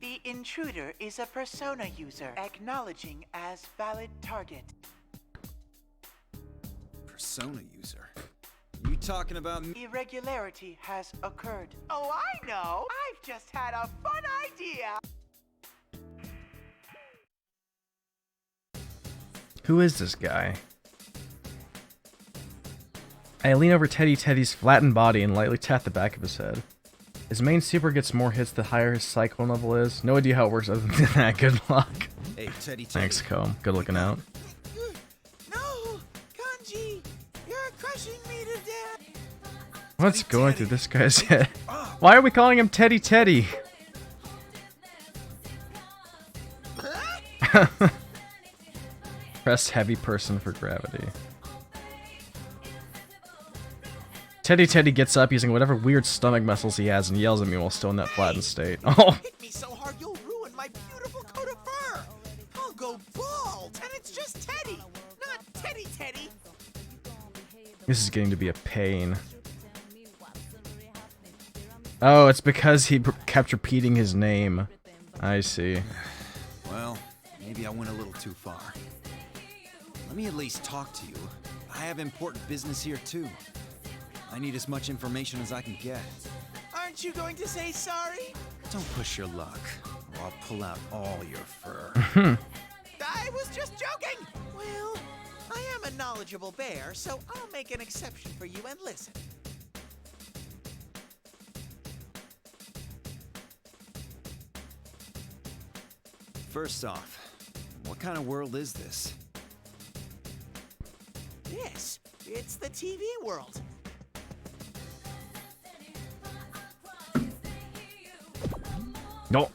The intruder is a persona user, acknowledging as valid target. Persona user? You talking about me? Irregularity has occurred. Oh, I know! I've just had a fun idea! Who is this guy? I lean over Teddy's flattened body and lightly tap the back of his head. His main super gets more hits the higher his cyclone level is. No idea how it works other than that. Good luck. Hey, Teddy. Thanks, Comb. Good looking out. No! Kanji! You're crushing me to death! What's going through this guy's head? Why are we calling him Teddy? Press heavy person for gravity. Teddy gets up using whatever weird stomach muscles he has and yells at me while still in that flattened state. Oh! Hit me so hard you'll ruin my beautiful coat of fur! I'll go bald! And it's just Teddy! Not Teddy! This is getting to be a pain. Oh, it's because he kept repeating his name. I see. Well, maybe I went a little too far. Let me at least talk to you. I have important business here too. I need as much information as I can get. Aren't you going to say sorry? Don't push your luck, or I'll pull out all your fur. I was just joking! Well, I am a knowledgeable bear, so I'll make an exception for you and listen. First off, what kind of world is this? It's the TV world. No.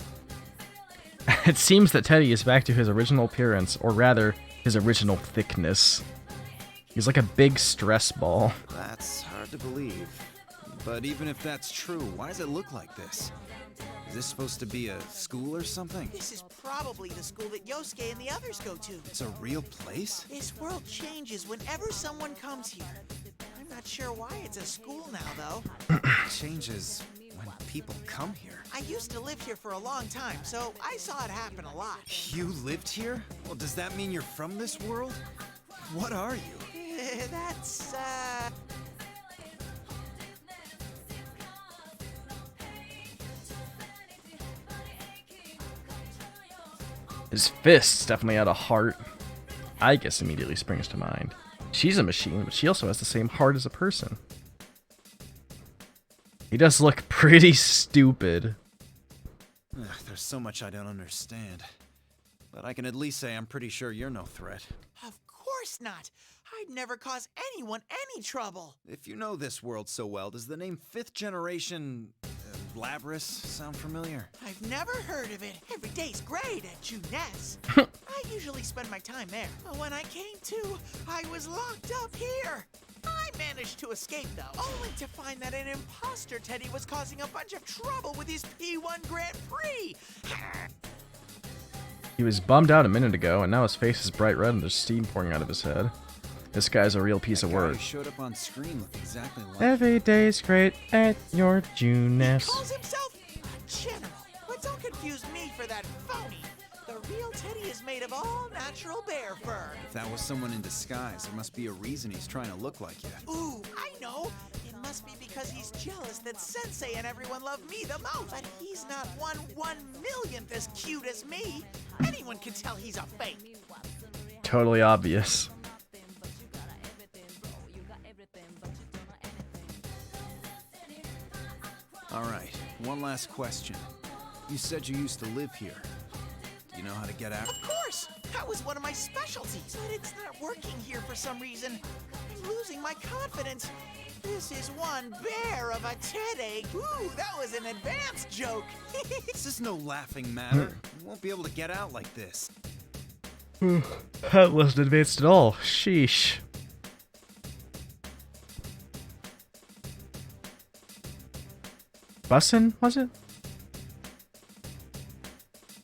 It seems that Teddy is back to his original appearance, or rather, his original thickness. He's like a big stress ball. That's hard to believe. But even if that's true, why does it look like this? Is this supposed to be a school or something? This is probably the school that Yosuke and the others go to. It's a real place? This world changes whenever someone comes here. I'm not sure why it's a school now, though. Changes when people come here. I used to live here for a long time, so I saw it happen a lot. You lived here? Well, does that mean you're from this world? What are you? That's, His fists definitely had a heart. I guess immediately springs to mind. She's a machine, but she also has the same heart as a person. He does look pretty stupid. There's so much I don't understand. But I can at least say I'm pretty sure you're no threat. Of course not. I'd never cause anyone any trouble. If you know this world so well, does the name 5th Generation Labrys sound familiar? I've never heard of it. Every day's great at Junes. I usually spend my time there. But when I came to, I was locked up here. I managed to escape, though, only to find that an imposter Teddy was causing a bunch of trouble with his P1 Grand Prix. He was bummed out a minute ago, and now his face is bright red and there's steam pouring out of his head. This guy's a real piece of work. Showed up on screen looked exactly like Every day's great at your Junes. He calls himself a general. But don't confuse me for that phony. The real Teddy is made of all natural bear fur. If that was someone in disguise, there must be a reason he's trying to look like you. Ooh, I know. It must be because he's jealous that Sensei and everyone love me the most. But he's not 1/1,000,000th as cute as me. Anyone can tell he's a fake. Totally obvious. All right, one last question. You said you used to live here. Do you know how to get out? Of course! That was one of my specialties. But it's not working here for some reason. I'm losing my confidence. This is one bear of a Teddy. Ooh, that was an advanced joke. This is no laughing matter. You won't be able to get out like this. That wasn't advanced at all. Sheesh. Bussin', was it?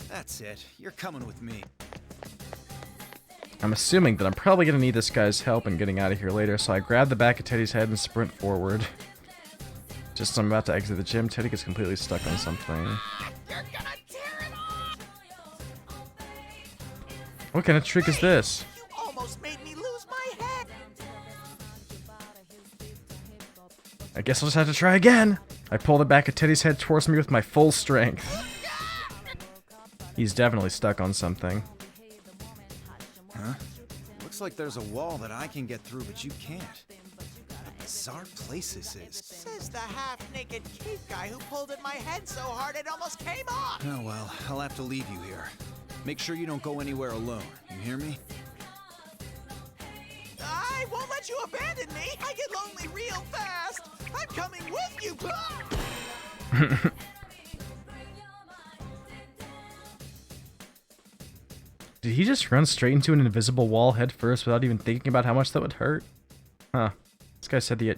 That's it. You're coming with me. I'm assuming that I'm probably gonna need this guy's help in getting out of here later, so I grab the back of Teddy's head and sprint forward. Just as I'm about to exit the gym, Teddy gets completely stuck on something. What kind of trick is this? You almost made me lose my head. I guess I'll just have to try again. I pull the back of Teddy's head towards me with my full strength. He's definitely stuck on something. Huh? Looks like there's a wall that I can get through, but you can't. What a bizarre place this is. Says the half-naked cake guy who pulled at my head so hard it almost came off. Oh well, I'll have to leave you here. Make sure you don't go anywhere alone. You hear me? I won't let you abandon me. I get lonely real fast. I'm coming with you. Did he just run straight into an invisible wall head first without even thinking about how much that would hurt? Huh. This guy said the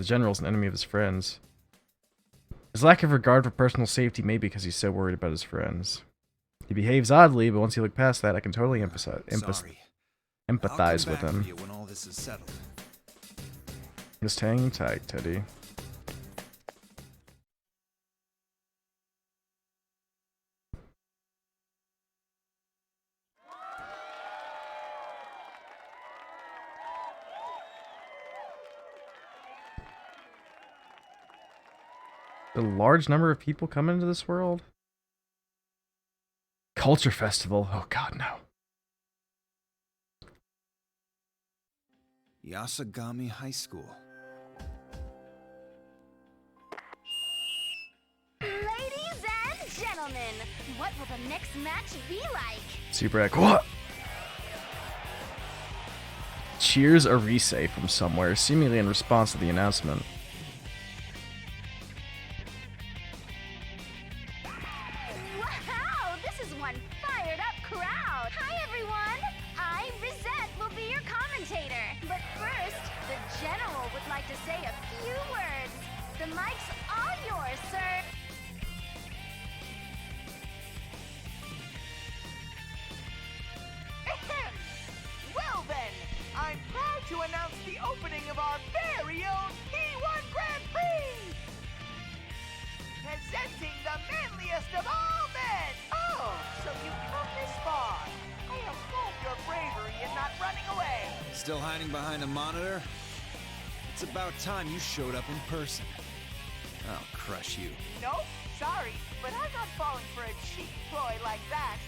general's an enemy of his friends. His lack of regard for personal safety may be because he's so worried about his friends. He behaves oddly, but once you look past that, I can totally empathize with him. When all this is settled. Just hang tight, Teddy. A large number of people come into this world? Culture festival? Oh god, no. Yasagami High School. Ladies and gentlemen, what will the next match be like? Zebrak, what? Cheers Arise from somewhere, seemingly in response to the announcement. Wow, this is one fired up crowd. Hi everyone, I, Rosette, will be your commentator. But first, the general would like to say a few words. The mic's all yours, sir. Ahem. Well then, I'm proud to announce the opening of our very own P1 Grand Prix! Presenting the manliest of all men! Oh, so you've come this far. I applaud your bravery in not running away. Still hiding behind a monitor? It's about time you showed up in person. I'll crush you. Nope, sorry, but I'm not falling for a cheap ploy like that.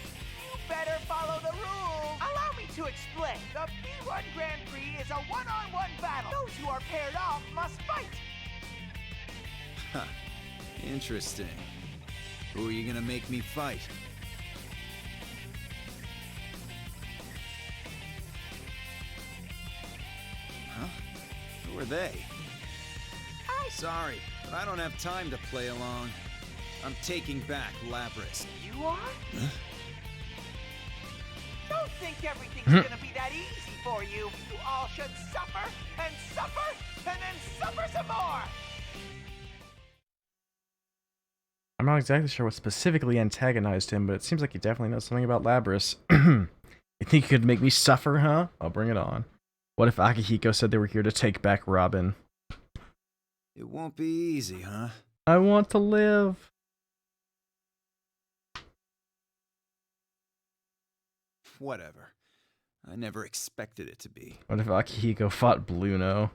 You better follow the rules. Allow me to explain. The P1 Grand Prix is a one-on-one battle. Those who are paired off must fight. Huh. Interesting. Who are you gonna make me fight? Huh? Who are they? Sorry, but I don't have time to play along. I'm taking back Labris. You are? Huh? Don't think everything's gonna be that easy for you. You all should suffer, and then suffer some more! I'm not exactly sure what specifically antagonized him, but it seems like he definitely knows something about Labris. You think you could make me suffer, huh? I'll bring it on. What if Akihiko said they were here to take back Robin? It won't be easy, huh? I want to live. Whatever. I never expected it to be. What if Akihiko fought Bluno?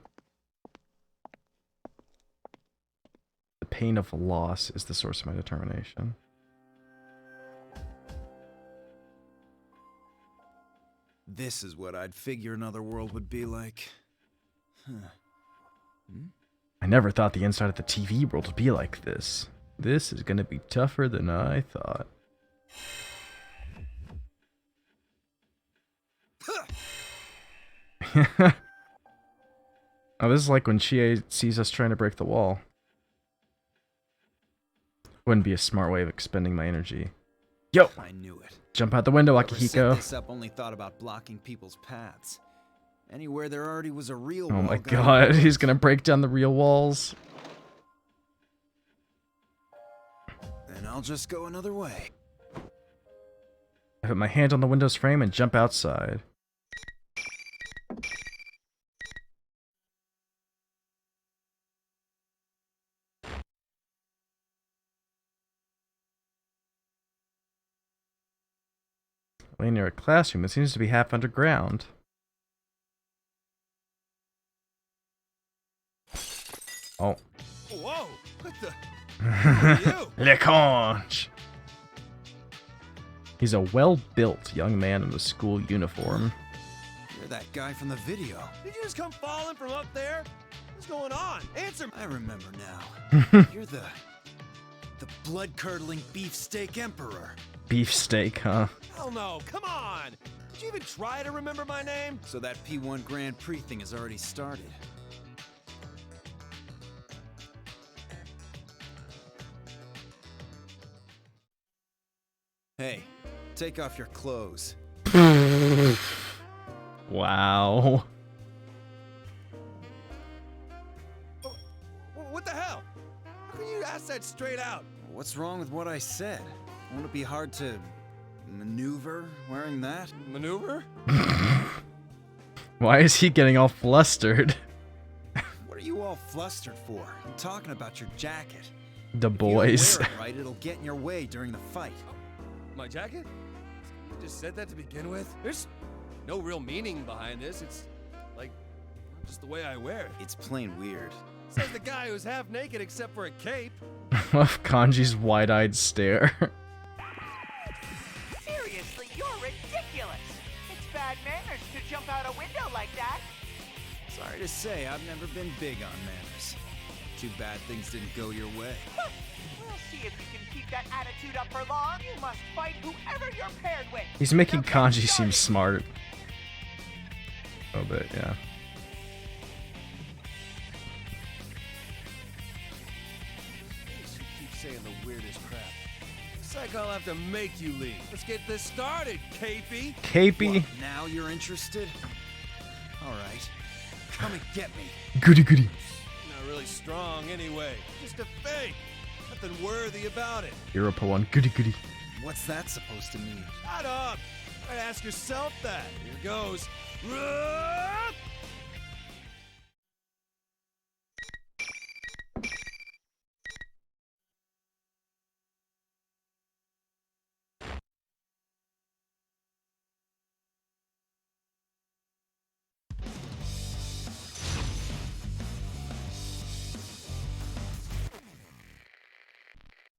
The pain of loss is the source of my determination. This is what I'd figure another world would be like. Huh. I never thought the inside of the TV world would be like this. This is gonna be tougher than I thought. Oh, this is like when Chie sees us trying to break the wall. Wouldn't be a smart way of expending my energy. Yo! I knew it. Jump out the window, Whoever set Akihiko. this up only thought about blocking people's paths. Anywhere there already was a real Oh wall my got god, he's gonna break down the real walls. Then I'll just go another way. I put my hand on the window's frame and jump outside. Laying near a classroom that seems to be half underground. Oh. Whoa! What the? Who are you? Le Conche! He's a well-built young man in a school uniform. You're that guy from the video. Did you just come falling from up there? What's going on? Answer me. I remember now. You're the blood-curdling beefsteak emperor. Beefsteak, huh? Hell no! Come on! Did you even try to remember my name? So that P1 Grand Prix thing has already started. Hey, take off your clothes. Wow. What the hell? How can you ask that straight out? What's wrong with what I said? Won't it be hard to maneuver wearing that? Maneuver? Why is he getting all flustered? What are you all flustered for? I'm talking about your jacket. The boys. If you don't wear it right, it'll get in your way during the fight. My jacket? You just said that to begin with? There's no real meaning behind this. It's like just the way I wear it. It's plain weird. Says the guy who's half naked except for a cape. Of Kanji's wide-eyed stare. Seriously, you're ridiculous. It's bad manners to jump out a window like that. Sorry to say, I've never been big on manners. Too bad things didn't go your way. We'll see if you can keep that attitude up for long. You must fight whoever you're paired with. He's making Kanji seem smart. A little bit, yeah. You keep saying the weirdest crap. Looks like I'll have to make you leave. Let's get this started, Capey. Capey? What, now you're interested? All right. Come and get me. Goody goody. Not really strong anyway. Just a fake. Nothing worthy about it. Europa one. Goody goody. What's that supposed to mean? Shut up. Try to ask yourself that. Here goes.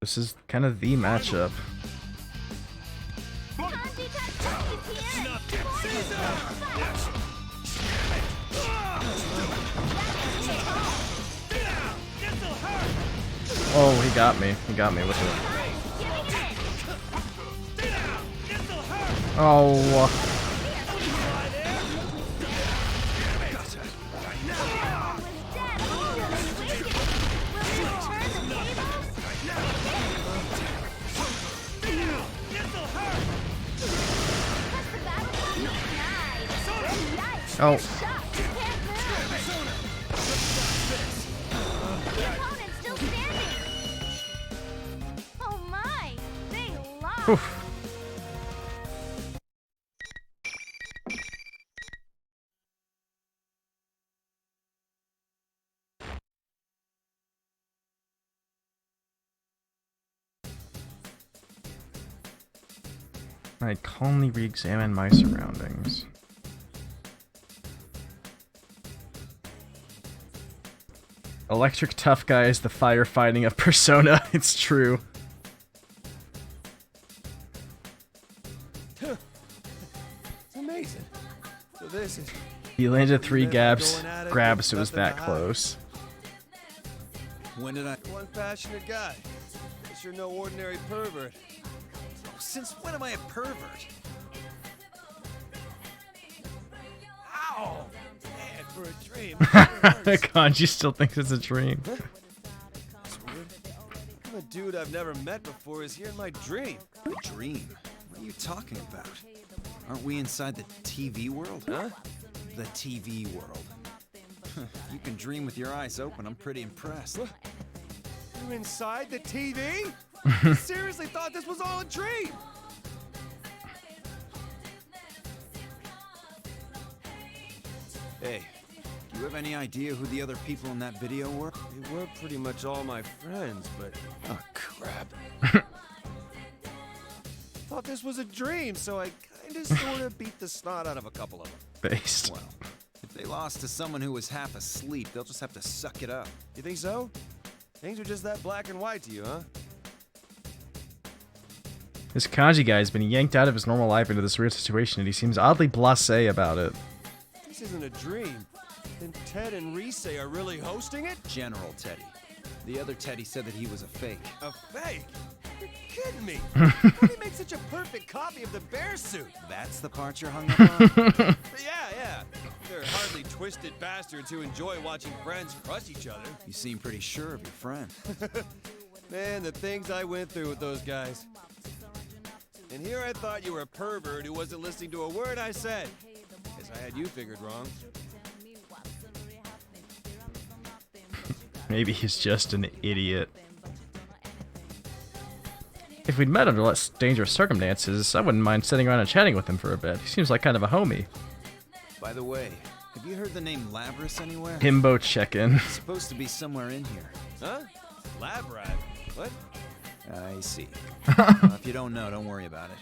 This is kind of the matchup. Oh, he got me. He got me with it. Oh. Oh. Oh my! They lost! Oof. I calmly re-examine my surroundings. Electric Tough Guy is the firefighting of Persona. It's true. It's amazing. So this is... He landed 3 grabs, so it was that close. When did I... One passionate guy. Guess you're no ordinary pervert. Since when am I a pervert? Ow! Man, for a dream. Kanji still thinks it's a dream. That's weird. A dude I've never met before is here in my dream. dream? What are you talking about? Aren't we inside the TV world? Huh? The TV world. You can dream with your eyes open. I'm pretty impressed. You're inside the TV? I seriously thought this was all a dream. Hey, do you have any idea who the other people in that video were? They were pretty much all my friends, but... Oh, crap. Thought this was a dream, so I kinda sorta beat the snot out of a couple of them. Based. Well, if they lost to someone who was half asleep, they'll just have to suck it up. You think so? Things are just that black and white to you, huh? This Kanji guy has been yanked out of his normal life into this weird situation, and he seems oddly blasé about it. This isn't a dream. Then Ted and Rise are really hosting it? General Teddy. The other Teddy said that he was a fake. A fake? You're kidding me. How do you make such a perfect copy of the bear suit? That's the part you're hung up on? Yeah. They're hardly twisted bastards who enjoy watching friends crush each other. You seem pretty sure of your friend. Man, the things I went through with those guys. And here I thought you were a pervert who wasn't listening to a word I said. Guess I had you figured wrong. Maybe he's just an idiot. If we'd met under less dangerous circumstances, I wouldn't mind sitting around and chatting with him for a bit. He seems like kind of a homie. By the way, have you heard the name Labrys anywhere? Himbo check-in. It's supposed to be somewhere in here. Huh? Lab rat? What? I see. If you don't know, don't worry about it.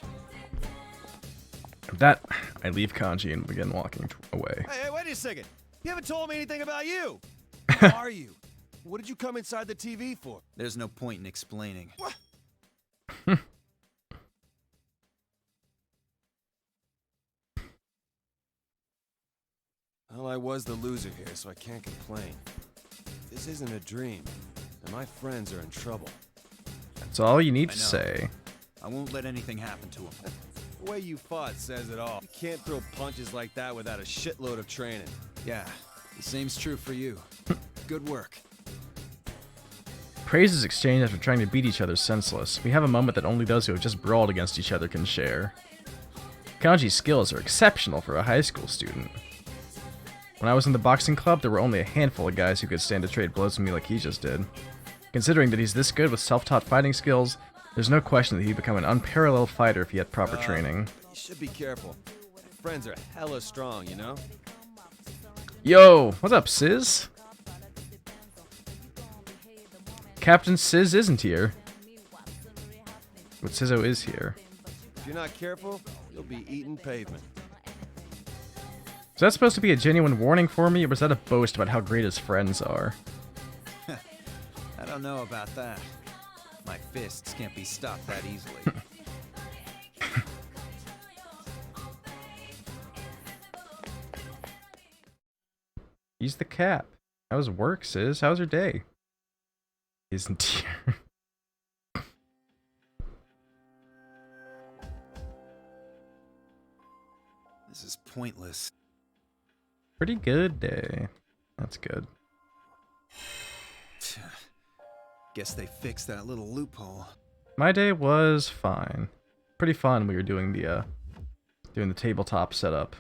With that, I leave Kanji and begin walking away. Hey, wait a second. You haven't told me anything about you. Who are you? What did you come inside the TV for? There's no point in explaining. What? Well, I was the loser here, so I can't complain. This isn't a dream, and my friends are in trouble. That's all you need to say. I won't let anything happen to him. The way you fought says it all. You can't throw punches like that without a shitload of training. Yeah, the same's true for you. Good work. Praise is exchanged after trying to beat each other senseless. We have a moment that only those who have just brawled against each other can share. Kanji's skills are exceptional for a high school student. When I was in the boxing club, there were only a handful of guys who could stand to trade blows with me like he just did. Considering that he's this good with self-taught fighting skills, there's no question that he'd become an unparalleled fighter if he had proper training. You should be careful. Friends are hella strong, you know? Yo, what's up, Sizz? Captain Sizz isn't here. But Sizzo is here. If you're not careful, you'll be eating pavement. Is that supposed to be a genuine warning for me, or was that a boast about how great his friends are? I don't know about that. My fists can't be stopped that easily. He's the Cap. How's work, Sizz? How's your day? Isn't here. This is pointless. Pretty good day. That's good. Guess they fixed that little loophole. My day was fine. Pretty fun. We were doing the tabletop setup.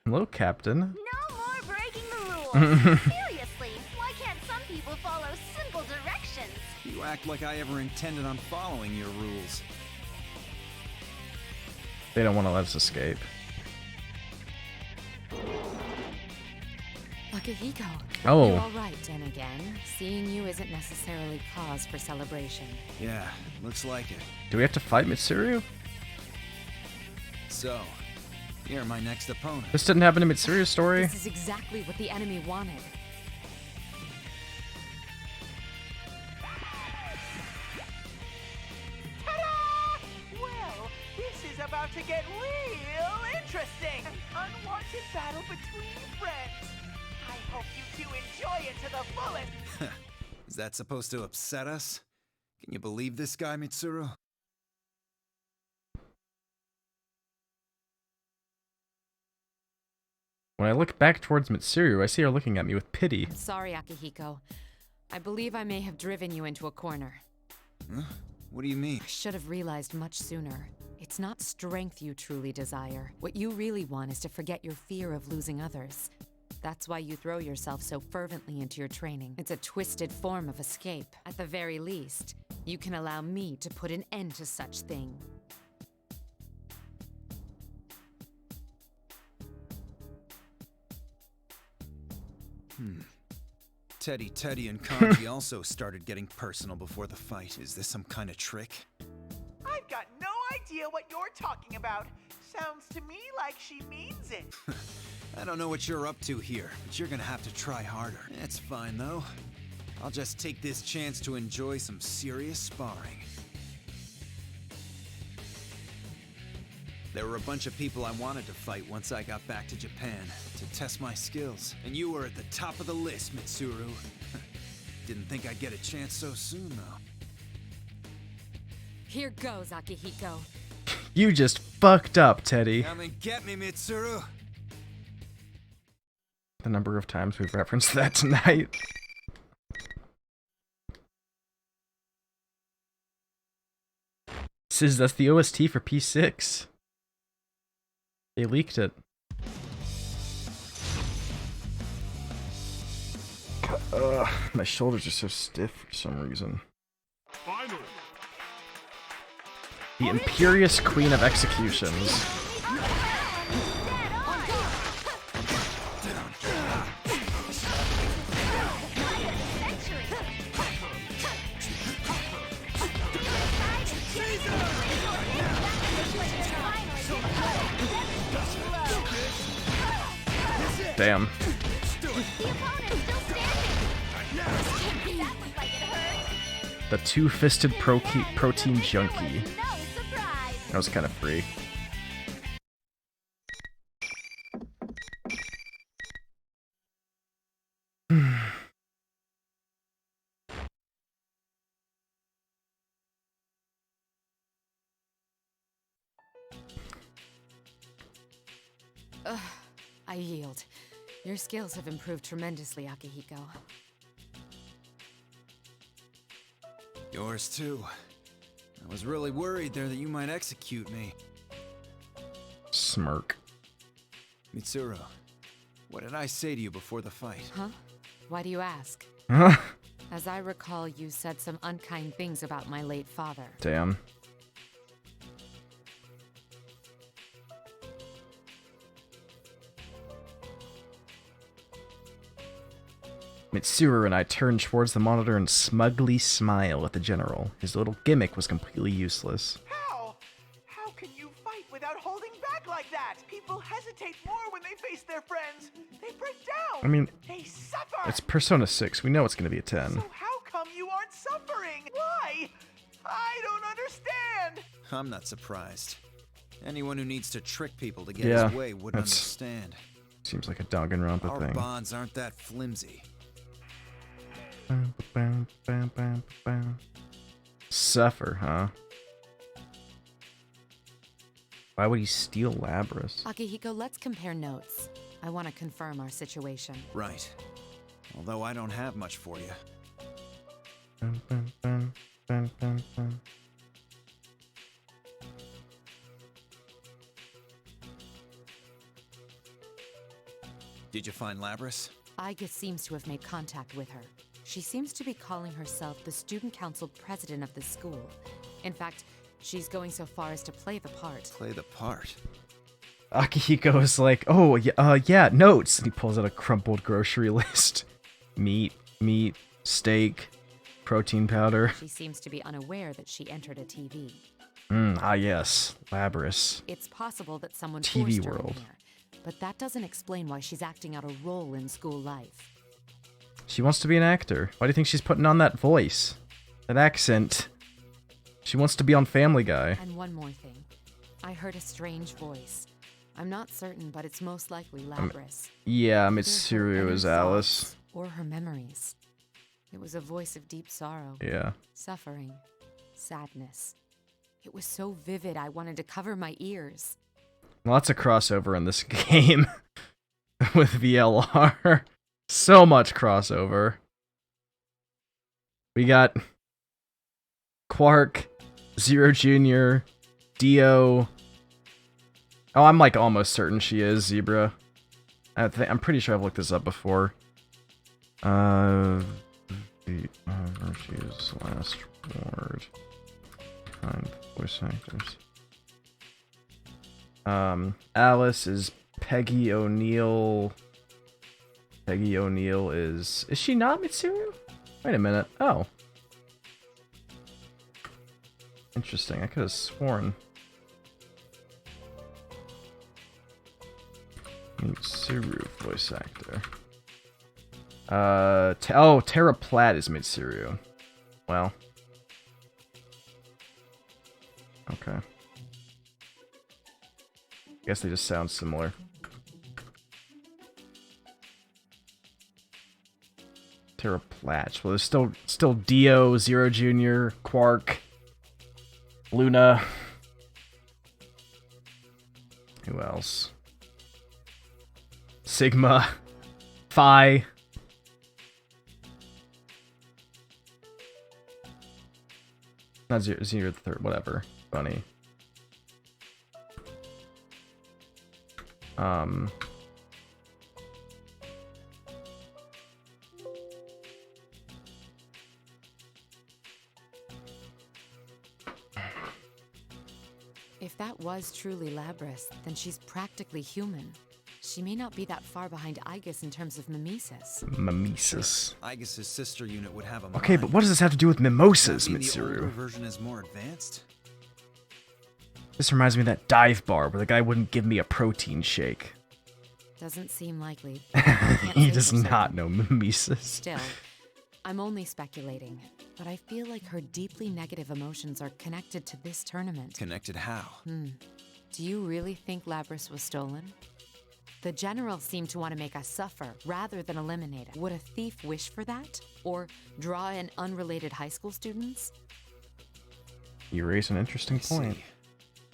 Hello, Captain. No more breaking the rules. Seriously, why can't some people follow simple directions? You act like I ever intended on following your rules. They don't want to let us escape. Akihiko. Oh. You're all right, then again. Seeing you isn't necessarily cause for celebration. Yeah, looks like it. Do we have to fight Mitsuru? So, you're my next opponent. This didn't happen in Mitsuru's story. This is exactly what the enemy wanted. Ta-da! Well, this is about to get real interesting. An unwanted battle between friends. I hope you two enjoy it to the fullest. Is that supposed to upset us? Can you believe this guy, Mitsuru? When I look back towards Mitsuru, I see her looking at me with pity. I'm sorry, Akihiko. I believe I may have driven you into a corner. Huh? What do you mean? I should have realized much sooner. It's not strength you truly desire. What you really want is to forget your fear of losing others. That's why you throw yourself so fervently into your training. It's a twisted form of escape. At the very least, you can allow me to put an end to such thing. Teddy and Kanji also started getting personal before the fight. Is this some kind of trick? I've got no idea what you're talking about. Sounds to me like she means it. I don't know what you're up to here, but you're gonna have to try harder. It's fine, though. I'll just take this chance to enjoy some serious sparring. There were a bunch of people I wanted to fight once I got back to Japan, to test my skills. And you were at the top of the list, Mitsuru. Didn't think I'd get a chance so soon, though. Here goes, Akihiko. You just fucked up, Teddy. Come and get me, Mitsuru! The number of times we've referenced that tonight. That's the OST for P6. They leaked it. My shoulders are so stiff for some reason. Finally. The Imperious Queen of Executions. Damn. The two-fisted protein junkie. That was kind of free. I yield. Your skills have improved tremendously, Akihiko. Yours too. I was really worried there that you might execute me. Smirk. Mitsuru, what did I say to you before the fight? Huh? Why do you ask? As I recall, you said some unkind things about my late father. Damn. Mitsuru and I turned towards the monitor and smugly smile at the general. His little gimmick was completely useless. How? How can you fight without holding back like that? People hesitate more when they face their friends. They break down. I mean, they suffer. it's Persona 6. We know it's going to be a 10. So how come you aren't suffering? Why? I don't understand. I'm not surprised. Anyone who needs to trick people to get Yeah, his way wouldn't understand. Seems like a Danganronpa Our thing. bonds aren't that flimsy. Suffer, huh? Why would he steal Labras? Akihiko, let's compare notes. I want to confirm our situation. Right. Although I don't have much for you. Did you find Labras? Aiga seems to have made contact with her. She seems to be calling herself the student council president of the school. In fact, she's going so far as to play the part. Play the part? Akihiko is like, oh, yeah, notes. And he pulls out a crumpled grocery list. Meat, steak, protein powder. She seems to be unaware that she entered a TV. Yes, Labras. It's possible that someone TV forced her in world. here, but that doesn't explain why she's acting out a role in school life. She wants to be an actor. Why do you think she's putting on that voice? That accent? She wants to be on Family Guy. And one more thing. I heard a strange voice. I'm not certain, but it's most likely Labras. Yeah, Either her Mitsuru inner is Alice. thoughts or her memories. It was a voice of deep sorrow. Yeah. Suffering. Sadness. It was so vivid I wanted to cover my ears. Lots of crossover in this game with VLR. So much crossover. We got Quark, Zero Jr., Dio. Oh, I'm like almost certain she is Zebra. I'm pretty sure I've looked this up before. Virtue's last word. Find voice actors. Alice is Peggy O'Neill. Peggy O'Neill is she not Mitsuru? Wait a minute. Oh. Interesting. I could have sworn. Mitsuru voice actor. Tara Platt is Mitsuru. Well. Okay. Guess they just sound similar. Tara Platt. Well, there's still Dio, Zero Jr., Quark, Luna. Who else? Sigma, Phi. Not Zero the Third, whatever. Funny. If that was truly Labrys, then she's practically human. She may not be that far behind Aegis in terms of mimesis. Mimesis. Aegis' sister unit would have a Okay, mind. but what does this have to do with mimosas, Does that mean the older Mitsuru? version is more advanced? This reminds me of that dive bar where the guy wouldn't give me a protein shake. Doesn't seem likely. He does not know mimesis. Still, I'm only speculating, but I feel like her deeply negative emotions are connected to this tournament. Connected how? Do you really think Labrys was stolen? The general seemed to want to make us suffer rather than eliminate it. Would a thief wish for that? Or draw in unrelated high school students? You raise an interesting point.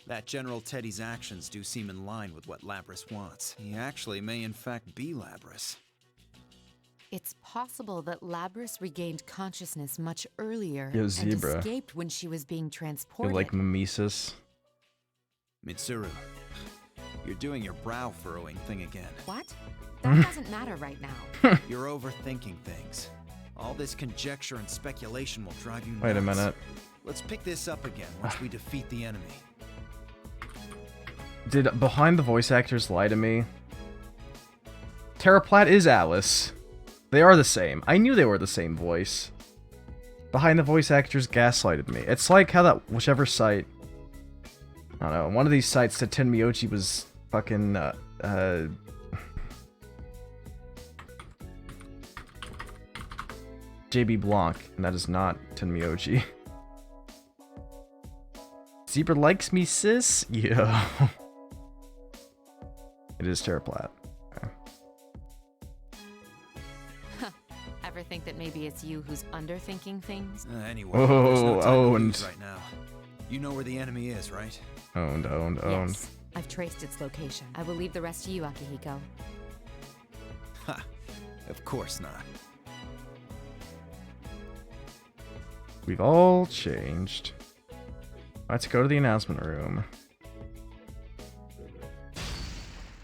That General Teddy's actions do seem in line with what Labrys wants. He actually may in fact be Labrys. It's possible that Labrys regained consciousness much earlier Yo, and Zebra. escaped when she was being You transported. like mimesis? Mitsuru, you're doing your brow furrowing thing again. What? That doesn't matter right now. You're overthinking things. All this conjecture and speculation will drive you nuts. Wait a minute. Let's pick this up again once we defeat the enemy. Did behind the voice actors lie to me? Tara Platt is Alice. They are the same. I knew they were the same voice. Behind the voice actors gaslighted me. It's like how that whichever site, I don't know, one of these sites said Tenmyoji was fucking JB Blanc, and that is not Tenmyoji. Zebra likes me, sis? Yeah. It is Tara Platt. Okay. Ever think that maybe it's you who's underthinking things? Anyway, there's no time to owned. lose right now. You know where the enemy is, right? Owned. Yes, I've traced its location. I will leave the rest to you, Akihiko. Ha! Of course not. We've all changed. Let's go to the announcement room.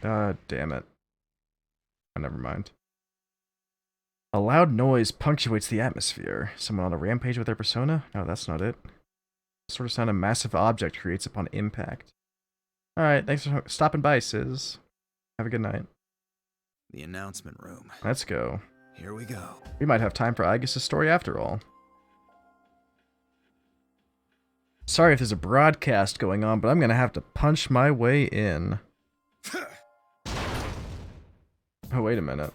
God damn it. Oh, never mind. A loud noise punctuates the atmosphere. Someone on a rampage with their persona? No, that's not it. Sort of sound a massive object creates upon impact. Alright, thanks for stopping by, Sis. Have a good night. The announcement room. Let's go. Here we go. We might have time for Aegis' story after all. Sorry if there's a broadcast going on, but I'm gonna have to punch my way in. Oh, wait a minute.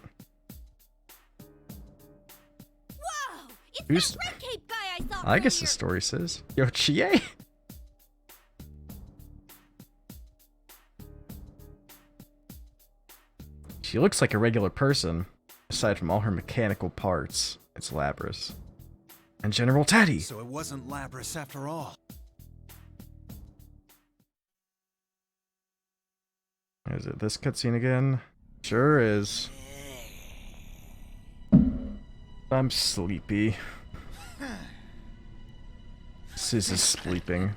Whoa! It's Who's... that red cape guy I saw Aegis' earlier. story says. Yo, Chie? She looks like a regular person, aside from all her mechanical parts. It's Labrys. And General Teddy! So it wasn't Labrys after all. Is it this cutscene again? Sure is. I'm sleepy. Sis is sleeping.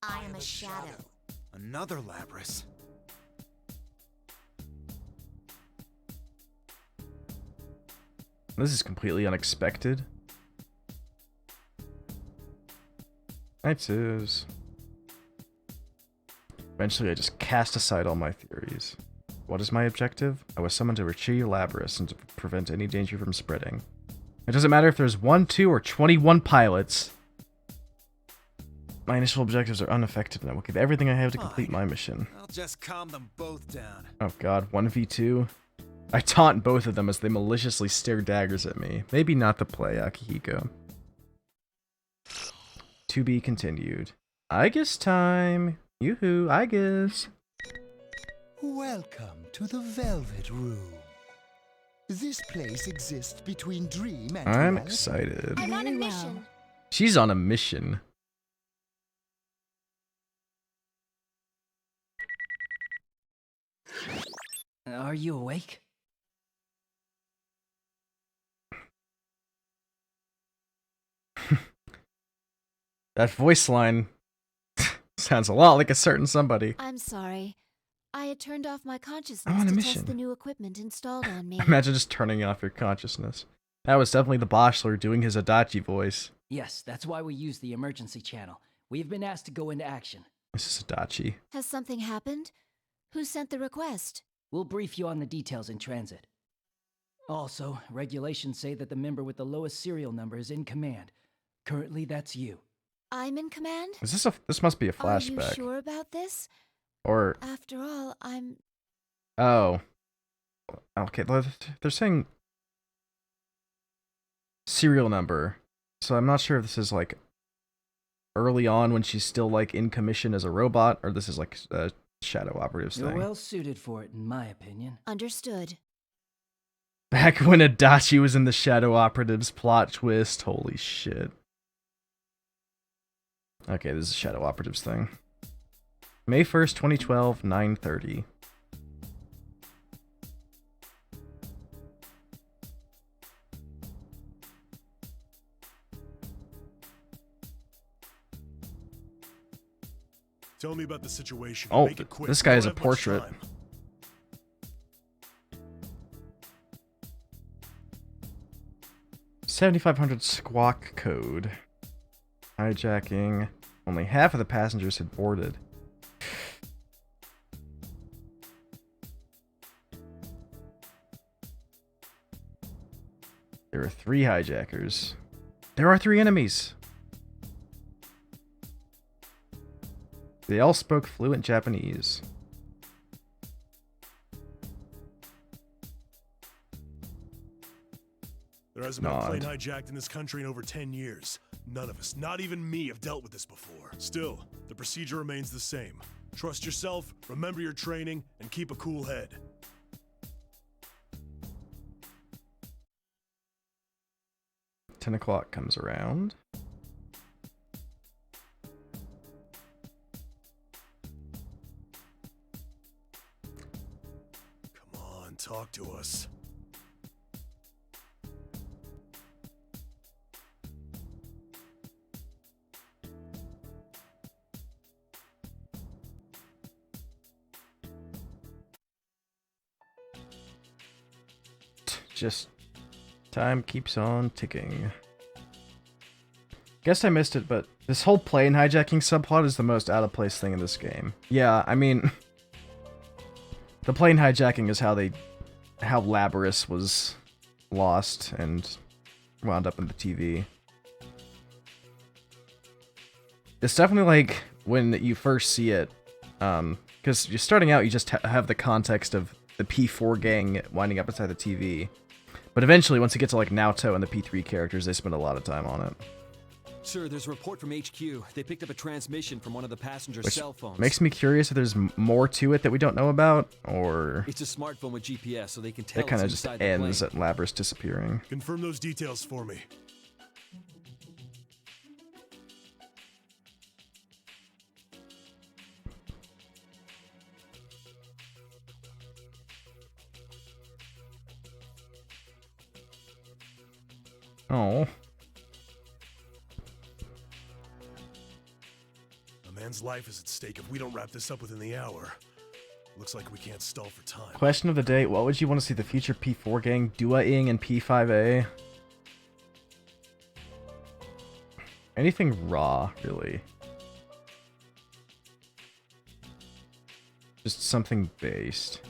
I am a shadow. Another Labrys. This is completely unexpected. Night Sis. Eventually I just cast aside all my theories. What is my objective? I was summoned to retrieve Labrys and to prevent any danger from spreading. It doesn't matter if there's 1, 2, or 21 pilots. My initial objectives are unaffected, and I will give everything I have to complete my mission. I'll just calm them both down. Oh god, 1v2? I taunt both of them as they maliciously stare daggers at me. Maybe not the play, Akihiko. To be continued. Aigis time! Yoo-hoo, Aigis! Welcome to the Velvet Room. This place exists between dream and I'm reality. excited. I'm on a mission. She's on a mission. Are you awake? That voice line sounds a lot like a certain somebody. I'm sorry. I had turned off my consciousness I'm on a to mission. test the new equipment installed on me. Imagine just turning off your consciousness. That was definitely the Boschler doing his Adachi voice. Yes, that's why we use the emergency channel. We've been asked to go into action. This is Adachi. Has something happened? Who sent the request? We'll brief you on the details in transit. Also, regulations say that the member with the lowest serial number is in command. Currently, that's you. I'm in command? Is this this must be a Are you flashback. sure about this? Or After all, I'm... oh. Okay, they're saying serial number. So I'm not sure if this is like early on when she's still like in commission as a robot, or this is like a shadow operatives You're thing. well suited for it, in my opinion. Understood. Back when Adachi was in the Shadow Operatives plot twist, holy shit. Okay, this is a Shadow Operatives thing. May 1st, 2012, 9:30. Tell me about the situation. Oh, Make it quick. this guy We is a don't have much portrait. time. $7,500 squawk code. Hijacking. Only half of the passengers had boarded. There are 3 hijackers. There are 3 enemies. They all spoke fluent Japanese. There hasn't been a plane hijacked in this country in over 10 years. None of us, not even me, have dealt with this before. Still, the procedure remains the same. Trust yourself, remember your training, and keep a cool head. Ten o'clock comes around. Come on, talk to us. Just time keeps on ticking. Guess I missed it, but this whole plane hijacking subplot is the most out of place thing in this game. Yeah, I mean, the plane hijacking is how Labrys was lost and wound up in the TV. It's definitely like when you first see it, because you're starting out, you just have the context of the P4 gang winding up inside the TV. But eventually, once you get to like Naoto and the P3 characters, they spend a lot of time on it. Sir, there's a report from HQ. They picked up a transmission from one of the passengers' Which cell phones. makes me curious if there's more to it that we don't know about, or It's a smartphone with GPS, so they can tell it kind of it's just inside the ends plane. at Labrys disappearing. Confirm those details for me. Oh. A man's life is at stake if we don't wrap this up within the hour. Looks like we can't stall for time. Question of the day, what would you want to see the future P4 gang doing in P5A? Anything raw, really. Just something based.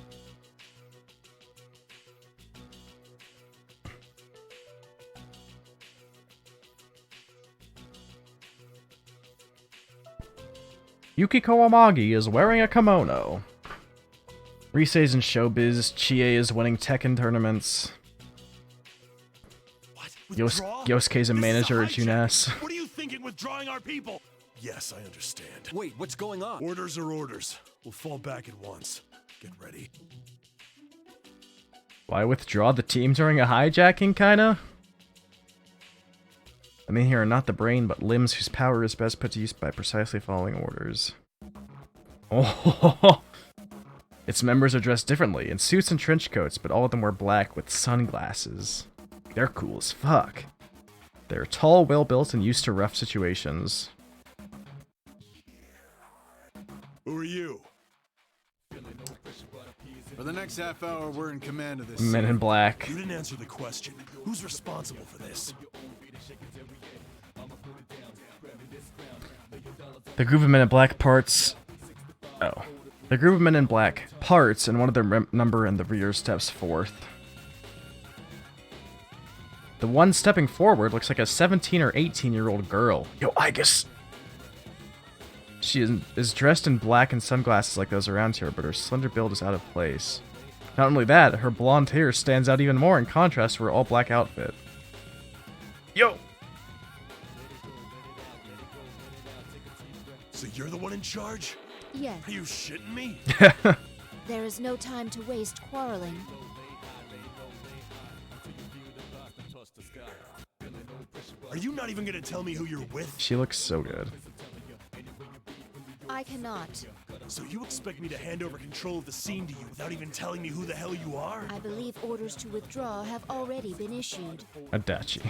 Yukiko Amagi is wearing a kimono. Risei's in showbiz. Chie is winning Tekken tournaments. Yosuke's a manager at Junes. What are you thinking withdrawing our people? Yes, I understand. Wait, what's going on? Orders are orders. We'll fall back at once. Get ready. Why withdraw the team during a hijacking, kinda? I mean, here are not the brain, but limbs whose power is best put to use by precisely following orders. Oh, its members are dressed differently, in suits and trench coats, but all of them wear black with sunglasses. They're cool as fuck. They're tall, well-built, and used to rough situations. Who are you? For the next half hour, we're in command of this. Men in black. You didn't answer the question. Who's responsible for this? The group of men in black parts... Oh. The group of men in black parts, and one of their number in the rear steps forth. The one stepping forward looks like a 17 or 18-year-old girl. Yo, Aigis! She is dressed in black and sunglasses like those around here, but her slender build is out of place. Not only that, her blonde hair stands out even more in contrast to her all-black outfit. Yo! So you're the one in charge? Yes. Are you shitting me? There is no time to waste quarreling. Are you not even gonna tell me who you're with? She looks so good. I cannot. So you expect me to hand over control of the scene to you without even telling me who the hell you are? I believe orders to withdraw have already been issued. Adachi.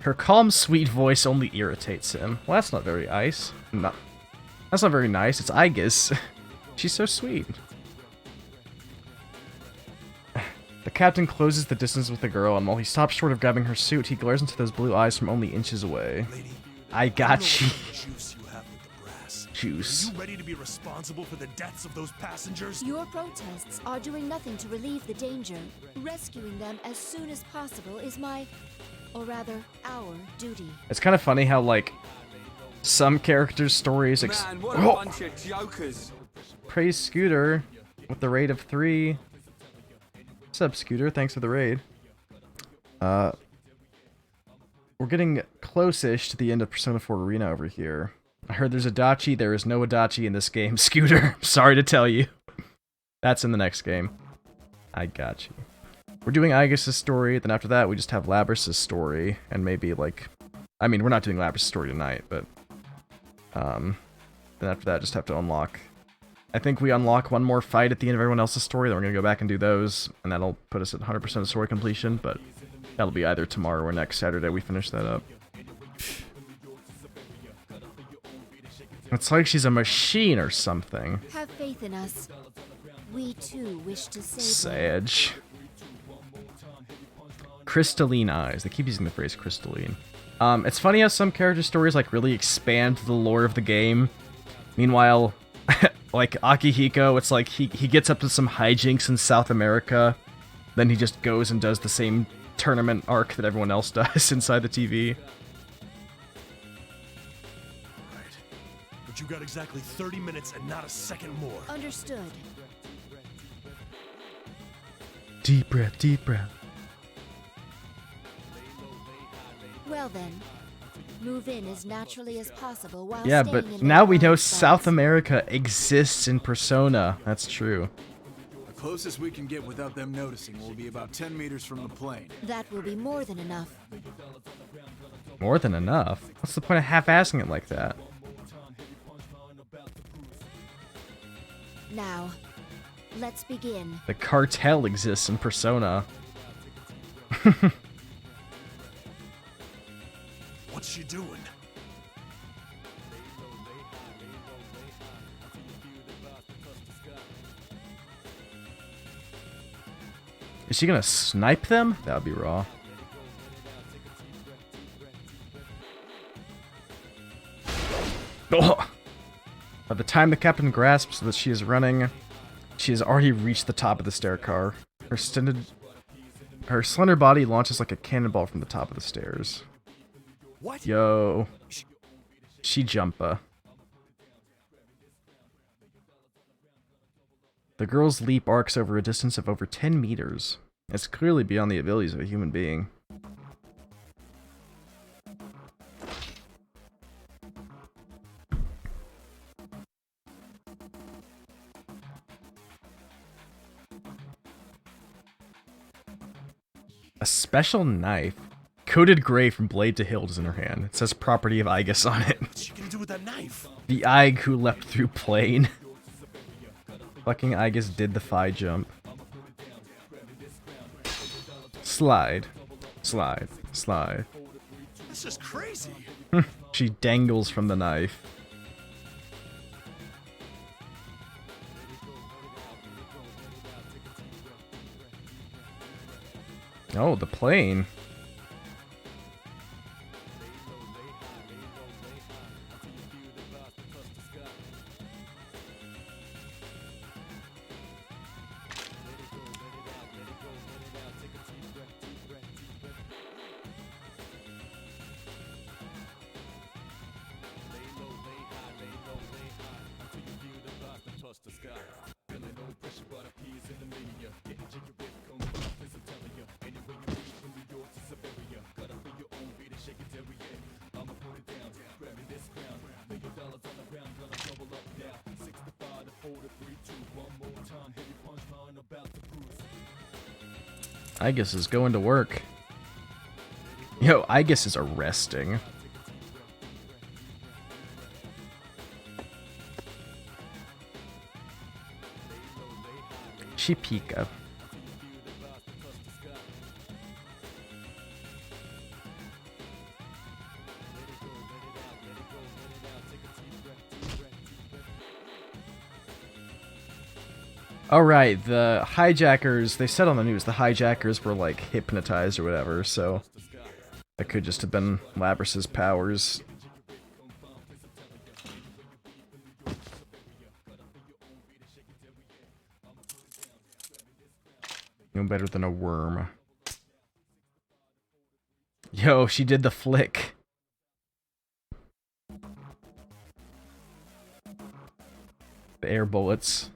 Her calm, sweet voice only irritates him. Well, that's not very nice. No. That's not very nice. It's Aigis. She's so sweet. The captain closes the distance with the girl, and while he stops short of grabbing her suit, he glares into those blue eyes from only inches away. Lady, I got you. Juice you have with the brass. Juice. Are you ready to be responsible for the deaths of those passengers? Your protests are doing nothing to relieve the danger. Rescuing them as soon as possible is my, or rather, our duty. It's kind of funny how, like, some characters' stories... Man, what a bunch of jokers. Praise Scooter with the raid of 3. What's up, Scooter? Thanks for the raid. We're getting close-ish to the end of Persona 4 Arena over here. I heard there's Adachi. There is no Adachi in this game. Scooter, sorry to tell you. That's in the next game. I got you. We're doing Aigis' story, then after that we just have Labrys' story, and maybe, like... I mean, we're not doing Labrys' story tonight, but... then after that, just have to unlock... I think we unlock one more fight at the end of everyone else's story, then we're going to go back and do those, and that'll put us at 100% story completion, but that'll be either tomorrow or next Saturday we finish that up. It's like she's a machine or something. Have faith in us. We too wish to save Sage. Crystalline eyes. They keep using the phrase crystalline. It's funny how some character stories like really expand the lore of the game. Meanwhile, like Akihiko, it's like he gets up to some hijinks in South America, then he just goes and does the same tournament arc that everyone else does inside the TV. Right. But you got exactly 30 minutes and not a second more. Understood. Deep breath, deep breath. Well then, move in as naturally as possible while Yeah, staying but in now the we know blind South spots. America exists in Persona. That's true. The closest we can get without them noticing will be about 10 meters from the plane. That will be more than enough. More than enough. What's the point of half-assing it like that? Now, let's begin. The cartel exists in Persona. What's she doing? Is she gonna snipe them? That would be raw. Oh! By the time the captain grasps that she is running, she has already reached the top of the stair car. Her slender body launches like a cannonball from the top of the stairs. What? Yo. She jumpa. The girl's leap arcs over a distance of over 10 meters. It's clearly beyond the abilities of a human being. A special knife, coated gray from blade to hilt, is in her hand. It says property of Aegis on it. What's she gonna do with that knife? The Aig who leapt through plane. Fucking Aegis did the Phi jump. Slide. Slide. Slide. This is crazy. She dangles from the knife. Oh, the plane. Aegis is going to work. Yo, Aegis is arresting. Chipika. Alright, the hijackers, they said on the news the hijackers were like hypnotized or whatever, so that could just have been Labrys's powers. No better than a worm. Yo, she did the flick. The air bullets.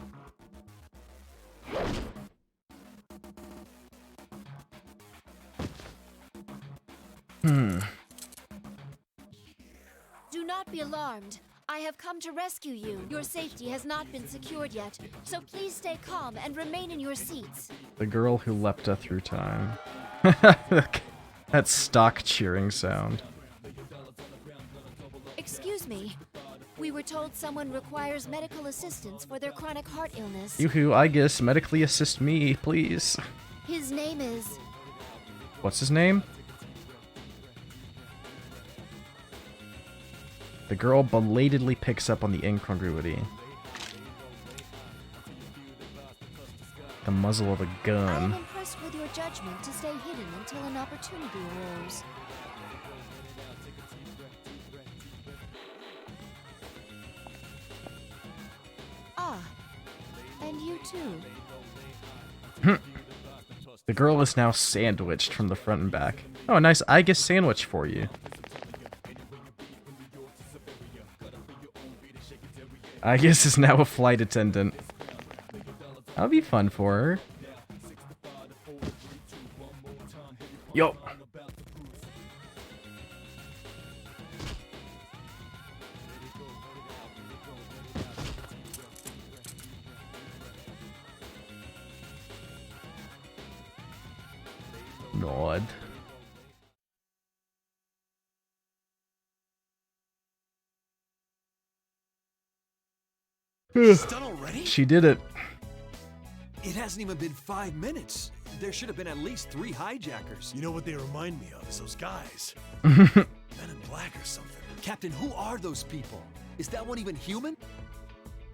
Do not be alarmed. I have come to rescue you. Your safety has not been secured yet, so please stay calm and remain in your seats. The girl who leapt through time. That stock cheering sound. Excuse me. We were told someone requires medical assistance for their chronic heart illness. Yoo-hoo, I guess medically assist me, please. His name is... What's his name? The girl belatedly picks up on the incongruity. The muzzle of a I am gun. impressed with your judgment. judgment to stay hidden until an opportunity arose. Ah, and you too. The girl is now sandwiched from the front and back. Oh, a nice Aegis sandwich for you. Aegis is now a flight attendant. That'll be fun for her. Yo. Nod. She's done already? She did it. It hasn't even been 5 minutes. There should have been at least 3 hijackers. You know what they remind me of is those guys. Men in black or something. Captain, who are those people? Is that one even human?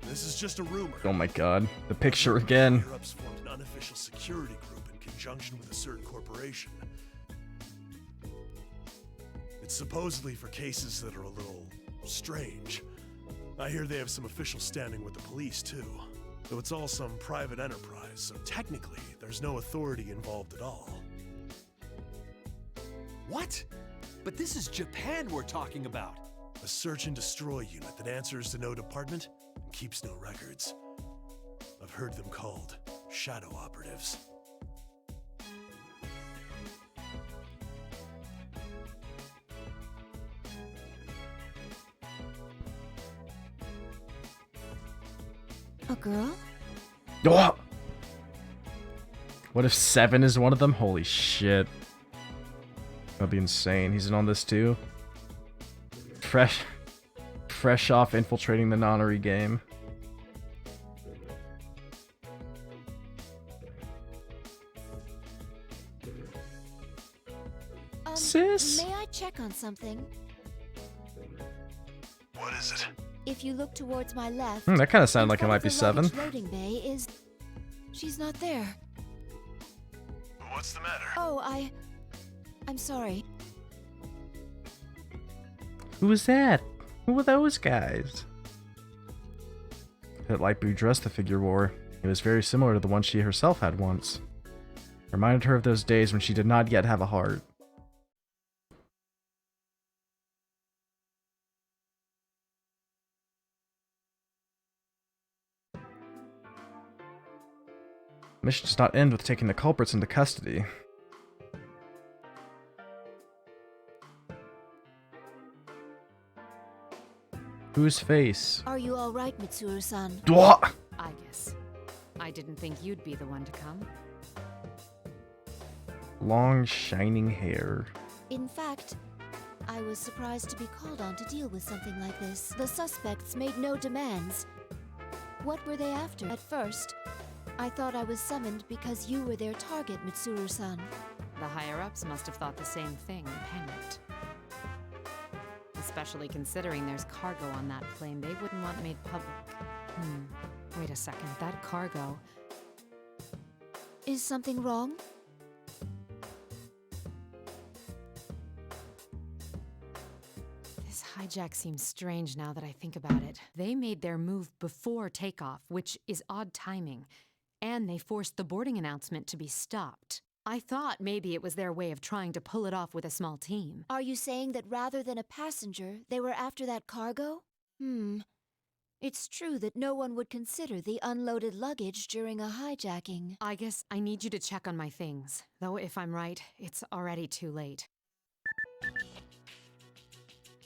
This is just a rumor. Oh my god. The picture again. Higher-ups formed an unofficial security group in conjunction with a certain corporation. It's supposedly for cases that are a little strange. I hear they have some official standing with the police, too. Though it's all some private enterprise, so technically, there's no authority involved at all. What? But this is Japan we're talking about. A search and destroy unit that answers to no department and keeps no records. I've heard them called shadow operatives. A girl? Oh! What if 7 is one of them? Holy shit. That'd be insane. He's in on this too. Fresh off infiltrating the nonary game. Sis? May I check on something? What is it? If you look towards my left, That kind of sounded like it in might front be of the 7. luggage loading bay is. She's not there. What's the matter? Oh, I'm sorry. Who was that? Who were those guys? That light blue dress the figure wore. It was very similar to the one she herself had once. Reminded her of those days when she did not yet have a heart. Mission does not end with taking the culprits into custody. Whose face? Are you all right, Mitsuru-san? I guess. I didn't think you'd be the one to come. Long, shining hair. In fact, I was surprised to be called on to deal with something like this. The suspects made no demands. What were they after? At first, I thought I was summoned because you were their target, Mitsuru-san. The higher-ups must have thought the same thing and panicked. Especially considering there's cargo on that plane they wouldn't want made public. Wait a second, that cargo... Is something wrong? This hijack seems strange now that I think about it. They made their move before takeoff, which is odd timing. And they forced the boarding announcement to be stopped. I thought maybe it was their way of trying to pull it off with a small team. Are you saying that rather than a passenger, they were after that cargo? It's true that no one would consider the unloaded luggage during a hijacking. I guess I need you to check on my things. Though if I'm right, it's already too late.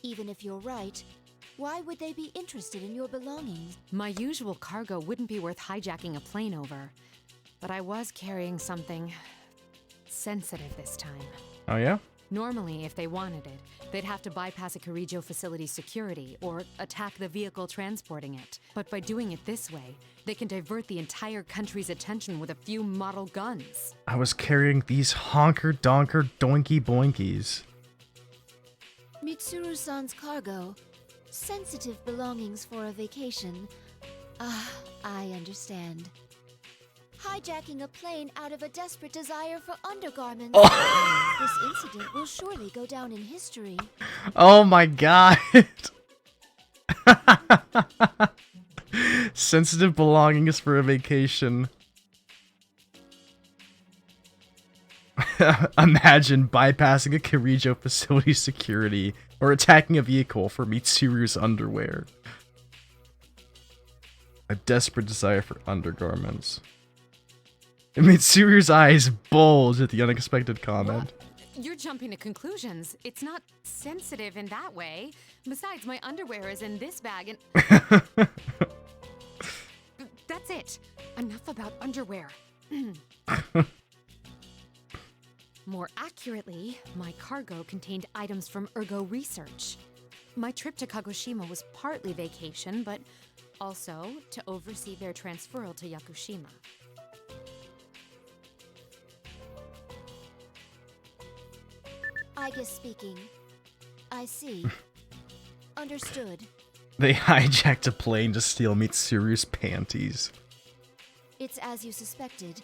Even if you're right, why would they be interested in your belongings? My usual cargo wouldn't be worth hijacking a plane over. But I was carrying something sensitive this time. Oh yeah? Normally, if they wanted it, they'd have to bypass a Kirijo facility's security or attack the vehicle transporting it. But by doing it this way, they can divert the entire country's attention with a few model guns. I was carrying these honker-donker doinky-boinkies. Mitsuru-san's cargo. Sensitive belongings for a vacation. I understand. hijacking a plane out of a desperate desire for undergarments. Oh. This incident will surely go down in history. Oh my god. Sensitive belongings for a vacation. Imagine bypassing a Kirijo facility security or attacking a vehicle for Mitsuru's underwear. A desperate desire for undergarments. Mitsuru's eyes bulge at the unexpected comment. You're jumping to conclusions. It's not sensitive in that way. Besides, my underwear is in this bag and... That's it. Enough about underwear. More accurately, my cargo contained items from Ergo Research. My trip to Kagoshima was partly vacation, but also to oversee their transferal to Yakushima. Aigis speaking. I see. Understood. They hijacked a plane to steal Mitsuru's panties. It's as you suspected.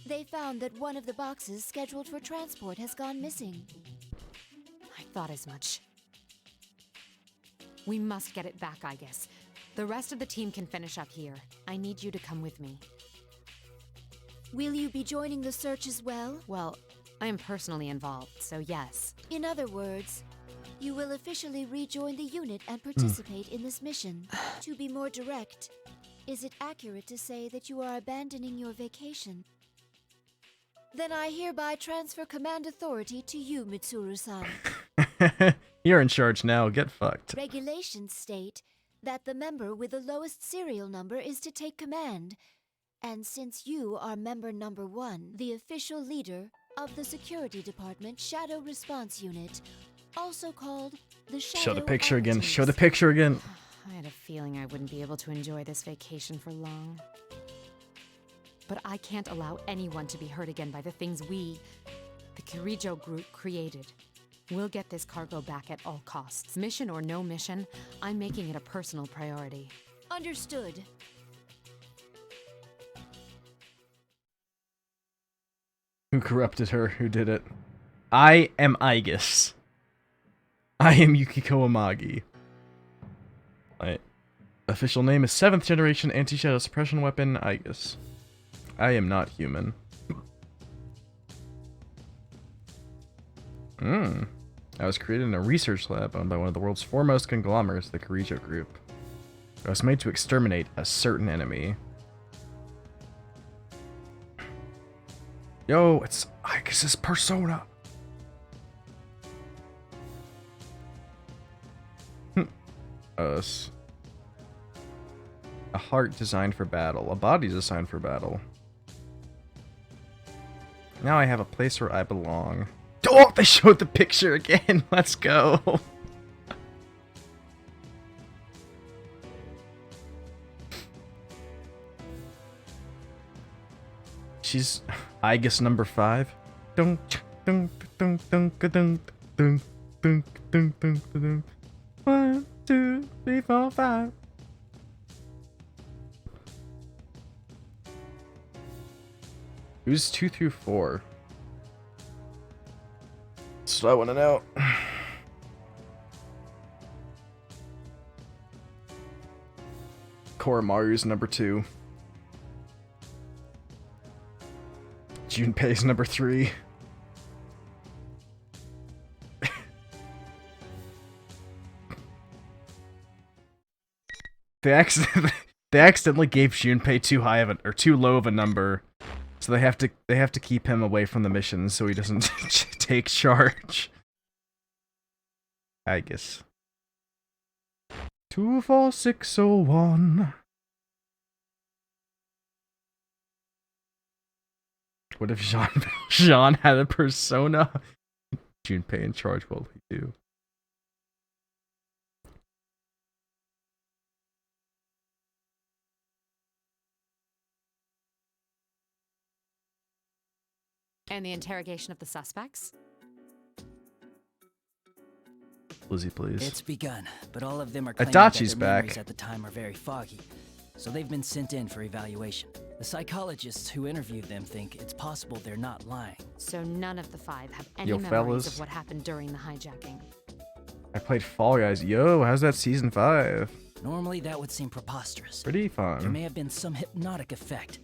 They found that one of the boxes scheduled for transport has gone missing. I thought as much. We must get it back, Aigis. The rest of the team can finish up here. I need you to come with me. Will you be joining the search as well? Well, I am personally involved, so yes. In other words, you will officially rejoin the unit and participate in this mission. To be more direct, is it accurate to say that you are abandoning your vacation? Then I hereby transfer command authority to you, Mitsuru-san. You're in charge now, get fucked. Regulations state that the member with the lowest serial number is to take command. And since you are member number 1, the official leader of the Security Department Shadow Response Unit, also called the Shadow Show the picture again, Operatives. show the picture again. I had a feeling I wouldn't be able to enjoy this vacation for long. But I can't allow anyone to be hurt again by the things we, the Kirijo group, created. We'll get this cargo back at all costs. Mission or no mission, I'm making it a personal priority. Understood. Who corrupted her? Who did it? I am Aigis. I am Yukiko Amagi. My official name is 7th Generation Anti-Shadow Suppression Weapon, Aigis. I am not human. I was created in a research lab owned by one of the world's foremost conglomerates, the Kirijo Group. I was made to exterminate a certain enemy. Yo, it's Aigis' persona. Us. A heart designed for battle. A body designed for battle. Now I have a place where I belong. Oh, they showed the picture again. Let's go. She's Aigis number 5. Dun dun dun dun dun dun dun dun dun dun. 1, 2, 3, 4, 5. Who's 2 through 4? That's what I want to know. Koromaru's number 2. Junpei's number 3. They accidentally gave Junpei too high of or too low of a number, so they have to keep him away from the mission so he doesn't take charge. I guess. 24601. What if Jean had a persona? Junpei in charge, what will he do? And the interrogation of the suspects? Lizzie, please. It's begun, but all of them are claiming Adachi's that their memories back. at the time are very foggy, so they've been sent in for evaluation. The psychologists who interviewed them think it's possible they're not lying. So none of the 5 have any Yo, memories fellas. of what happened during the hijacking. I played Fall Guys. Yo, how's that season 5? Normally that would seem preposterous. Pretty There fun. may have been some hypnotic effect,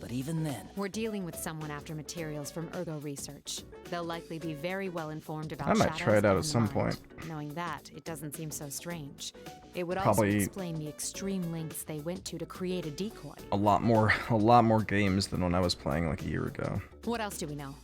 but even then, We're dealing with someone after materials from Ergo Research. They'll likely be very well informed about I might shadows try it out and at the some mind. point. Knowing that, it doesn't seem so strange. It would Probably- also explain the extreme lengths they went to create a decoy. A lot more games than when I was playing like a year ago. What else do we know?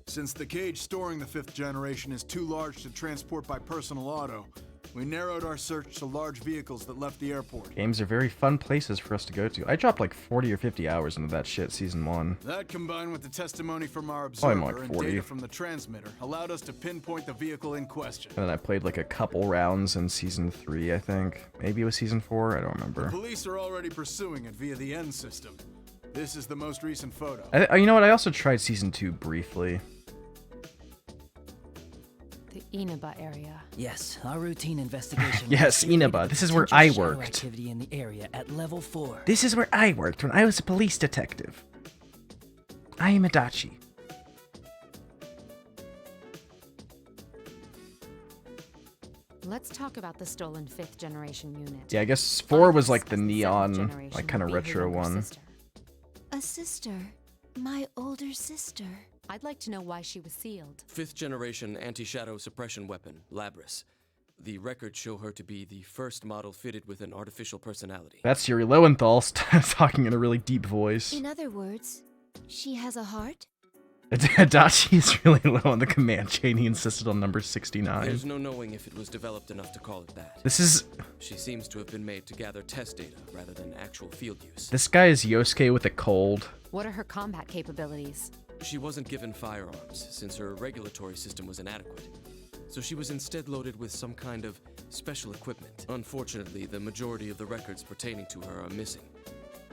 Since the cage storing the 5th generation is too large to transport by personal auto, we narrowed our search to large vehicles that left the airport. Games are very fun places for us to go to. I dropped like 40 or 50 hours into that shit season 1. That combined with the testimony from our Probably observer more like and 40. data from the transmitter allowed us to pinpoint the vehicle in question. And then I played like a couple rounds in season 3, I think. Maybe it was season 4, I don't remember. Police are already pursuing it via the N system. This is the most recent photo. You know what, I also tried season 2 briefly. The Inaba area. yes, our routine investigation. Yes, Inaba, this is where potential I shadow worked. Activity in the area at level 4. This is where I worked when I was a police detective. I am Adachi. Let's talk about the stolen 5th generation unit. Yeah, I guess 4 was like the neon, generation like kind of would be her retro younger one. sister. A sister. My older sister. I'd like to know why she was sealed. 5th generation anti-shadow suppression weapon, Labris. The records show her to be the first model fitted with an artificial personality. That's Yuri Lowenthal talking in a really deep voice. In other words, she has a heart? Adachi is really low on the command chain. He insisted on number 69. There's no knowing if it was developed enough to call it that. This is... She seems to have been made to gather test data rather than actual field use. This guy is Yosuke with a cold. What are her combat capabilities? She wasn't given firearms, since her regulatory system was inadequate. So she was instead loaded with some kind of special equipment. Unfortunately, the majority of the records pertaining to her are missing,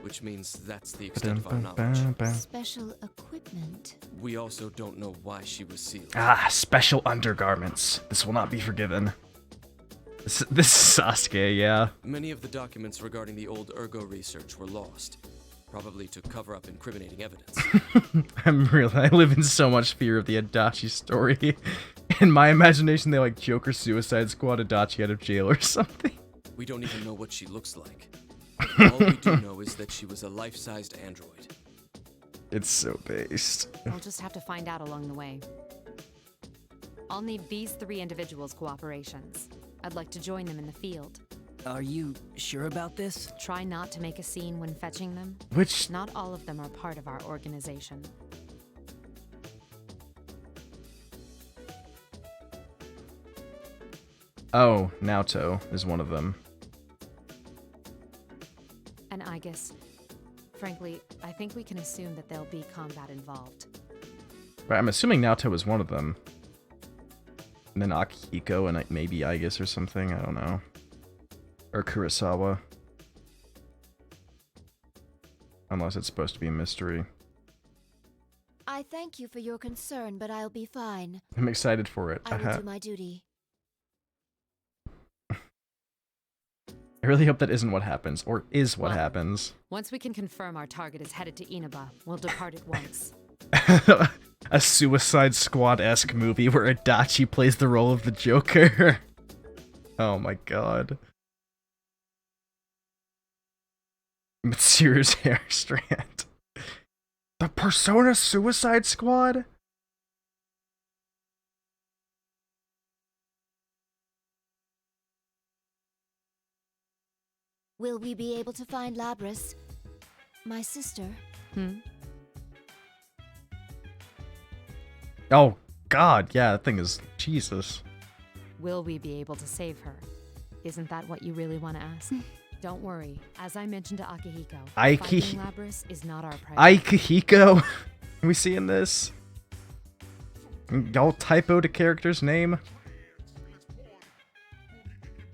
which means that's the extent of our knowledge. Special equipment. We also don't know why she was sealed. Ah, special undergarments. This will not be forgiven. This is Sasuke, yeah. Many of the documents regarding the old Ergo research were lost, probably to cover up incriminating evidence. I live in so much fear of the Adachi story. In my imagination, they like Joker Suicide Squad Adachi out of jail or something. We don't even know what she looks like. All we do know is that she was a life-sized android. It's so based. I'll just have to find out along the way. I'll need these 3 individuals' cooperations. I'd like to join them in the field. Are you sure about this? Try not to make a scene when fetching them. Which... Not all of them are part of our organization. Oh, Naoto is one of them. And I guess, frankly, I think we can assume that there'll be combat involved. Right, I'm assuming Naoto was one of them. And then Akihiko and maybe Aigis or something, I don't know. Or Kurosawa. Unless it's supposed to be a mystery. I thank you for your concern, but I'll be fine. I'm excited for it. I will do my duty. I really hope that isn't what happens, or is what happens. Once we can confirm our target is headed to Inaba, we'll depart at once. A Suicide Squad-esque movie where Adachi plays the role of the Joker. Oh my god. Mitsuru's hair strand. The Persona Suicide Squad? Will we be able to find Labris? My sister? Oh god, yeah, that thing is... Jesus. Will we be able to save her? Isn't that what you really want to ask? Don't worry. As I mentioned to Akihiko, finding Labris is not our priority. Akihiko? Are we seeing this? Y'all typoed a character's name?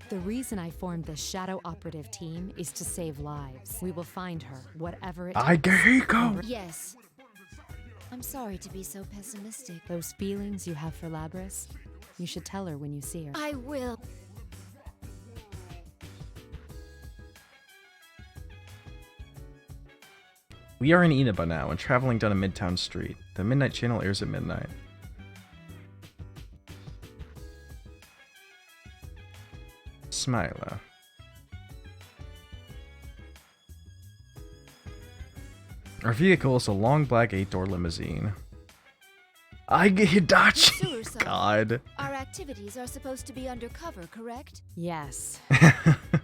The reason I formed the Shadow Operative team is to save lives. We will find her, whatever it takes. Akihiko! Yes. I'm sorry to be so pessimistic. Those feelings you have for Labris, you should tell her when you see her. I will. We are in Inaba now and traveling down a midtown street. The Midnight Channel airs at midnight. Smiler. Our vehicle is a long black 8-door limousine. Hidachi! Mitsuru-san, God. Our activities are supposed to be undercover, correct? Yes.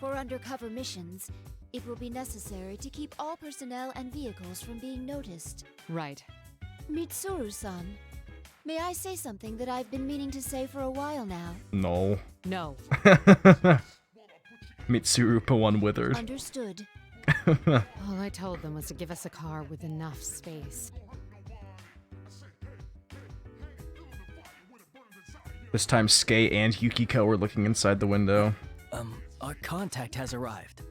For undercover missions, it will be necessary to keep all personnel and vehicles from being noticed. Right. Mitsuru-san, may I say something that I've been meaning to say for a while now? No. No. Mitsuru Pawan withered. Understood. All I told them was to give us a car with enough space. This time Skei and Yukiko were looking inside the window. Our contact has arrived.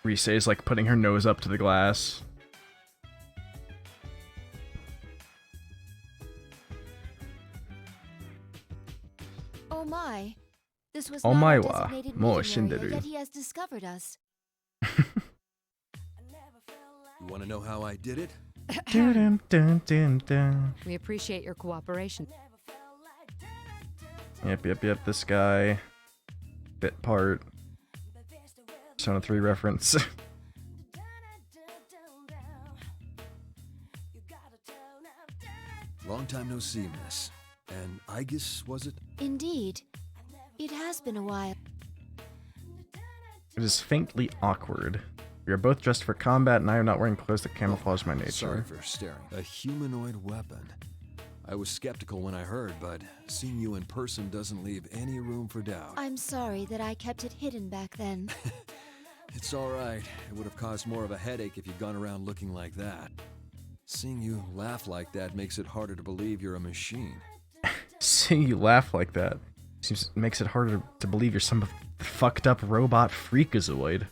Rise is like putting her nose up to the glass. Oh my. This was Oh not my our wa. designated Mo meeting area, shinderu. yet he has discovered us. You want to know how I did it? Dun, dun, dun, dun. We appreciate your cooperation. Yep, this guy. Bit part. Persona 3 reference. Long time no see, miss. And Aegis, was it? Indeed. It has been a while. It is faintly awkward. We are both dressed for combat, and I am not wearing clothes that camouflage my nature. Sorry for staring. A humanoid weapon. I was skeptical when I heard, but seeing you in person doesn't leave any room for doubt. I'm sorry that I kept it hidden back then. It's alright. It would have caused more of a headache if you'd gone around looking like that. Seeing you laugh like that makes it harder to believe you're a machine. Seeing you laugh like that makes it harder to believe you're some fucked up robot freakazoid.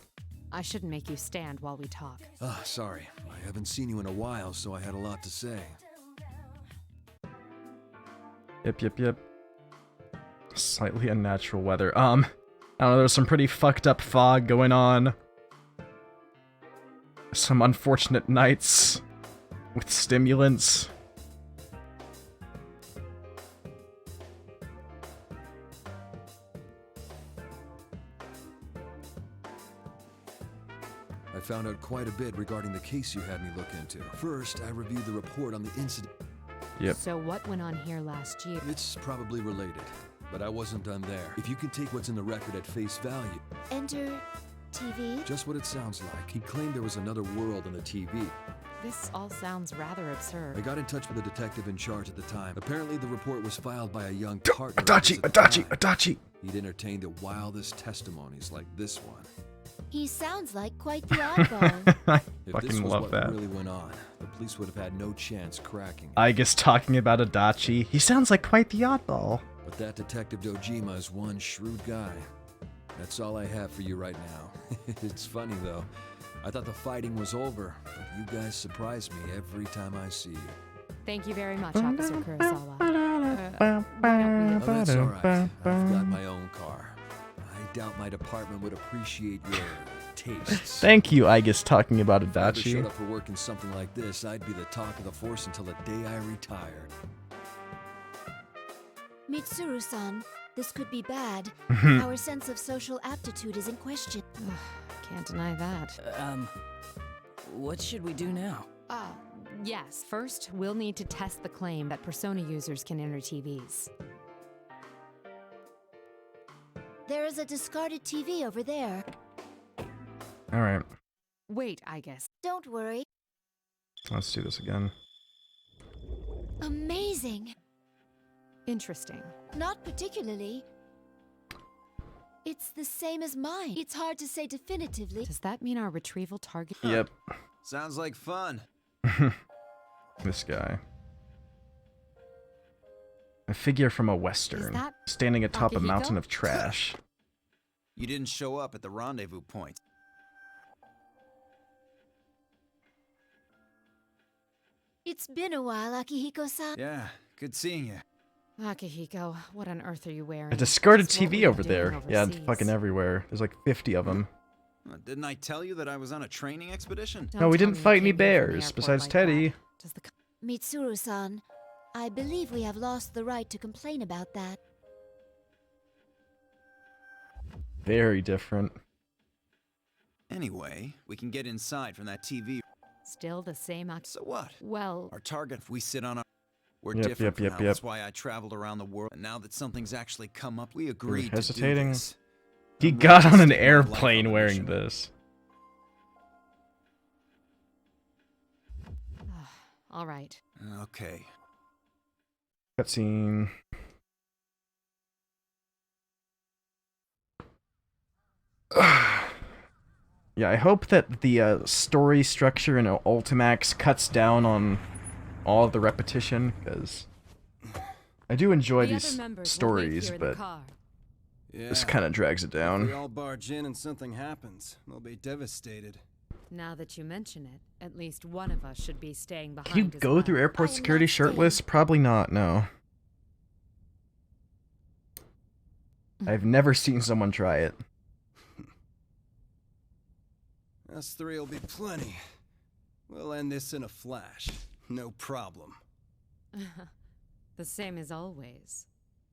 I shouldn't make you stand while we talk. Ah, sorry. I haven't seen you in a while, so I had a lot to say. Yep. Slightly unnatural weather. I don't know, there's some pretty fucked up fog going on. Some unfortunate nights with stimulants. I found out quite a bit regarding the case you had me look into. First, I reviewed the report on the incident. Yep. So what went on here last year? It's probably related, but I wasn't done there. If you can take what's in the record at face value. Enter TV? Just what it sounds like. He claimed there was another world on the TV. This all sounds rather absurd. I got in touch with the detective in charge at the time. Apparently the report was filed by a young partner. Adachi! He'd entertained the wildest testimonies like this one. He sounds like quite the oddball. I If fucking this was love what that. really went on, the police would have had no chance cracking it. I guess talking about Adachi, he sounds like quite the oddball. But that Detective Dojima is one shrewd guy. That's all I have for you right now. It's funny though. I thought the fighting was over, but you guys surprise me every time I see you. Thank you very much, Officer Kurosawa. Oh, that's all right. I've got my own car. I doubt my department would appreciate your tastes. Thank you, I guess talking about If I ever showed Adachi. up for work in something like this, I'd be the talk of the force until the day I retired. Mitsuru-san, this could be bad. Our sense of social aptitude is in question. Can't deny that. What should we do now? Yes. First, we'll need to test the claim that Persona users can enter TVs. There is a discarded TV over there. Alright, Wait, I guess. Don't worry. let's do this again. Amazing. Interesting. Not particularly. It's the same as mine. It's hard to say definitively. Does that mean our retrieval target? Yep. Sounds like fun. This guy. A figure from a western, that standing atop a Akihiko? mountain of trash. You didn't show up at the rendezvous point. It's been a while, Akihiko-san. Yeah, good seeing you. Akihiko, what on earth are you wearing? A discarded It's what TV we're over doing there. Yeah, it's overseas. fucking everywhere. There's like 50 of them. Didn't I tell you that I was on a training expedition? No, we didn't fight any bears, besides Teddy. Mitsuru-san, I believe we have lost the right to complain about that. Very different. Anyway, we can get inside from that TV. Still the same. So what? Well, Our target, if we sit on our... We're Yep, different yep, now. yep. That's why I traveled around the world. And now that something's actually come up, we agreed hesitating. to do this. He I'm got willing on to an stake my life airplane on the wearing mission. this. all right. Okay. Cutscene. Yeah, I hope that the story structure in Ultimax cuts down on all of the repetition, because I do enjoy The other these members will leave stories, here in the but car. this kind of drags it If we down. all barge in and something happens, we'll be devastated. Now that you mention it, at least one of us should be staying behind. Can you as go well. through airport security shirtless? Probably not, no. I've never seen someone try it. Us three will be plenty. We'll end this in a flash. No problem. The same as always.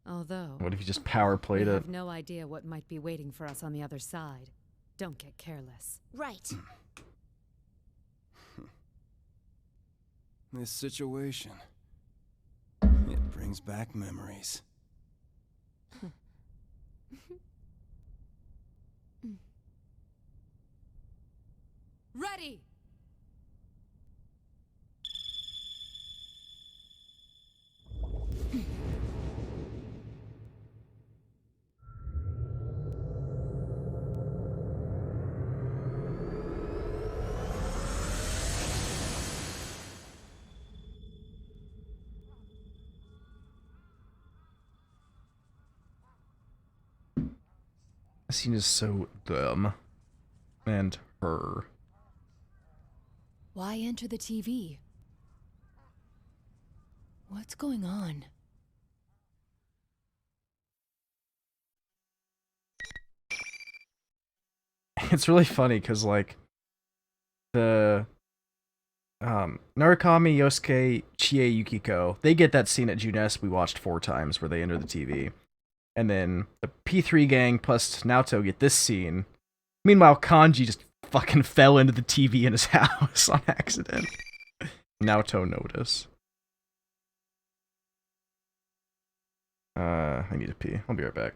Although, What if you just power played we it? have no idea what might be waiting for us on the other side. Don't get careless. Right. This situation, it brings back memories. Ready! This scene is so dumb. And her. Why enter the TV? What's going on? It's really funny because, like, the Narukami, Yosuke, Chie, Yukiko, they get that scene at Junes we watched 4 times where they enter the TV. And then the P3 gang plus Naoto get this scene. Meanwhile, Kanji just fucking fell into the TV in his house on accident. Naoto notice. I need to pee. I'll be right back.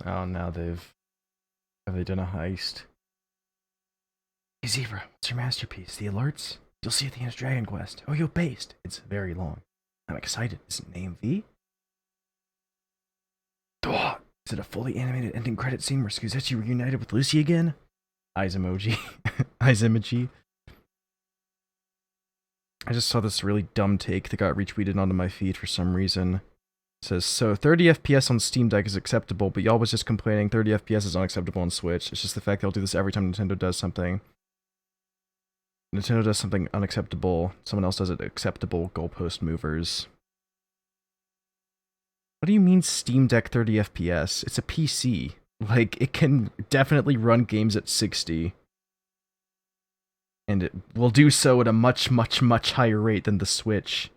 Oh, now have they done a heist? Hey Zebra, what's your masterpiece? The alerts? You'll see at the end of Dragon Quest. Oh, you're based. It's very long. I'm excited. Is it name V? Oh, is it a fully animated ending credit scene where Scuzetti reunited with Lucy again? Eyes emoji. Eyes emoji. I just saw this really dumb take that got retweeted onto my feed for some reason. It says, so 30 FPS on Steam Deck is acceptable, but y'all was just complaining 30 FPS is unacceptable on Switch. It's just the fact they'll do this every time Nintendo does something. Nintendo does something unacceptable, someone else does it acceptable, goalpost movers. What do you mean Steam Deck 30 FPS? It's a PC. Like, it can definitely run games at 60. And it will do so at a much, much, much higher rate than the Switch.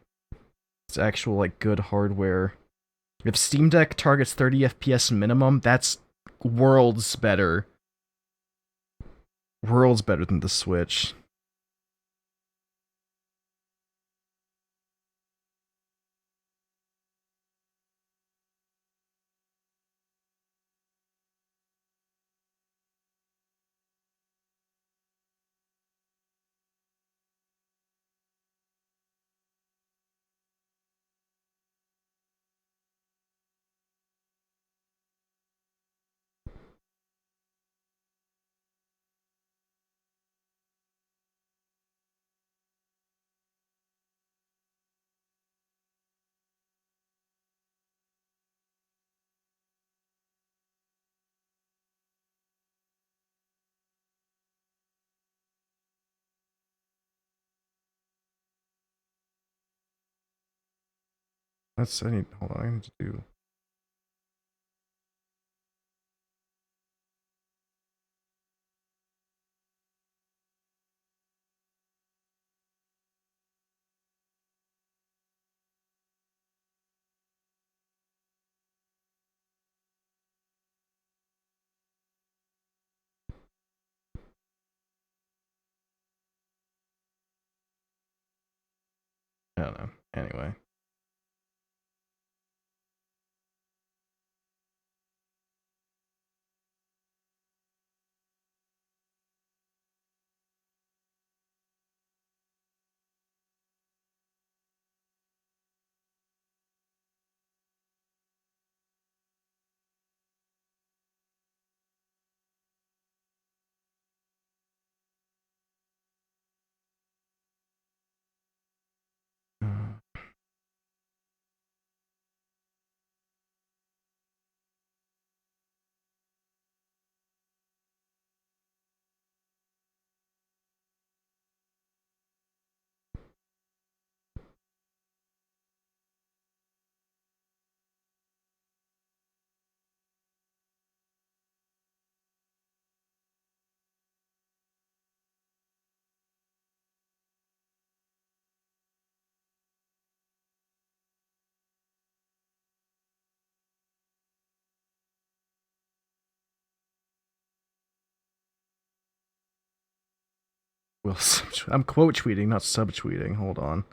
It's actual, like, good hardware. If Steam Deck targets 30 FPS minimum, that's worlds better. Worlds better than the Switch. Hold on, I need to do... I don't know. Anyway. Well, I'm quote tweeting, not subtweeting. Hold on.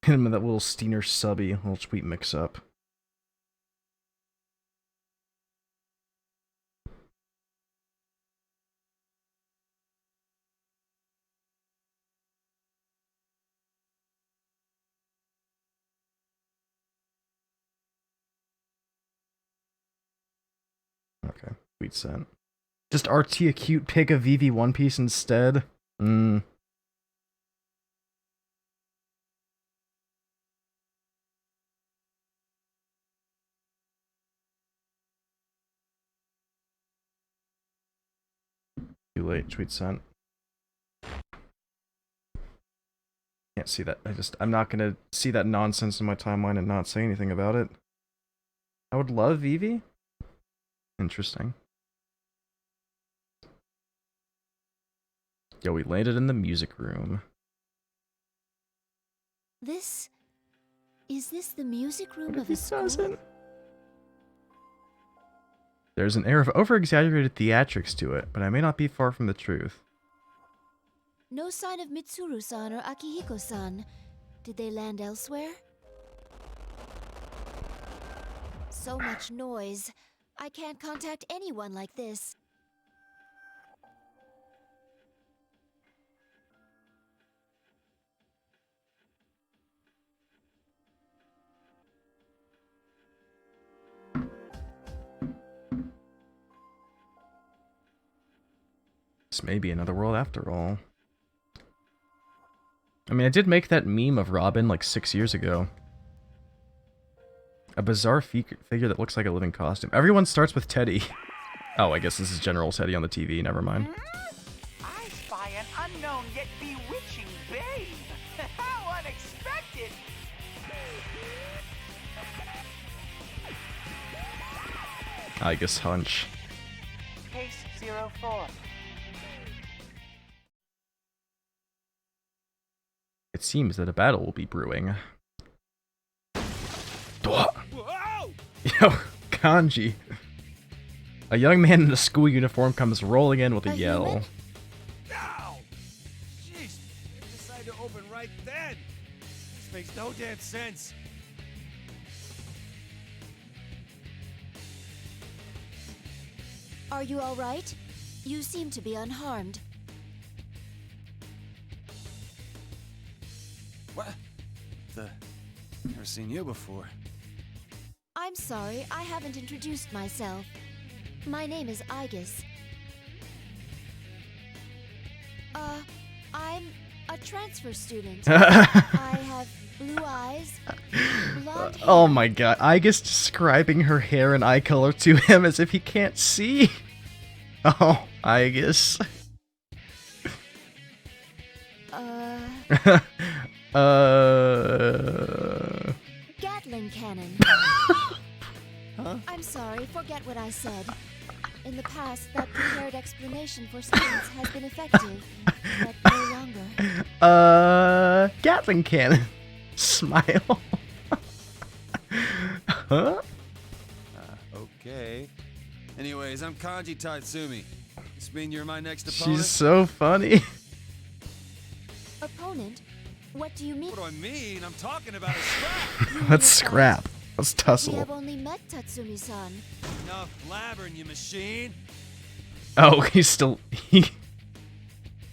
Hit him with that little Steiner subby, little tweet mix up. Okay, tweet sent. Just RT a cute pic of Vivi One Piece instead? Hmm. Too late, tweet sent. can't see that. I'm not gonna see that nonsense in my timeline and not say anything about it. I would love Vivi. Interesting. Yo, we landed in the music room. Is this the music room What if of a he school? doesn't? There's an air of over-exaggerated theatrics to it, but I may not be far from the truth. No sign of Mitsuru-san or Akihiko-san. Did they land elsewhere? So much noise. I can't contact anyone like this. This may be another world after all. I mean, I did make that meme of Robin like 6 years ago. A bizarre figure that looks like a living costume. Everyone starts with Teddy. Oh, I guess this is General Teddy on the TV, never mind. I spy an unknown yet bewitching babe. How unexpected! I guess hunch. Case 04. It seems that a battle will be brewing. Yo, Kanji. A young man in a school uniform comes rolling in with a yell. Ow! Jeez, they decided to open right then. This makes no damn sense. Are you all right? You seem to be unharmed. What? Never seen you before. I'm sorry, I haven't introduced myself. My name is Aigis. I'm a transfer student. I have blue eyes, blonde hair. Oh my god, Aigis describing her hair and eye color to him as if he can't see. Oh, Aigis. Gatling cannon. Huh? I'm sorry, forget what I said. In the past, that prepared explanation for students has been effective, but no longer. Gatling cannon. Smile. Huh? Okay. Anyways, I'm Kanji Tatsumi. This mean you're my next opponent? She's so funny. Opponent? What do you mean? What do I mean? I'm talking about a scrap. Let's scrap. Let's We tussle. have only met Tatsumi-san. Enough blabbering, you machine. Oh, he's still he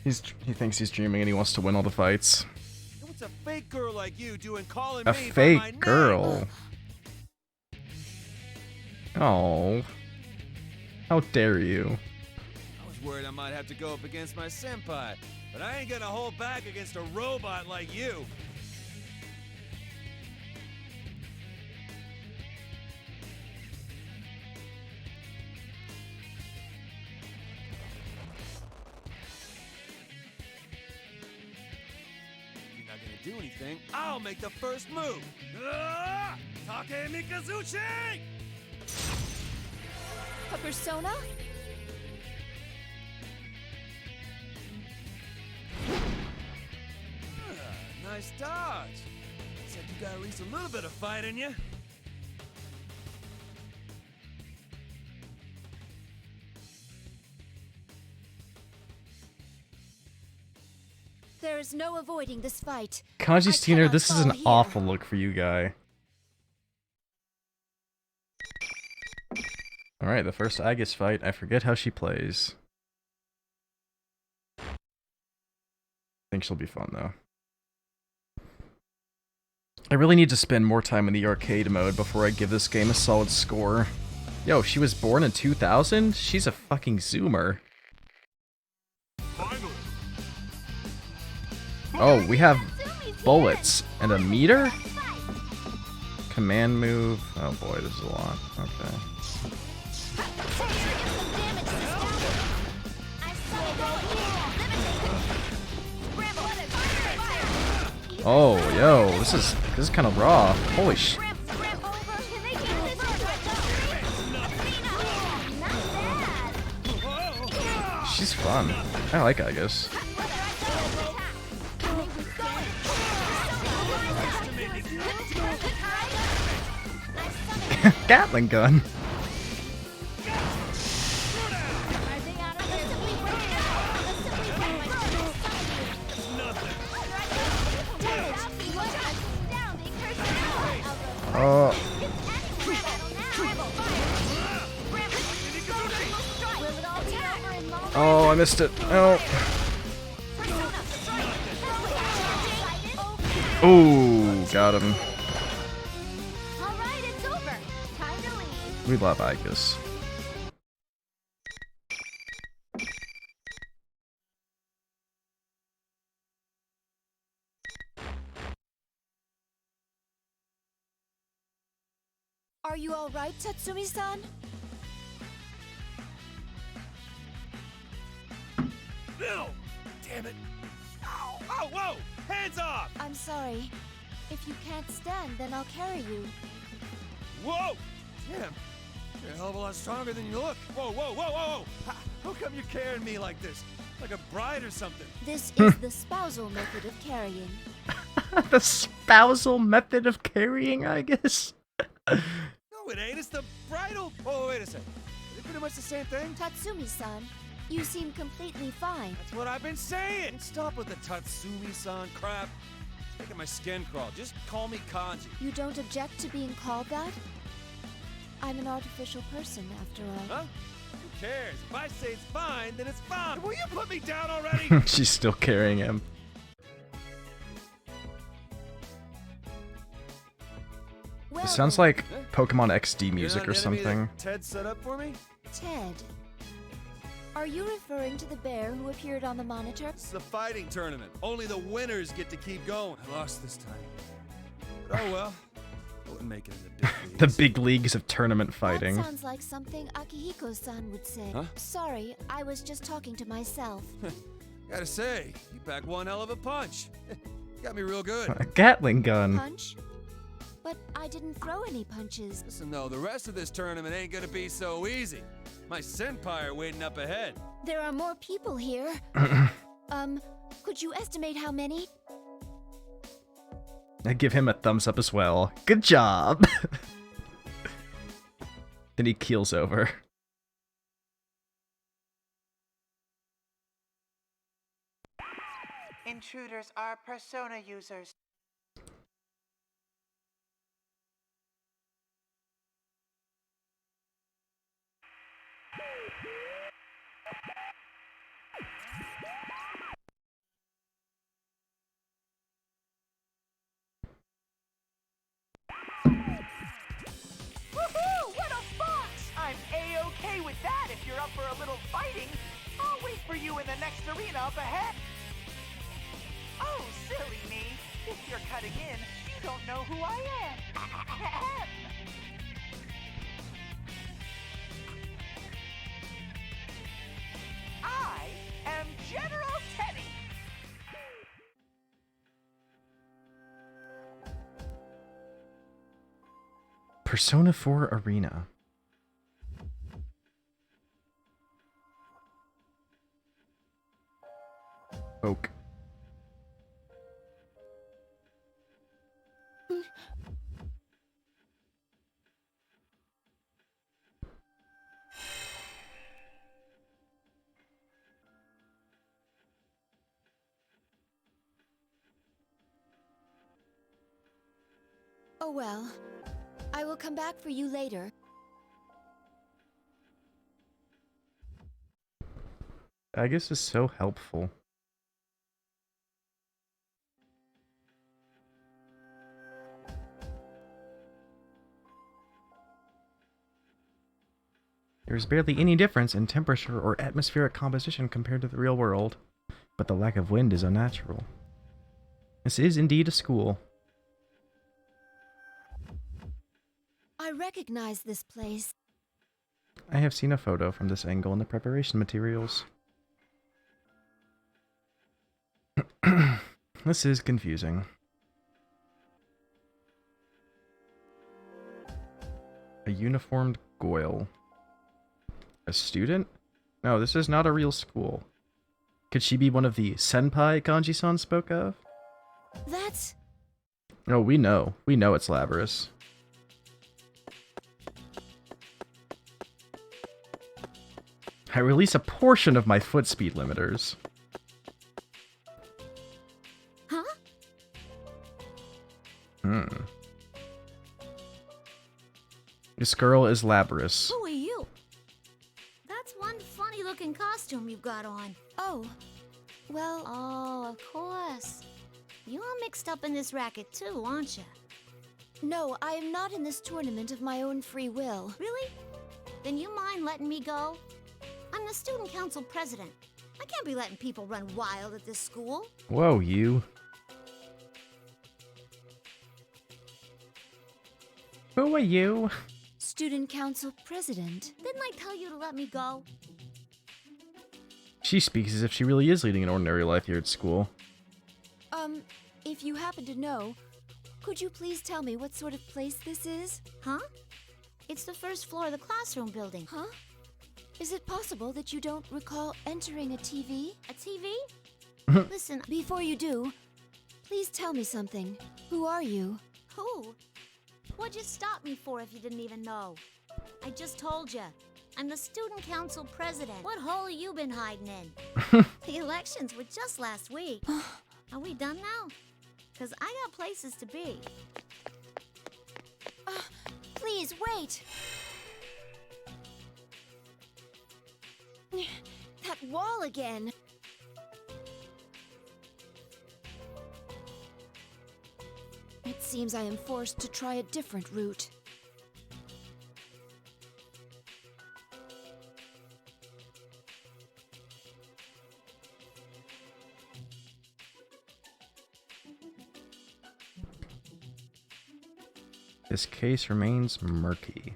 thinks he's dreaming and he wants to win all the fights. What's a fake girl like you doing calling A me by my fake name? girl. Oh. How dare you? I was worried I might have to go up against my senpai, but I ain't gonna hold back against a robot like you. You're not gonna do anything. I'll make the first move. Ah! Take Mikazuchi! A persona? Nice dodge. Looks like you got at least a little bit of fight in you. There is no avoiding this fight. Kanji Steiner, this is an fall here. awful look for you, guy. Alright, the first Aegis fight. I forget how she plays. I think she'll be fun, though. I really need to spend more time in the arcade mode before I give this game a solid score. Yo, she was born in 2000? She's a fucking zoomer. Oh, we have bullets and a meter? Command move. Oh boy, this is a lot. Okay. Oh, yo, this is kind of raw. Holy sh. She's fun. I like it, I guess. Gatling gun. Oh. Oh, I missed it. Oh. Ooh, got him. We love Icus. Are you all right, Tatsumi-san? No! Damn it! Ow! Ow! Whoa! Hands off! I'm sorry. If you can't stand, then I'll carry you. Whoa! Damn! You're a hell of a lot stronger than you look. Whoa! Whoa! Whoa! Whoa! How come you're carrying me like this? Like a bride or something? This is the spousal method of carrying. The spousal method of carrying, I guess. No, it ain't. It's the bridal. Oh, wait a second. Is it pretty much the same thing? Tatsumi-san, you seem completely fine. That's what I've been saying. Stop with the Tatsumi-san crap. It's making my skin crawl. Just call me Kanji. You don't object to being called that? I'm an artificial person, after all. Huh? Who cares? If I say it's fine, then it's fine. Will you put me down already? She's still carrying him. It sounds like Pokemon XD music or something. Ted set up for me? Ted? Are you referring to the bear who appeared on the monitor? It's a fighting tournament. Only the winners get to keep going. I lost this time. But oh well. I wouldn't make it in the big leagues. The big leagues of tournament fighting. That sounds like something Akihiko-san would say. Huh? Sorry, I was just talking to myself. Gotta say, you pack one hell of a punch. Got me real good. A Gatling gun. Punch? But I didn't throw any punches. Listen though, the rest of this tournament ain't gonna be so easy. My senpai are waiting up ahead. There are more people here. Could you estimate how many? I give him a thumbs up as well. Good job! Then he keels over. Intruders are persona users. Woohoo! What a box! I'm A-okay with that if you're up for a little fighting. I'll wait for you in the next arena up ahead. Oh, silly me. If you're cutting in, you don't know who I am. I am General Teddy. Persona 4 Arena. Oak. Oh well. I will come back for you later. Agus is so helpful. There's barely any difference in temperature or atmospheric composition compared to the real world, but the lack of wind is unnatural. This is indeed a school. I recognize this place. I have seen a photo from this angle in the preparation materials. This is confusing. A uniformed Goyle. A student? No, this is not a real school. Could she be one of the senpai Kanji-san spoke of? That's... No, we know. We know it's Labrys. I release a portion of my foot speed limiters. Huh? This girl is Labrys. Who are you? That's one funny-looking costume you've got on. Oh, well... Oh, of course. You're mixed up in this racket too, aren't you? No, I am not in this tournament of my own free will. Really? Then you mind letting me go? I'm the student council president. I can't be letting people run wild at this school. Whoa, you. Who are you? Student council president. Didn't I tell you to let me go? She speaks as if she really is leading an ordinary life here at school. If you happen to know, could you please tell me what sort of place this is? Huh? It's the first floor of the classroom building. Huh? Is it possible that you don't recall entering a TV? A TV? Listen, before you do, please tell me something. Who are you? Who? What'd you stop me for if you didn't even know? I just told you. I'm the student council president. What hole have you been hiding in? The elections were just last week. Are we done now? Because I got places to be. Please, wait! That wall again! It seems I am forced to try a different route. This case remains murky.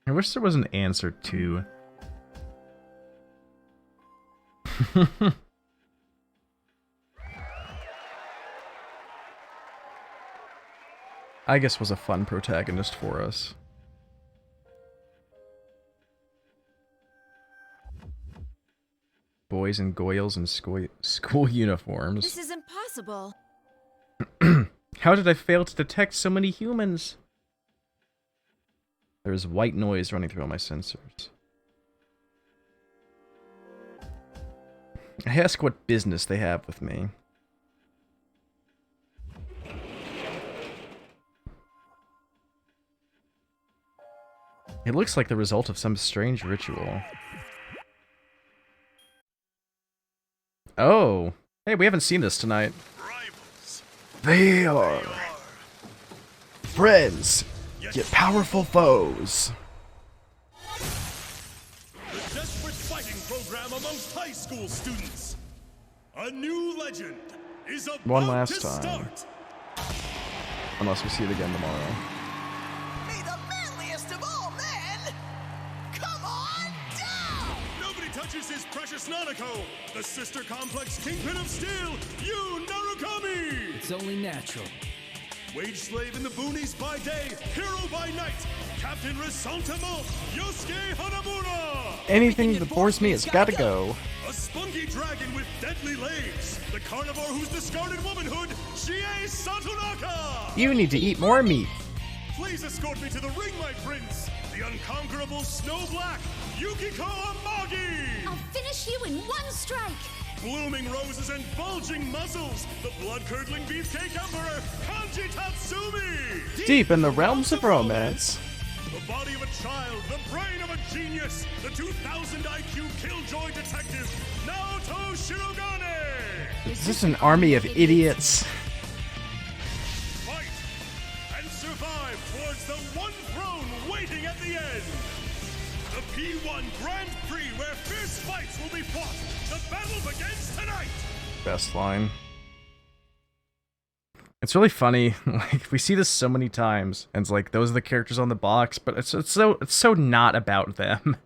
I wish there was an answer to. I guess was a fun protagonist for us. Boys in Goyles and school uniforms. This is impossible. How did I fail to detect so many humans? There's white noise running through all my sensors. I ask what business they have with me. It looks like the result of some strange ritual. Oh. Hey, we haven't seen this tonight. They are friends, yet powerful foes. The desperate fighting program amongst high school students. A new legend is about One last to time. start. Unless we see it again tomorrow. May the manliest of all men come on down! Nobody touches his precious Nanako, the sister complex kingpin of steel, Yu Narukami! It's only natural. Wage slave in the boonies by day, hero by night, Captain Resentiment, Yosuke Hanamura! Anything that bores me has gotta go. A spunky dragon with deadly legs, the carnivore whose discarded womanhood, Chie Satonaka! You need to eat more meat. Please escort me to the ring, my prince! The unconquerable Snow Black, Yukiko Amagi! I'll finish you in one strike! Blooming roses and bulging muzzles, the blood-curdling beefcake emperor, Kanji Tatsumi! Deep in the realms of romance. The body of a child, the brain of a genius, the 2000 IQ killjoy detective, Naoto Shirogane! Is this an army of idiots? Fight and survive towards the one throne waiting at the end! The P1 Grand Prix where fierce fights will be fought! The battle begins tonight! Best line. It's really funny. Like, we see this so many times, and it's like those are the characters on the box, but it's so not about them.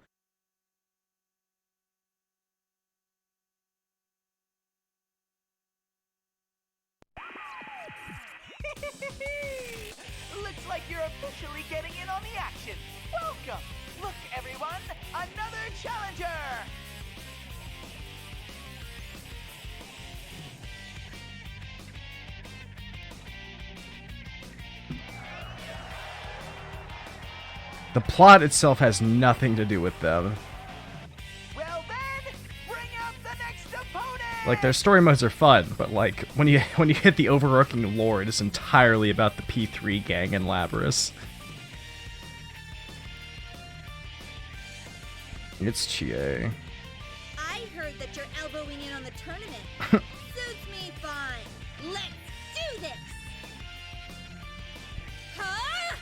Looks like you're officially getting in on the action. Welcome! Look, everyone, another challenger! The plot itself has nothing to do with them. Well then, bring out the next opponent! Like, their story modes are fun, but like when you hit the overarching lore, it is entirely about the P3 gang and Labrys. It's Chie. I heard that you're elbowing in on the tournament. Suits me fine. Let's do this! Huh?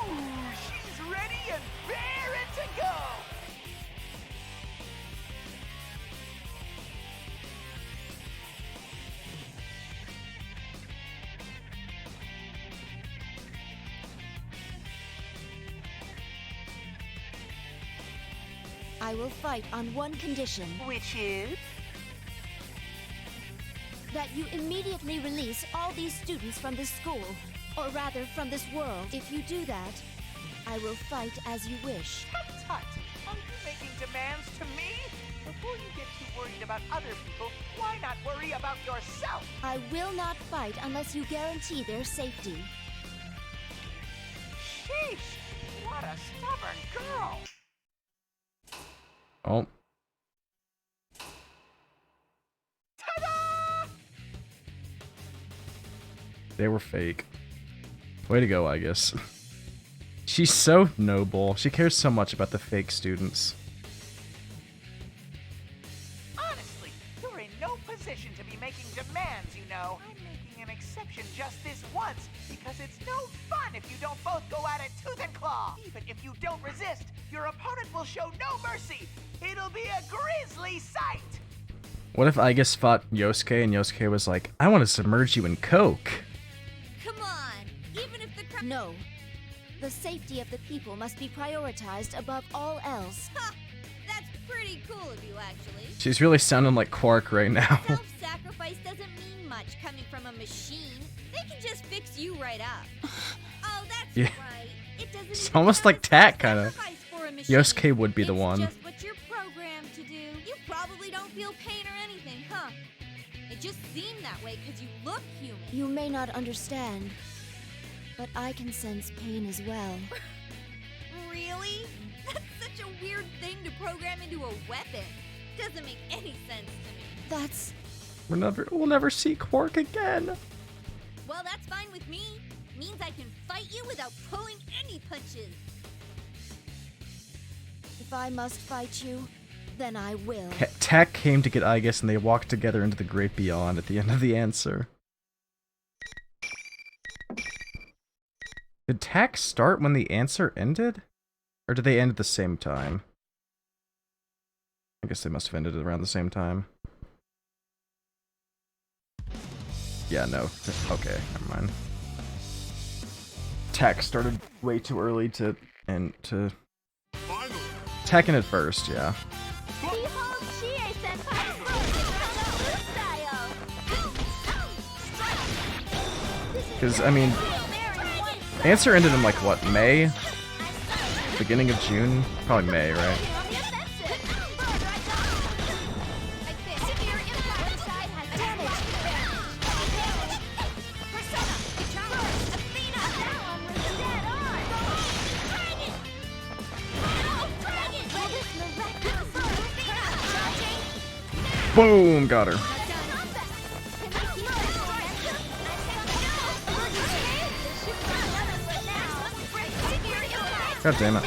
Ooh, she's ready and raring to go! I will fight on one condition. Which is? That you immediately release all these students from this school. Or rather, from this world. If you do that, I will fight as you wish. Tut tut! Are you making demands to me? Before you get too worried about other people, why not worry about yourself? I will not fight unless you guarantee their safety. Sheesh! What a stubborn girl! Oh. Ta-da! They were fake. Way to go, I guess. She's so noble. She cares so much about the fake students. Honestly, you're in no position to be making demands, you know. I'm making an exception just this once, because it's no fun if you don't both go at it tooth and claw. Even if you don't resist, your opponent will show no mercy. It'll be a grisly sight. What if Aigis fought Yosuke and Yosuke was like, I want to submerge you in coke? Come on! Even if the No. The safety of the people must be prioritized above all else. Ha! That's pretty cool of you, actually. She's really sounding like Quark right now. Self-sacrifice doesn't mean much coming from a machine. They can just fix you right up. Oh, that's Yeah. right. It doesn't It's even almost like Tat, kind of. sacrifice for a machine. Yosuke would be the It's one. just what you're programmed to do. You probably don't feel pain or anything, huh? It just seemed that way because you look human. You may not understand, but I can sense pain as well. Really? That's such a weird thing to program into a weapon. Doesn't make any sense to me. That's... We'll never see Quark again. Well, that's fine with me. Means I can fight you without pulling any punches. If I must fight you, then I will. Tak came to get Aigis and they walked together into the great beyond at the end of the answer. Did Tak start when the answer ended? Or did they end at the same time? I guess they must have ended around the same time. Yeah, no. Okay, never mind. Tak started way too early to... Tak ended first, yeah. Behold Chie-senpai's style! Because, I mean... Answer ended in, like, what, May? Beginning of June? Probably May, right? Boom! Got her. God damn it.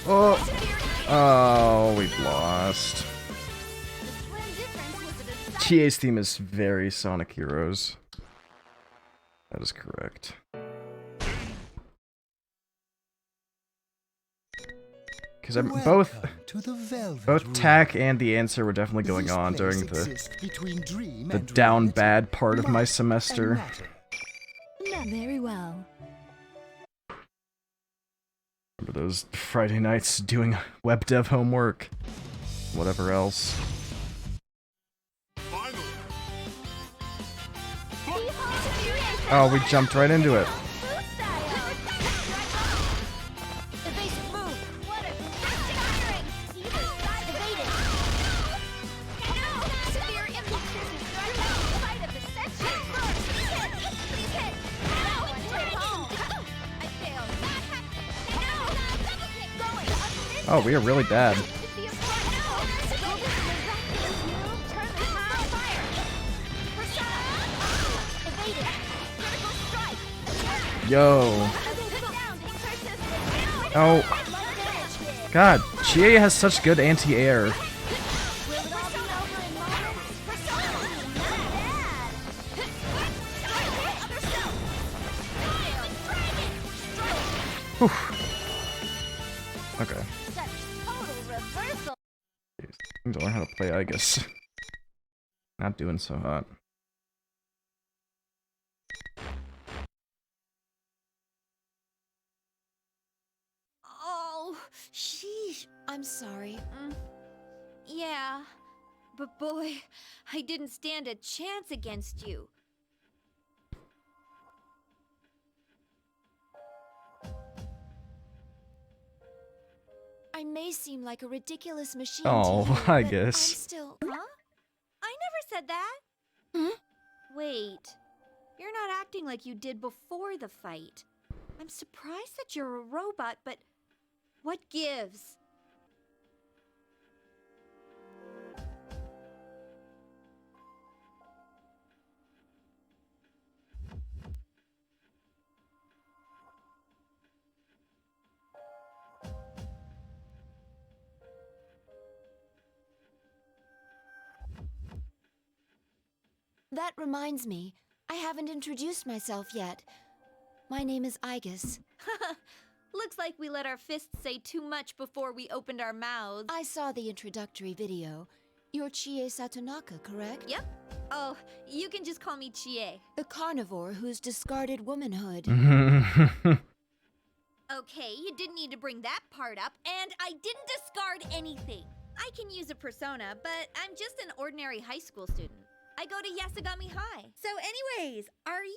Oh! Oh, we've lost. Chie's theme is very Sonic Heroes. That is correct. Because Welcome to the Velvet both Room. TAC and the answer were definitely going This on place during the exists between dream the and down reality, bad part of my mind and semester. matter. Very well. Remember those Friday nights doing web dev homework, whatever else. Oh, we jumped right into it. Oh, we are really bad. Yo. Oh. God, Chie has such good anti-air. Whew. Okay. Jeez, I need to learn how to play Aegis. Not doing so hot. Oh, sheesh. I'm sorry. Yeah, but boy, I didn't stand a chance against you. I may seem like a ridiculous machine Oh, to you, I but guess. I'm still... Huh? I never said that. Wait, you're not acting like you did before the fight. I'm surprised that you're a robot, but what gives? That reminds me, I haven't introduced myself yet. My name is Aegis. Looks like we let our fists say too much before we opened our mouths. I saw the introductory video. You're Chie Satonaka, correct? Yep. Oh, you can just call me Chie. The carnivore who's discarded womanhood. Okay, you didn't need to bring that part up, and I didn't discard anything. I can use a persona, but I'm just an ordinary high school student. I go to Yasugami High. So anyways, are you,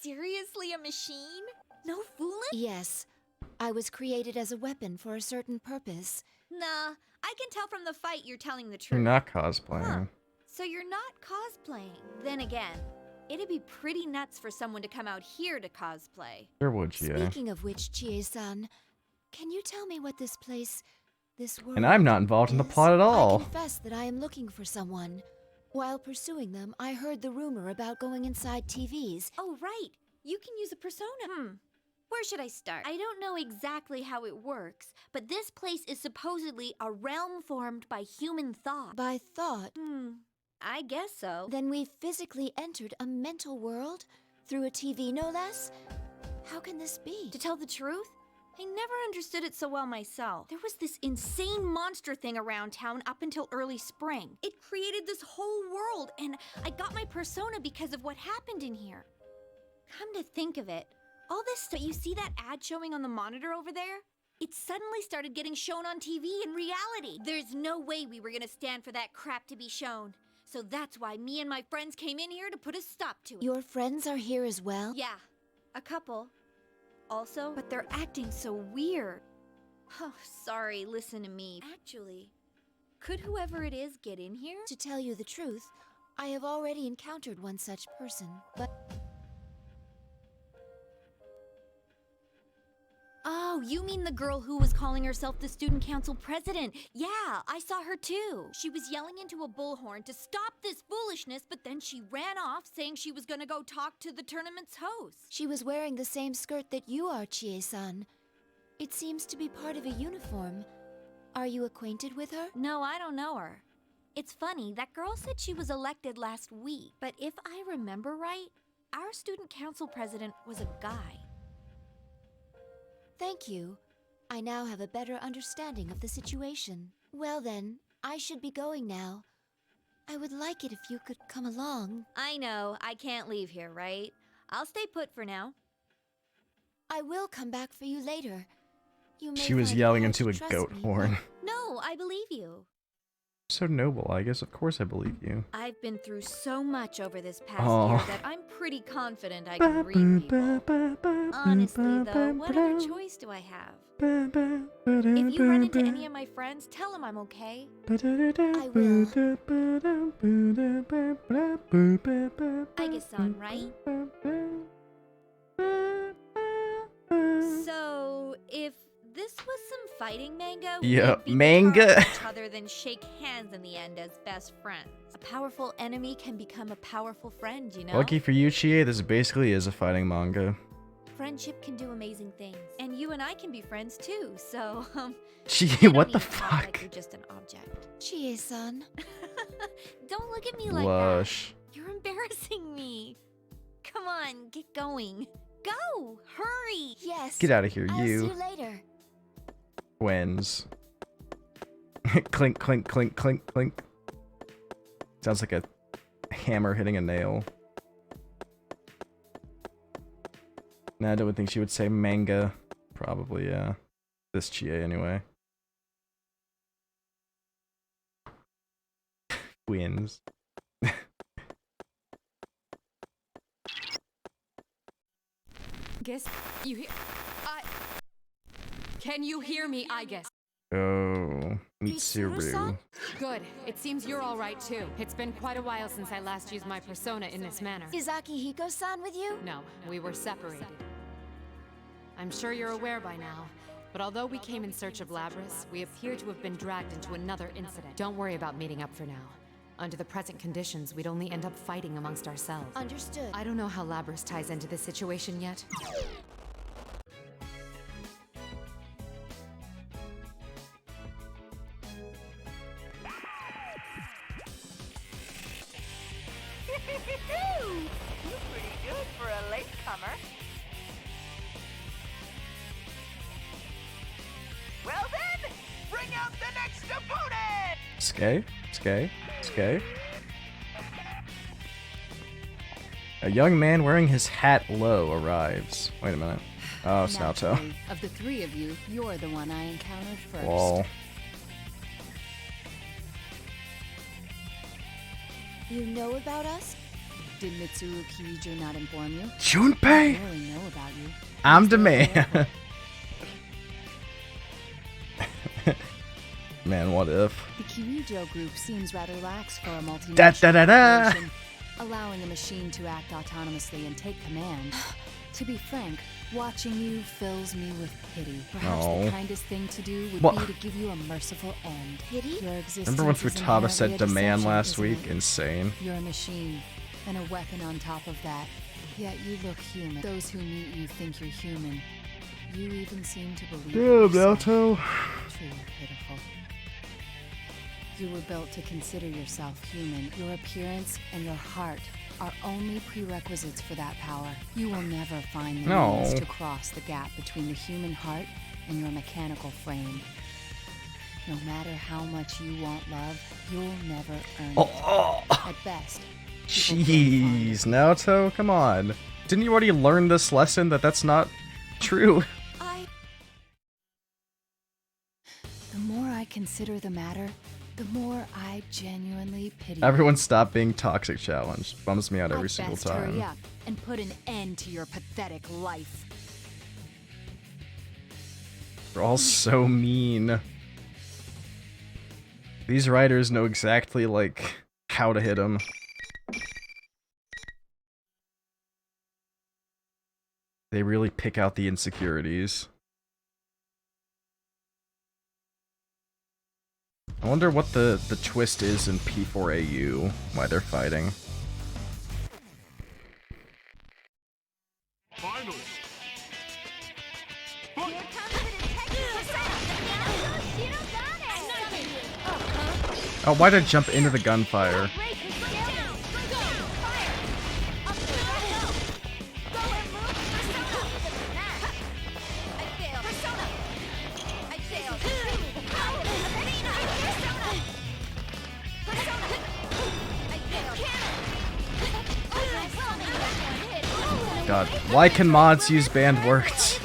seriously a machine? No fooling? Yes. I was created as a weapon for a certain purpose. Nah, I can tell from the fight you're telling the truth. You're not cosplaying. So you're not cosplaying. Then again, it'd be pretty nuts for someone to come out here to cosplay. Sure would, Chie. Speaking of which, Chie-san, can you tell me what this place, this world And I'm not involved in the is? plot at all. I confess that I am looking for someone. While pursuing them, I heard the rumor about going inside TVs. Oh, right. You can use a persona. Where should I start? I don't know exactly how it works, but this place is supposedly a realm formed by human thought. By thought? I guess so. Then we've physically entered a mental world? Through a TV, no less? How can this be? To tell the truth, I never understood it so well myself. There was this insane monster thing around town up until early spring. It created this whole world, and I got my persona because of what happened in here. Come to think of it, all this stuff, you see that ad showing on the monitor over there? It suddenly started getting shown on TV in reality. There's no way we were gonna stand for that crap to be shown. So that's why me and my friends came in here to put a stop to it. Your friends are here as well? Yeah, a couple. Also, but they're acting so weird. Oh, sorry, listen to me. Actually, could whoever it is get in here? To tell you the truth, I have already encountered one such person, but... Oh, you mean the girl who was calling herself the student council president? Yeah, I saw her too. She was yelling into a bullhorn to stop this foolishness, but then she ran off saying she was gonna go talk to the tournament's host. She was wearing the same skirt that you are, Chie-san. It seems to be part of a uniform. Are you acquainted with her? No, I don't know her. It's funny, that girl said she was elected last week, but if I remember right, our student council president was a guy. Thank you. I now have a better understanding of the situation. Well then, I should be going now. I would like it if you could come along. I know, I can't leave here, right? I'll stay put for now. I will come back for you later. You may She was find it yelling hard into to a trust goat me, horn. No, I believe you. So noble, I guess. Of course I believe you. I've been through so much over this past Aw. year that I'm pretty confident I can read people. Honestly, though, what other choice do I have? If you run into any of my friends, tell them I'm okay. I will. Aige-san, right? So, if this was some fighting manga, Yeah, we'd be manga. better off each other than shake hands in the end as best friends. A powerful enemy can become a powerful friend, you know? Lucky for you, Chie, this basically is a fighting manga. Friendship can do amazing things, and you and I can be friends too. So, Chie, you don't what need the to talk fuck? Like you're just an object. Chie-san. Don't look at me like Lush. that. You're embarrassing me. Come on, get going. Go! Hurry! Yes. Get out of here, I'll see you. you later. Wins. Clink, clink, clink, clink, clink. Sounds like a hammer hitting a nail. Nah, I don't think she would say manga. Probably, yeah. This Chie, anyway. Wins. Guess you hear. Can you hear me, I guess? Oh, Mitsuru. Mitsuru-san? Good. It seems you're all right too. It's been quite a while since I last used my persona in this manner. Is Akihiko-san with you? No, we were separated. I'm sure you're aware by now, but although we came in search of Labrys, we appear to have been dragged into another incident. Don't worry about meeting up for now. Under the present conditions, we'd only end up fighting amongst ourselves. Understood. I don't know how Labrys ties into this situation yet. Pretty good for a latecomer. Well then, bring out the next opponent! Skay? Skay? Skay? A young man wearing his hat low arrives. Wait a minute. Oh, it's Naoto. Naturally, of the three of you, you're the one I encountered first. Lol. You know about us? Did Mitsuru Kirijo not inform you? Junpei! I barely know about you. I'm the man. Man, what if? The Kirijo group seems rather lax for a multinational Da-da-da-da. corporation, allowing a machine to act autonomously and take command. To be frank, watching you fills me with pity. Perhaps Oh. the kindest thing to do would What? be to give you a merciful end. Pity? Your existence Remember when is Futaba said inherently a demand deception, last isn't week? it? Insane. You're a machine, and a weapon on top of that. Yet you look human. Those who meet you think you're human. You even seem to believe it yourself. Naoto. Truly pitiful. You were built to consider yourself human. Your appearance and your heart are only prerequisites for that power. You will never find the No. means to cross the gap between the human heart and your mechanical frame. No matter how much you want love, you'll never earn Oh. it. At best, Jeez, Naoto, come on. Didn't you already learn this lesson that that's not true? the more I consider the matter, the more I genuinely pity. Everyone stop being toxic challenge. Bums me out At every single best, time. Hurry up and put an end to your pathetic life. They're all so mean. These writers know exactly, like, how to hit them. They really pick out the insecurities. I wonder what the twist is in P4AU, why they're fighting. Finally! Oh, why'd I jump into the gunfire? God, why can mods use banned words?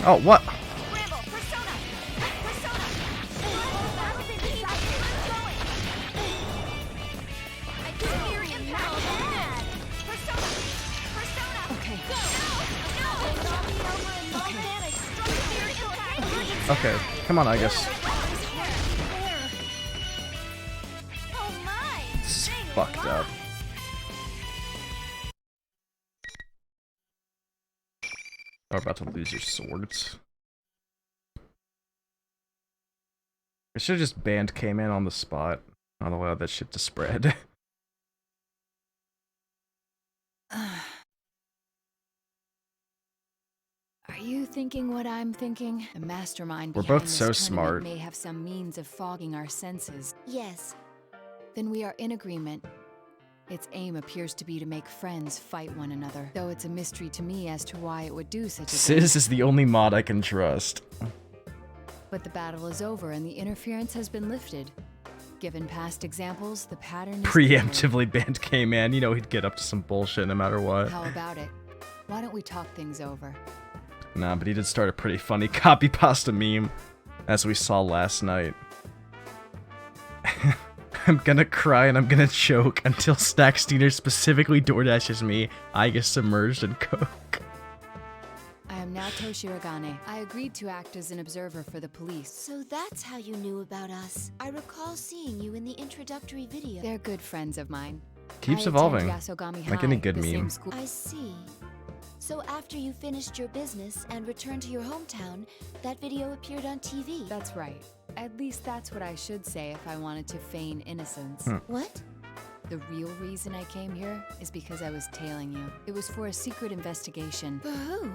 Oh, what? Okay, come on, I guess. It's fucked up. You're about to lose your swords. I should have just banned K-Man on the spot. Not allow that shit to spread. Are you thinking what I'm thinking? The mastermind We're behind both this so tournament smart. may have some means of fogging our senses. Yes. Then we are in agreement. Its aim appears to be to make friends fight one another, though it's a mystery to me as to why it would do such a thing. Sis is the only mod I can trust. But the battle is over and the interference has been lifted. Given past examples, the pattern is Preemptively banned K-Man. You know he'd get up to some bullshit no matter what. How about it? Why don't we talk things over? Nah, but he did start a pretty funny copy pasta meme, as we saw last night. I'm gonna cry and I'm gonna choke until Stacksteiner specifically DoorDashes me. I get submerged in coke. I am Naoto Shirogane. I agreed to act as an observer for the police. So that's how you knew about us. I recall seeing you in the introductory video. They're good friends of mine. Keeps I attend evolving, Yasogami like High, any good the same meme. school. I see. So after you finished your business and returned to your hometown, that video appeared on TV. That's right. At least that's what I should say if I wanted to feign innocence. What? The real reason I came here is because I was tailing you. It was for a secret investigation. For who?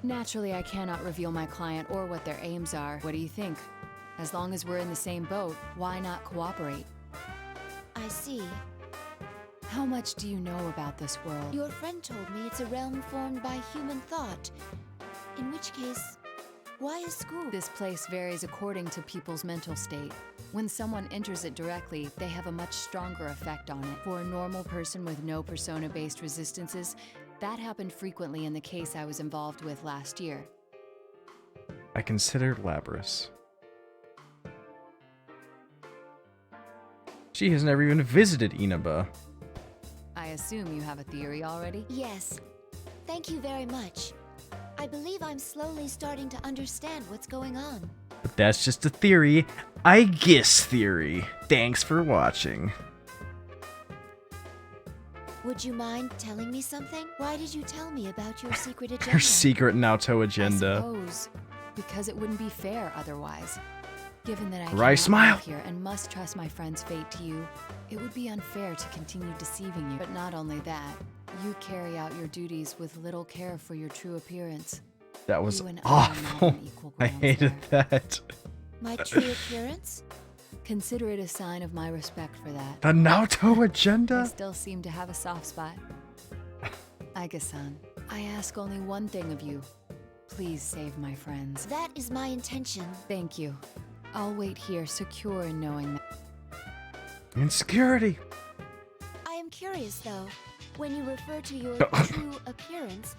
Naturally, I cannot reveal my client or what their aims are. What do you think? As long as we're in the same boat, why not cooperate? I see. How much do you know about this world? Your friend told me it's a realm formed by human thought. In which case, why is school? This place varies according to people's mental state. When someone enters it directly, they have a much stronger effect on it. For a normal person with no persona-based resistances, that happened frequently in the case I was involved with last year. I consider Labras. She has never even visited Inaba. I assume you have a theory already? Yes. Thank you very much. I believe I'm slowly starting to understand what's going on. But that's just a theory. I guess theory. Thanks for watching. Would you mind telling me something? Why did you tell me about your secret agenda? Her secret Naoto agenda. I suppose because it wouldn't be fair otherwise. Given that I Right, cannot smile. live here and must trust my friend's fate to you, it would be unfair to continue deceiving you. But not only that, you carry out your duties with little care for your true appearance. That was You and I are not awful. on equal I grounds hated that. My true appearance? Consider it a sign of my respect for that. The Naoto I agenda? still seem to have a soft spot. Aika-san, I ask only one thing of you. Please save my friends. That is my intention. Thank you. I'll wait here, secure in knowing that. Insecurity. I am curious, though. When you refer to your true appearance,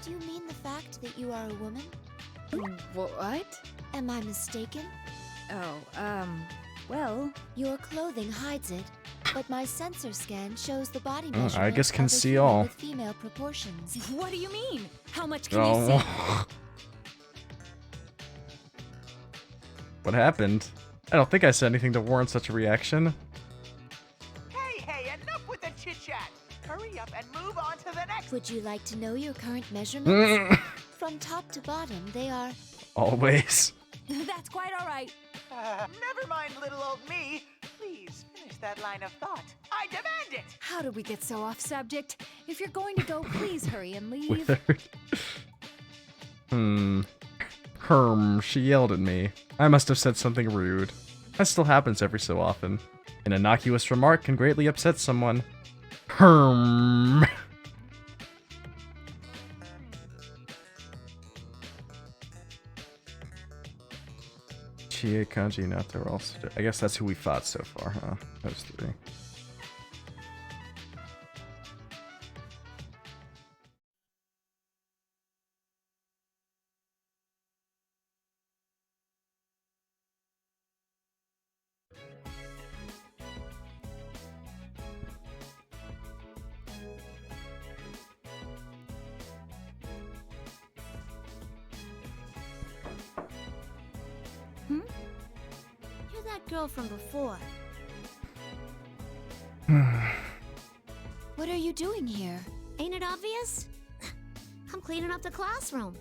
do you mean the fact that you are a woman? What? Am I mistaken? Oh, well... Your clothing hides it, but my sensor scan shows the body I measurement guess can of a see human all. with female proportions. What do you mean? How much can you see? Oh. What happened? I don't think I said anything to warrant such a reaction. Hey, enough with the chit-chat! Hurry up and move on to the next... Would you like to know your current measurements? From top to bottom, they are... Always. That's quite all right. Never mind, little old me. Please, finish that line of thought. I demand it! How did we get so off subject? If you're going to go, please hurry and leave. With her. She yelled at me. I must have said something rude. That still happens every so often. An innocuous remark can greatly upset someone. Chie, Kanji, Nato are also. I guess that's who we fought so far, huh? Those three. You're that girl from before. What are you doing here? Ain't it obvious? I'm cleaning up the classroom.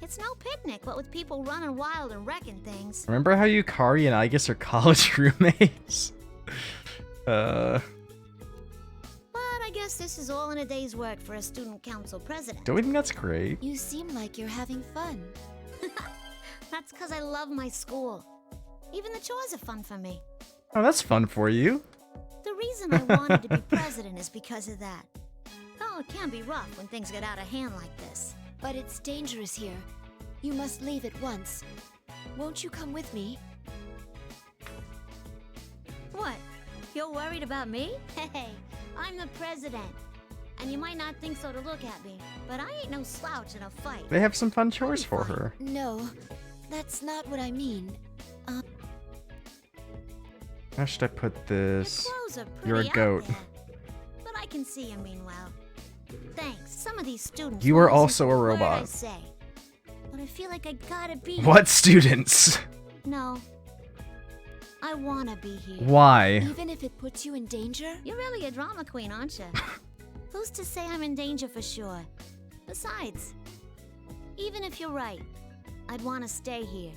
It's no picnic, but with people running wild and wrecking things. Remember how Yukari and Aigis are college roommates? But I guess this is all in a day's work for a student council president. Don't we think that's great? You seem like you're having fun. That's because I love my school. Even the chores are fun for me. Oh, that's fun for you. The reason I wanted to be president is because of that. Oh, it can be rough when things get out of hand like this. But it's dangerous here. You must leave at once. Won't you come with me? What? You're worried about me? Hey, I'm the president. And you might not think so to look at me, but I ain't no slouch in a fight. They have some fun chores for her. No, that's not what I mean. How should I put this? Clothes are You're a pretty goat. out there, but I can see you mean well. Thanks. Some of these students. You are won't listen also to a word robot. I say, but I feel like I gotta be. What students? No. I wanna be here. Why? Even if it puts you in danger? You're really a drama queen, aren't you? Who's to say I'm in danger for sure? Besides, even if you're right, I'd want to stay here.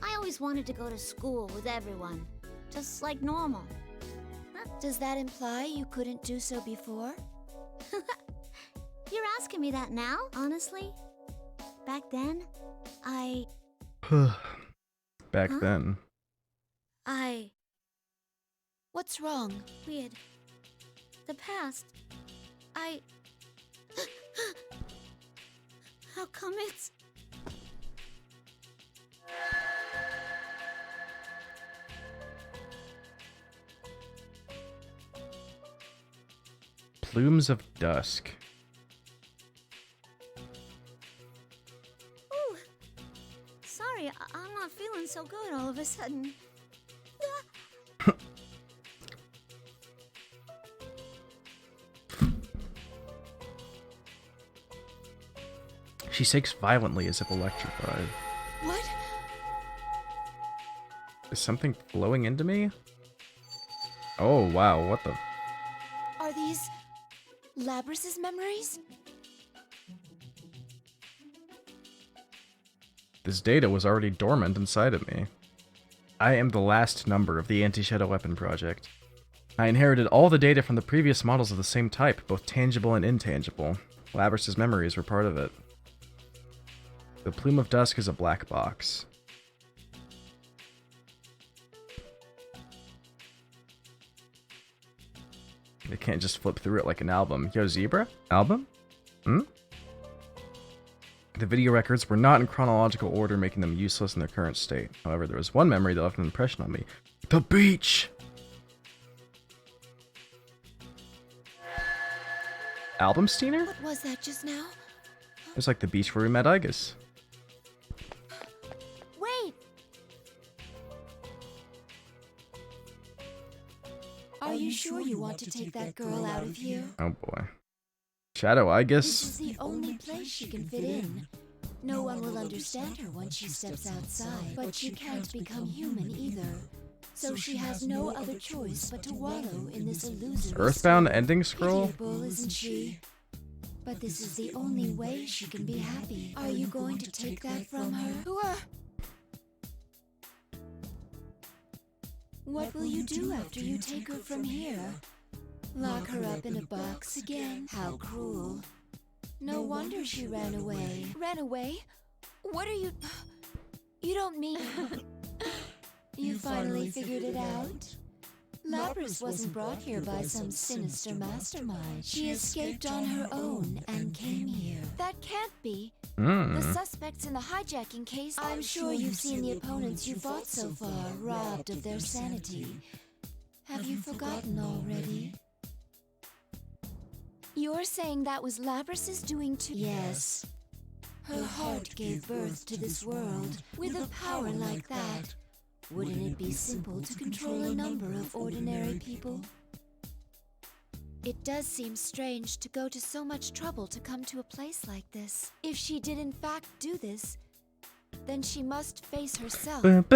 I always wanted to go to school with everyone, just like normal. Does that imply you couldn't do so before? You're asking me that now, honestly? Back then, Back Huh? then. What's wrong? Weird. The past, How come it's... Plumes of Dusk. Ooh. Sorry, I'm not feeling so good all of a sudden. She shakes violently as if electrified. What? Is something flowing into me? Oh, wow, what the... Are these Labrys's memories? This data was already dormant inside of me. I am the last number of the Anti-Shadow Weapon Project. I inherited all the data from the previous models of the same type, both tangible and intangible. Labrys's memories were part of it. The Plume of Dusk is a black box. They can't just flip through it like an album. Yo, Zebra? Album? Hmm? The video records were not in chronological order, making them useless in their current state. However, there was one memory that left an impression on me. The beach! Album Steiner? What was that just now? It was like the beach where we met Aigis. Wait! Are you sure you want to take that girl out of here? Oh boy. Shadow Aigis? This is the only place she can fit in. No one will understand her once she steps outside, but she can't become human either. So she has no other choice but to wallow in this illusory Earthbound ending scroll? Pitiable, isn't she? But this is the only way she can be happy. Are you going to take that from her? What will you do after you take her from here? Lock her up in a box again? How cruel. No wonder she ran away. Ran away? What are you... You don't mean... You finally figured it out? Lapras wasn't brought here by some sinister mastermind. She escaped on her own and came here. That can't be. The suspects in the hijacking case, I'm sure you've seen the opponents you fought so far robbed of their sanity. Have you forgotten already? You're saying that was Labras's doing too? Yes. Her heart gave birth to this world. With a power like that, wouldn't it be simple to control a number of ordinary people? It does seem strange to go to so much trouble to come to a place like this. If she did in fact do this, then she must face herself. What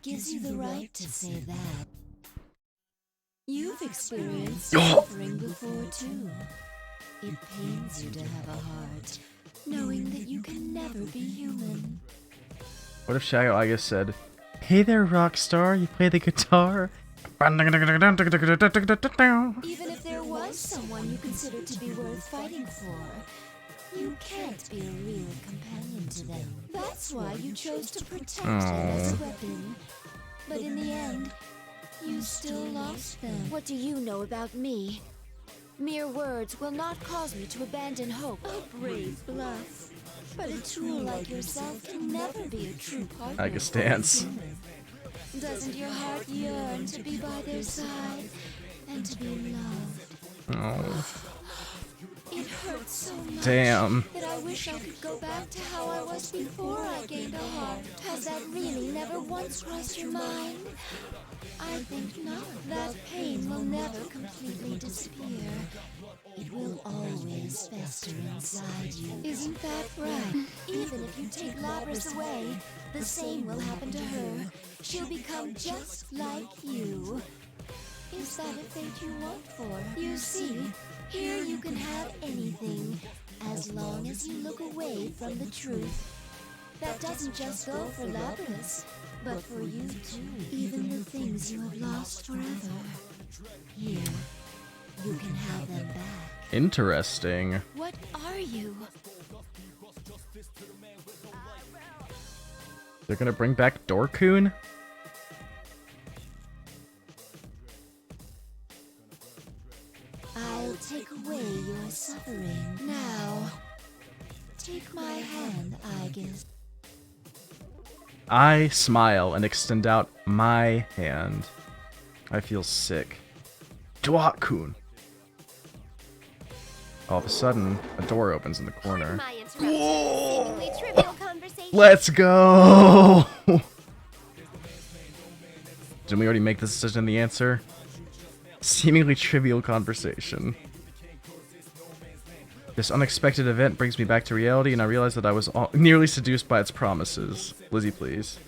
gives you the right to say that? You've experienced suffering before too. It pains you to have a heart, knowing that you can never be human. What if Shadow Aegis said, "Hey there, Rockstar, you play the guitar?" Even if there was someone you considered to be worth fighting for, you can't be a real companion to them. That's why you chose to protect them as a weapon. But in the end, you still lost them. What do you know about me? Mere words will not cause me to abandon hope. A brave bluff. But a tool like yourself can never be a true partner. I guess dance. Doesn't your heart yearn to be by their side and to be loved? Oh. It hurts so much Damn. that I wish I could go back to how I was before I gained a heart. Has that really never once crossed your mind? I think not. That pain will never completely disappear. It will always fester inside you. Isn't that right? Even if you take Lapras away, the same will happen to her. She'll become just like you. Is that a fate you want for? You see, here you can have anything, as long as you look away from the truth. That doesn't just go for Lapras, but for you too. Even the things you have lost forever. Here, you can have them back. Interesting. What are you? They're gonna bring back Dorkun? I'll take away your suffering. Now, take my hand, Aegis. I smile and extend out my hand. I feel sick. Dorkun. All of a sudden, a door opens in the corner. Let's go! Didn't we already make this decision? The answer? Seemingly trivial conversation. This unexpected event brings me back to reality, and I realize that I was nearly seduced by its promises. Lizzie, please.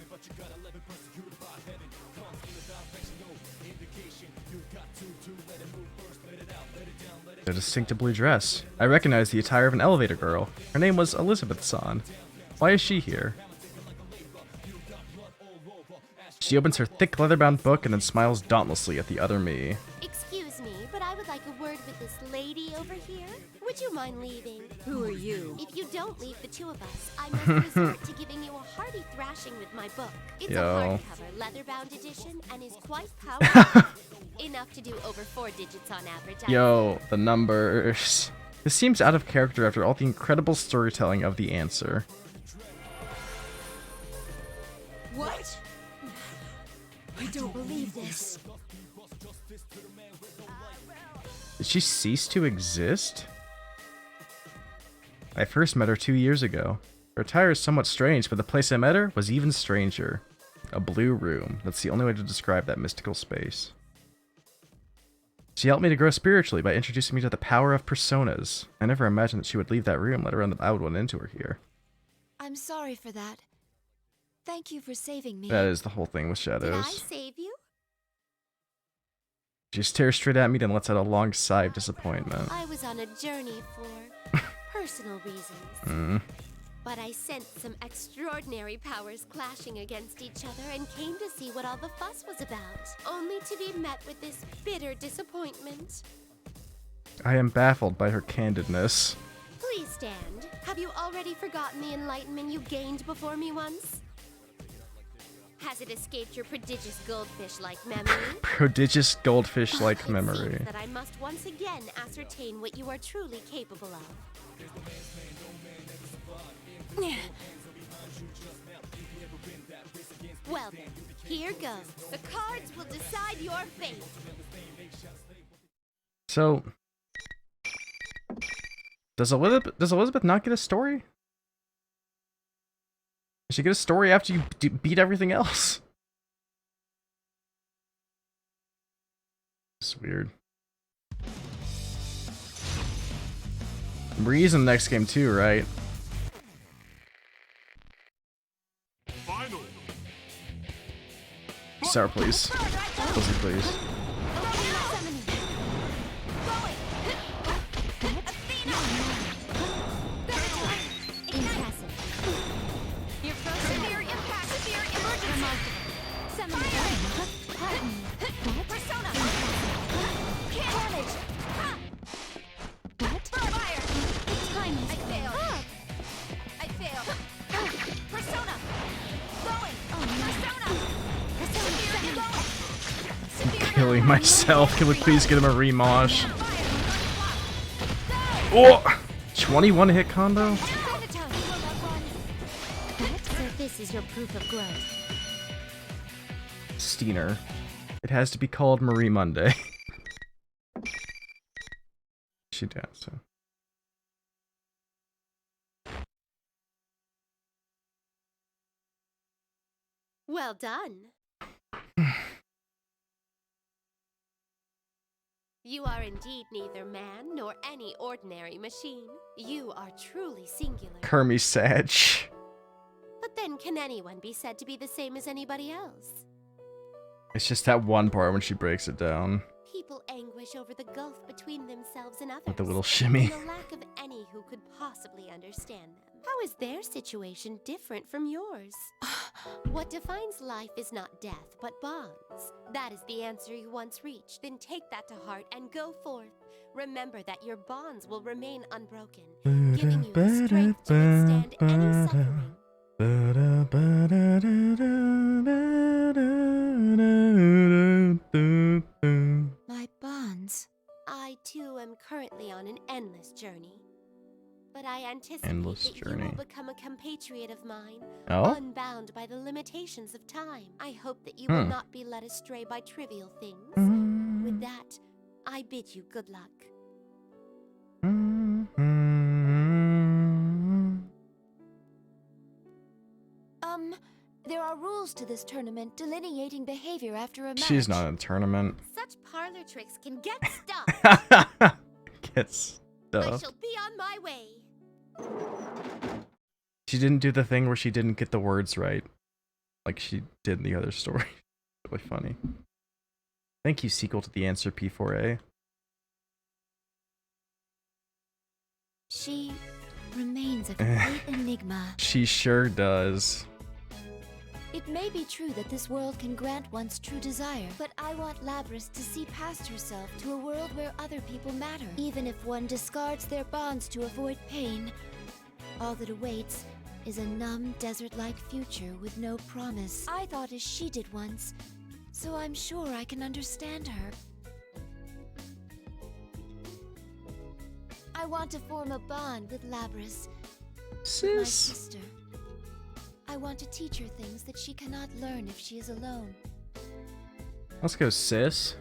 A distinctive blue dress. I recognize the attire of an elevator girl. Her name was Elizabeth-san. Why is she here? She opens her thick leather-bound book and then smiles dauntlessly at the other me. Excuse me, but I would like a word with this lady over here. Would you mind leaving? Who are you? If you don't leave the two of us, I must resort to giving you a hearty thrashing with my book. It's a hardcover, leather-bound edition, and is quite powerful. Enough to do over 4 digits on average. Yo, the numbers. This seems out of character after all the incredible storytelling of the answer. What? I don't believe this. Did she cease to exist? I first met her 2 years ago. Her attire is somewhat strange, but the place I met her was even stranger. A blue room. That's the only way to describe that mystical space. She helped me to grow spiritually by introducing me to the power of personas. I never imagined that she would leave that room, let alone that I would run into her here. I'm sorry for that. Thank you for saving me. That is the whole thing with Shadows. Did I save you? She stares straight at me, then lets out a long sigh of disappointment. I was on a journey for personal reasons. But I sensed some extraordinary powers clashing against each other and came to see what all the fuss was about, only to be met with this bitter disappointment. I am baffled by her candidness. Please stand. Have you already forgotten the enlightenment you gained before me once? Has it escaped your prodigious goldfish-like memory? Prodigious goldfish-like memory. That I must once again ascertain what you are truly capable of. Well then, here goes. The cards will decide your fate. So, does Elizabeth not get a story? Does she get a story after you beat everything else? It's weird. Marie's in the next game too, right? Sarah, please. Lizzie, please. Killing myself. Can we please get him a remosh? Oh! 21 hit combo? So this is your proof of growth. Steiner. It has to be called Marie Monday. She does, so. Well done. You are indeed neither man nor any ordinary machine. You are truly singular. Kermie Sag. But then can anyone be said to be the same as anybody else? It's just that one part when she breaks it down. People anguish over the gulf between themselves and others. With the little shimmy. And the lack of any who could possibly understand them. How is their situation different from yours? What defines life is not death, but bonds. That is the answer you once reached. Then take that to heart and go forth. Remember that your bonds will remain unbroken, giving you the strength to withstand any suffering. My bonds. I too am currently on an endless journey. But I anticipate Endless that journey. you will become a compatriot of mine, Oh? unbound by the limitations of time. I hope that you will not be led astray by trivial things. With that, I bid you good luck. There are rules to this tournament delineating behavior after a match. She's not in a tournament. Such parlor tricks can get stuck. Gets I stuff. shall be on my way. She didn't do the thing where she didn't get the words right. Like she did in the other story. Really funny. Thank you, sequel to the answer P4A. She remains a complete enigma. She sure does. It may be true that this world can grant one's true desire, but I want Labrys to see past herself to a world where other people matter. Even if one discards their bonds to avoid pain, all that awaits is a numb, desert-like future with no promise. I thought as she did once, so I'm sure I can understand her. I want to form a bond with Labrys, my sister. I want to teach her things that she cannot learn if she is alone. Let's go, sis.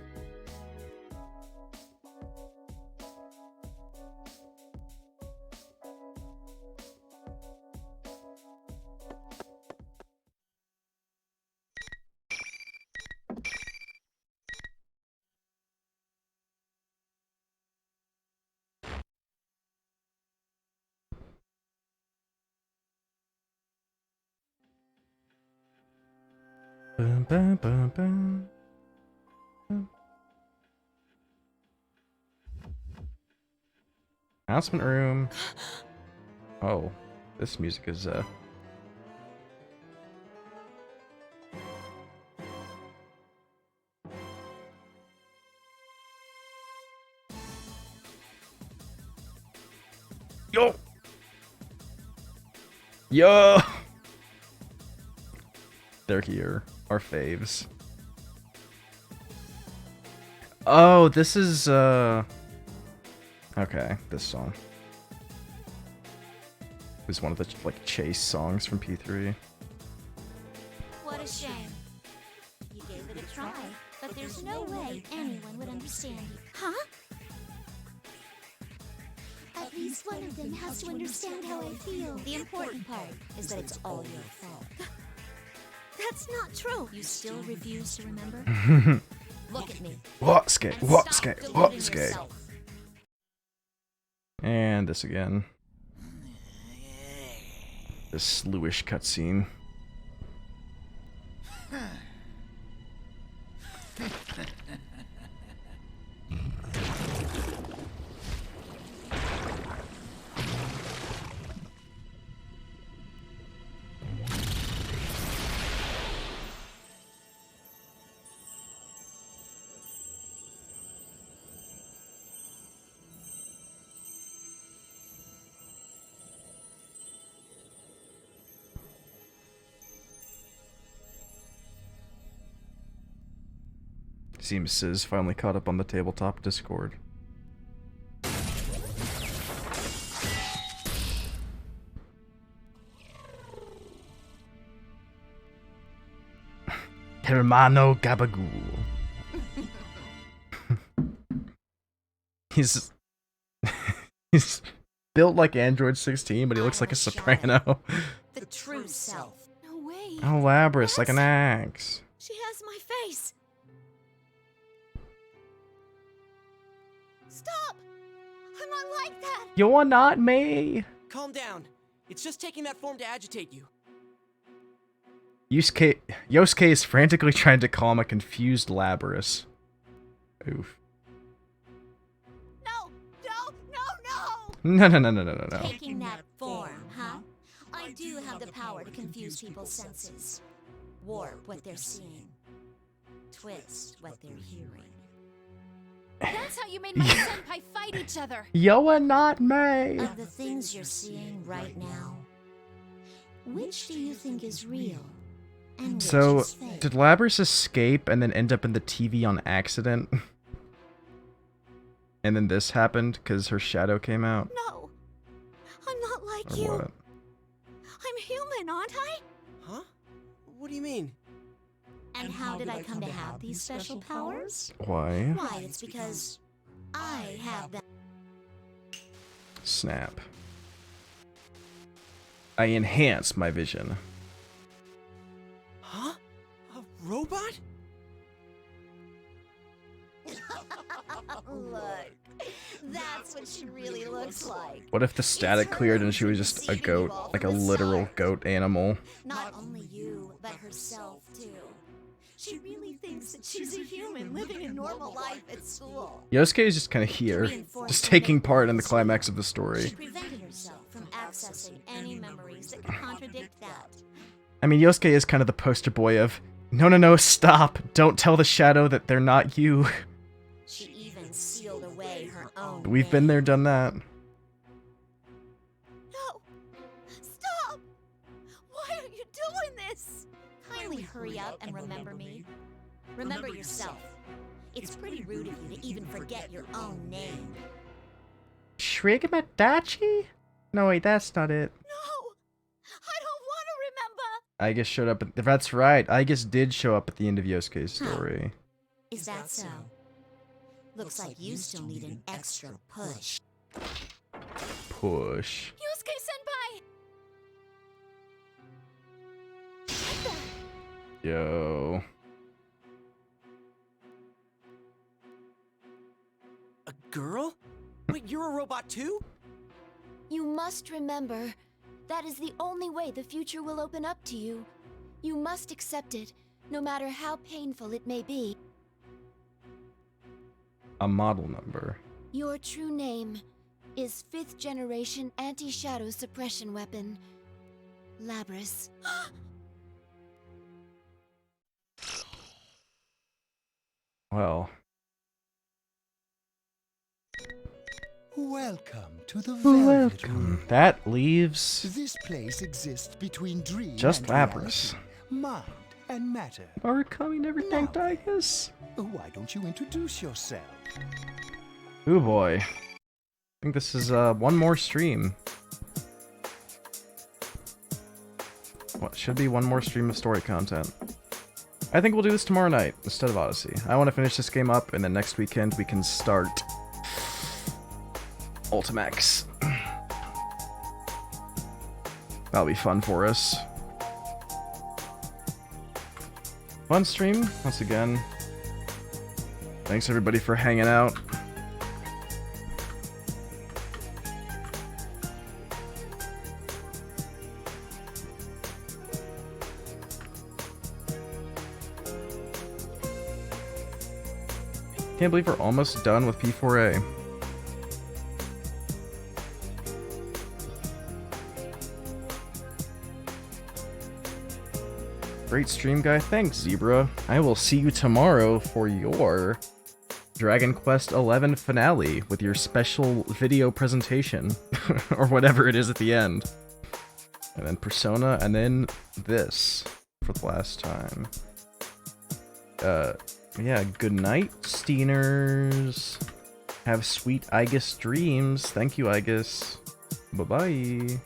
Bum, bum, bum, bum. Announcement room. Oh, this music is Yo! They're here. Our faves. Oh, this is, okay, this song. It was one of the, like, chase songs from P3. What a shame. You gave it a try, but there's no way anyone would understand you. Huh? At least one of them has to understand how I feel. The important part is that it's all your fault. That's not true. You still refuse to remember? Look at me. What skate? What skate? What skate? And this again. This slewish cutscene. Seems Sis finally caught up on the tabletop Discord. Hermano Gabagool. He's built like Android 16, but he looks like a soprano. The true self. No way. Oh, Labrys, like an axe. She has my face. Stop! I'm not like that. You're not me. Calm down. It's just taking that form to agitate you. Yosuke is frantically trying to calm a confused Labrys. Oof. No. No. Taking that form, huh? I do have the power to confuse people's senses. Warp what they're seeing. Twist what they're hearing. That's how you made my senpai fight each other. You're not me. Of the things you're seeing right now, which do you think is real? And which So, is fake? did Labrys escape and then end up in the TV on accident? And then this happened because her shadow came out? No. I'm not like Or you. what? I'm human, aren't I? Huh? What do you mean? And how did I come to have these special powers? Why? Why, it's because I have them. Snap. I enhance my vision. Huh? A robot? Look, that's what she really looks like. What if the static cleared and she was just a goat? Like a literal goat animal? Not only you, but herself too. She really thinks that she's a human living a normal life at school. Yosuke is just kind of here, just taking part in the climax of the She story. prevented herself from accessing any memories that could contradict that. I mean, Yosuke is kind of the poster boy of, no, stop, don't tell the shadow that they're not you. She even sealed away her own. We've been there, done that. No. Stop! Why are you doing this? Kindly hurry up and remember me. Remember yourself. It's pretty rude of you to even forget your own name. Shrigmadachi? No, wait, that's not it. No! I don't want to remember! Aigis showed up at, that's right, Aigis did show up at the end of Yosuke's story. Is that so? Looks like you still need an extra push. Push. Yosuke-senpai! Yo. A girl? Wait, you're a robot too? You must remember, that is the only way the future will open up to you. You must accept it, no matter how painful it may be. A model number. Your true name is 5th generation anti-shadow suppression weapon, Labrys. Well. Welcome to the Velvet Room. That leaves This place exists between dream just and Labrys. reality. Mind and matter. Murakami never thanked Igus. Why don't you introduce yourself? Ooh boy. I think this is one more stream. What should be one more stream of story content. I think we'll do this tomorrow night instead of Odyssey. I want to finish this game up, and then next weekend we can start Ultimax. That'll be fun for us. Fun stream, once again. Thanks everybody for hanging out. Can't believe we're almost done with P4A. Great stream, guy. Thanks, Zebra. I will see you tomorrow for your Dragon Quest XI finale with your special video presentation, or whatever it is at the end. And then Persona, and then this for the last time. Yeah, good night, Steeners. Have sweet Igus dreams. Thank you, Igus. Bye-bye.